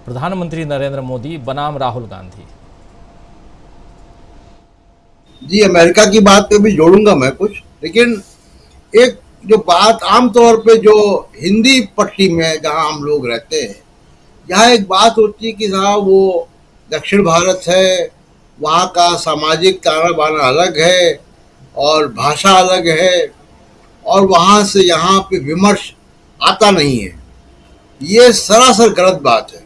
प्रधानमंत्री नरेंद्र मोदी बनाम राहुल गांधी। जी, अमेरिका की बात पे भी जोड़ूंगा मैं कुछ, लेकिन एक जो बात आमतौर पे जो हिंदी पट्टी में जहां हम लोग रहते हैं, यहाँ एक बात होती है कि साहब वो दक्षिण भारत है, वहाँ का सामाजिक ताना बाना अलग है और भाषा अलग है और वहाँ से यहाँ पे विमर्श आता नहीं है। ये सरासर गलत बात है।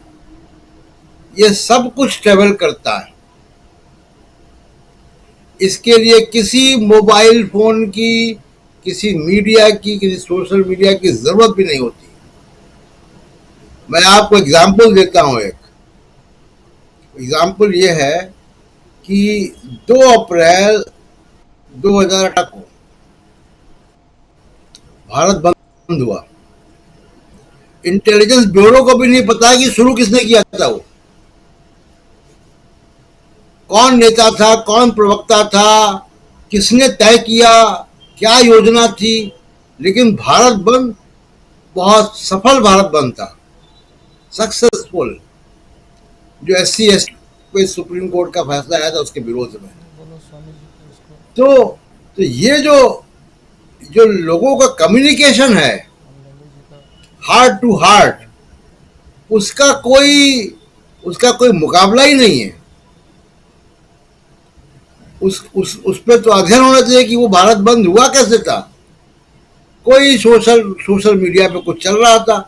ये सब कुछ ट्रेवल करता है। इसके लिए किसी मोबाइल फोन की, किसी मीडिया की, किसी सोशल मीडिया की जरूरत भी नहीं होती। मैं आपको एग्जाम्पल देता हूं। एक एग्जाम्पल ये है कि 2 अप्रैल 2018 को भारत बंद हुआ। इंटेलिजेंस ब्यूरो को भी नहीं पता कि शुरू किसने किया था, वो कौन नेता था, कौन प्रवक्ता था, किसने तय किया, क्या योजना थी। लेकिन भारत बंद बहुत सफल भारत बंद था, सक्सेसफुल, जो SC/ST पे सुप्रीम कोर्ट का फैसला आया था उसके विरोध में। तो ये जो लोगों का कम्युनिकेशन है हार्ट टू हार्ट, उसका कोई मुकाबला ही नहीं है। उस पे तो अध्ययन होना चाहिए कि वो भारत बंद हुआ कैसे था। कोई सोशल मीडिया पे कुछ चल रहा था,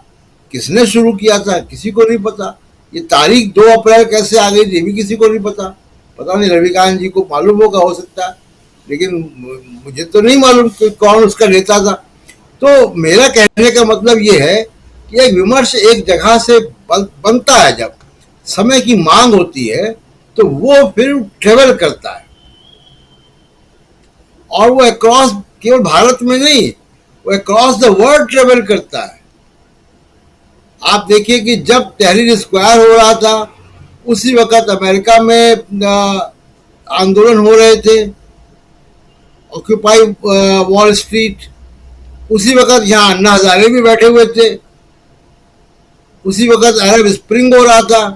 किसने शुरू किया था किसी को नहीं पता। ये तारीख 2 अप्रैल कैसे आ गई ये भी किसी को नहीं पता। पता नहीं रविकांत जी को मालूम होगा, हो सकता है, लेकिन मुझे तो नहीं मालूम कि कौन उसका नेता था। तो मेरा कहने का मतलब ये है कि एक विमर्श एक जगह से बनता है, जब समय की मांग होती है तो वो फिर ट्रेवल करता है और वो अक्रॉस, केवल भारत में नहीं, वो अक्रॉस द वर्ल्ड ट्रेवल करता है। आप देखिए कि जब तहरीर स्क्वायर हो रहा था उसी वक्त अमेरिका में आंदोलन हो रहे थे, ऑक्यूपाई वॉल स्ट्रीट, उसी वक्त यहाँ अन्ना हजारे भी बैठे हुए थे, उसी वक्त अरब स्प्रिंग हो रहा था।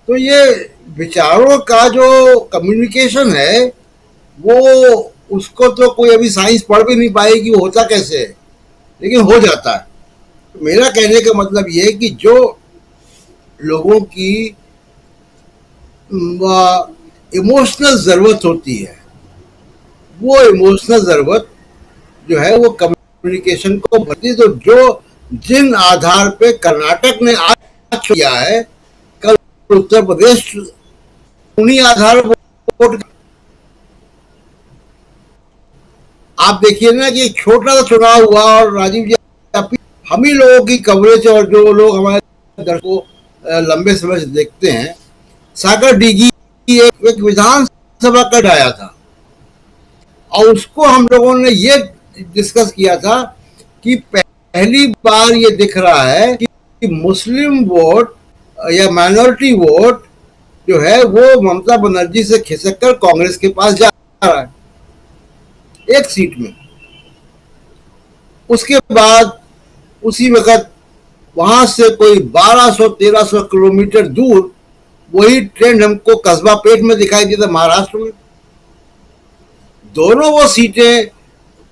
तो ये विचारों का जो कम्युनिकेशन है वो, उसको तो कोई अभी साइंस पढ़ भी नहीं पाएगी वो होता कैसे है, लेकिन हो जाता है। तो मेरा कहने का मतलब ये है कि जो लोगों की इमोशनल ज़रूरत होती है, वो इमोशनल ज़रूरत जो है वो कम्युनिकेशन को भरती है। तो जिन आधार पे कर्नाटक ने आज किया है, कल उत्तर प्रदेश उन्हीं आधार पर। आप देखिए ना कि एक छोटा सा चुनाव हुआ और राजीव जी हम ही लोगों की कवरेज और जो लोग हमारे दर्शकों लंबे समय से देखते हैं, सागर डीगी एक विधानसभा कट आया था और उसको हम लोगों ने ये डिस्कस किया था कि पहली बार ये दिख रहा है कि मुस्लिम वोट या माइनॉरिटी वोट जो है वो ममता बनर्जी से खिसक कर कांग्रेस के पास जा रहा है एक सीट में। उसके बाद उसी वक्त वहां से कोई 1200-1300 किलोमीटर दूर वही ट्रेंड हमको कस्बा पेट में दिखाई देता महाराष्ट्र में। दोनों वो सीटें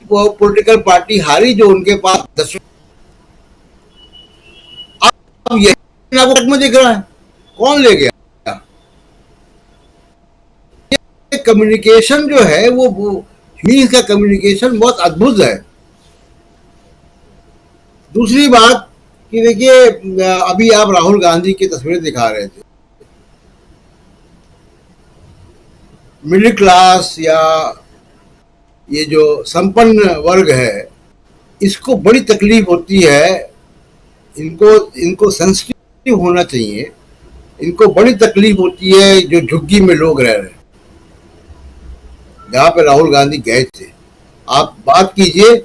वो पॉलिटिकल पार्टी हारी जो उनके पास 10। अब ये में दिख रहा है कौन ले गया। कम्युनिकेशन जो है वो मीडिया का कम्युनिकेशन बहुत अद्भुत है। दूसरी बात कि देखिए अभी आप राहुल गांधी की तस्वीरें दिखा रहे थे, मिडिल क्लास या ये जो संपन्न वर्ग है इसको बड़ी तकलीफ होती है, इनको सेंसिटिव होना चाहिए। इनको बड़ी तकलीफ होती है जो झुग्गी में लोग रह रहे हैं, जहां पे राहुल गांधी गए थे। आप बात कीजिए,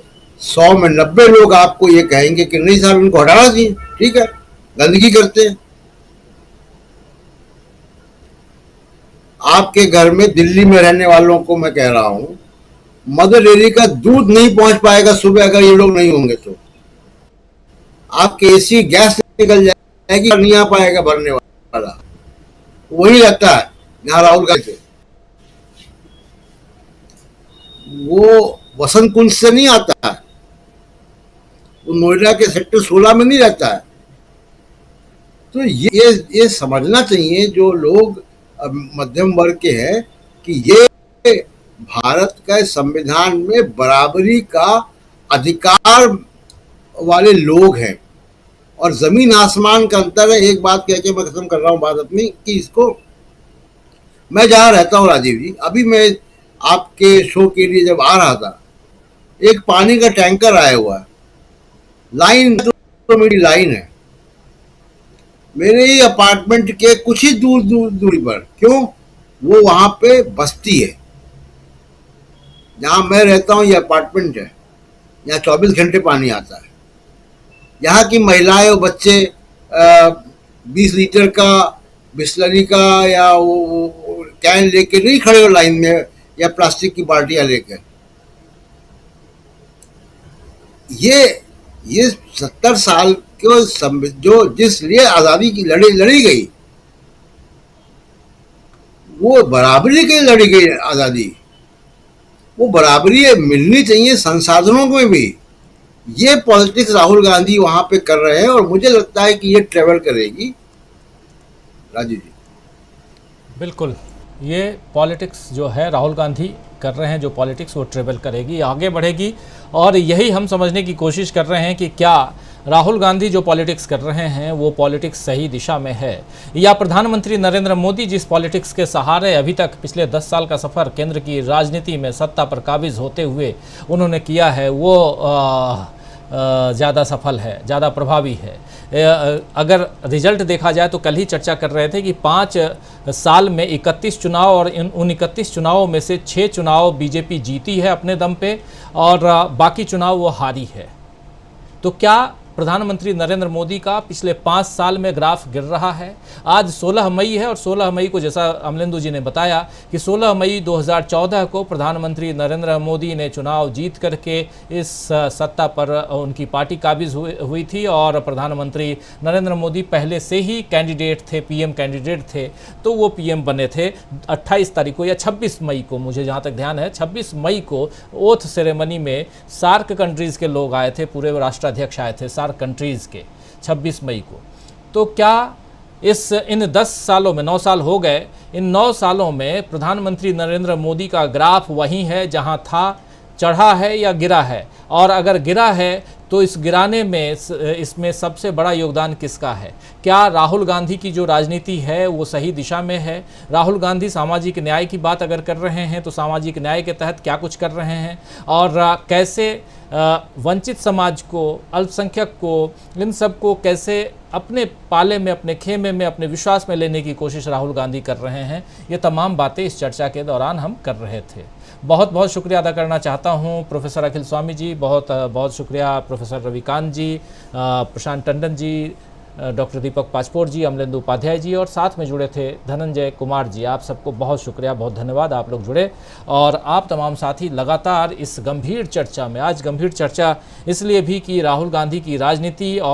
100 में 90 लोग आपको ये कहेंगे कि नहीं साहब इनको हटाना चाहिए, ठीक है, गंदगी करते हैं। आपके घर में दिल्ली में रहने वालों को मैं कह रहा हूं, मदर डेयरी का दूध नहीं पहुंच पाएगा सुबह अगर ये लोग नहीं होंगे तो। आपके एसी गैस निकल जाएगी, नहीं आ पाएगा भरने वाला, वही रहता है जहां राहुल गांधी थे। वो वसंत कुंज से नहीं आता है, वो नोएडा के सेक्टर 16 में नहीं रहता है। तो ये समझना चाहिए जो लोग मध्यम वर्ग के हैं कि ये भारत का संविधान में बराबरी का अधिकार वाले लोग हैं और जमीन आसमान का अंतर है। एक बात कह के मैं खत्म कर रहा हूं बात अपनी कि इसको, मैं जहां रहता हूं राजीव जी, अभी मैं आपके शो के लिए जब आ रहा था, एक पानी का टैंकर आया हुआ है, लाइन तो मेरी लाइन है मेरे ही अपार्टमेंट के कुछ ही दूरी पर। क्यों? वो वहां पे बस्ती है, जहां मैं रहता हूं ये अपार्टमेंट है, यहाँ 24 घंटे पानी आता है। यहाँ की महिलाएं और बच्चे 20 लीटर का बिस्लरी का या वो कैन लेके नहीं खड़े हो लाइन में, या प्लास्टिक की बाल्टियां लेकर। ये 70 साल के जो जिस लिए आजादी की लड़ी गई, वो बराबरी के लिए लड़ी गई आजादी, वो बराबरी मिलनी चाहिए संसाधनों में भी। ये पॉलिटिक्स राहुल गांधी वहां पे कर रहे हैं और मुझे लगता है कि ये ट्रेवल करेगी राजीव जी। बिल्कुल, ये पॉलिटिक्स जो है राहुल गांधी कर रहे हैं, जो पॉलिटिक्स वो ट्रेवल करेगी, आगे बढ़ेगी। और यही हम समझने की कोशिश कर रहे हैं कि क्या राहुल गांधी जो पॉलिटिक्स कर रहे हैं वो पॉलिटिक्स सही दिशा में है, या प्रधानमंत्री नरेंद्र मोदी जिस पॉलिटिक्स के सहारे अभी तक पिछले 10 साल का सफ़र केंद्र की राजनीति में सत्ता पर काबिज होते हुए उन्होंने किया है, वो ज़्यादा सफल है, ज़्यादा प्रभावी है। अगर रिजल्ट देखा जाए तो कल ही चर्चा कर रहे थे कि 5 साल में 31 चुनाव, और उन 31 चुनावों में से 6 चुनाव बीजेपी जीती है अपने दम पे और बाकी चुनाव वो हारी है। तो क्या प्रधानमंत्री नरेंद्र मोदी का पिछले 5 साल में ग्राफ गिर रहा है? आज 16 मई है और 16 मई को, जैसा अमलेंदु जी ने बताया कि 16 मई 2014 को प्रधानमंत्री नरेंद्र मोदी ने चुनाव जीत करके इस सत्ता पर उनकी पार्टी काबिज हुई थी और प्रधानमंत्री नरेंद्र मोदी पहले से ही कैंडिडेट थे, पीएम कैंडिडेट थे, तो वो पीएम बने थे 28 तारीख को या 26 मई को, मुझे जहाँ तक ध्यान है 26 मई को ओथ सेरेमनी में सार्क कंट्रीज़ के लोग आए थे, पूरे राष्ट्राध्यक्ष आए थे कंट्रीज़ के 26 मई को। तो क्या इन 10 सालों में, 9 साल हो गए, इन 9 सालों में प्रधानमंत्री नरेंद्र मोदी का ग्राफ वही है जहां था, चढ़ा है या गिरा है? और अगर गिरा है तो इस गिराने में इसमें सबसे बड़ा योगदान किसका है? क्या राहुल गांधी की जो राजनीति है वो सही दिशा में है? राहुल गांधी सामाजिक न्याय की बात अगर कर रहे हैं तो सामाजिक न्याय के तहत क्या कुछ कर रहे हैं, और कैसे वंचित समाज को, अल्पसंख्यक को, इन सब को कैसे अपने पाले में, अपने खेमे में, अपने विश्वास में लेने की कोशिश राहुल गांधी कर रहे हैं, ये तमाम बातें इस चर्चा के दौरान हम कर रहे थे। बहुत बहुत शुक्रिया अदा करना चाहता हूं प्रोफेसर अखिल स्वामी जी, बहुत बहुत शुक्रिया प्रोफेसर रविकांत जी, प्रशांत टंडन जी, डॉक्टर दीपक पाचपोर जी, अमलेंदु उपाध्याय जी, और साथ में जुड़े थे धनंजय कुमार जी। आप सबको बहुत शुक्रिया, बहुत धन्यवाद, आप लोग जुड़े। और आप तमाम साथी लगातार इस गंभीर चर्चा में, आज गंभीर चर्चा इसलिए भी कि राहुल गांधी की राजनीति और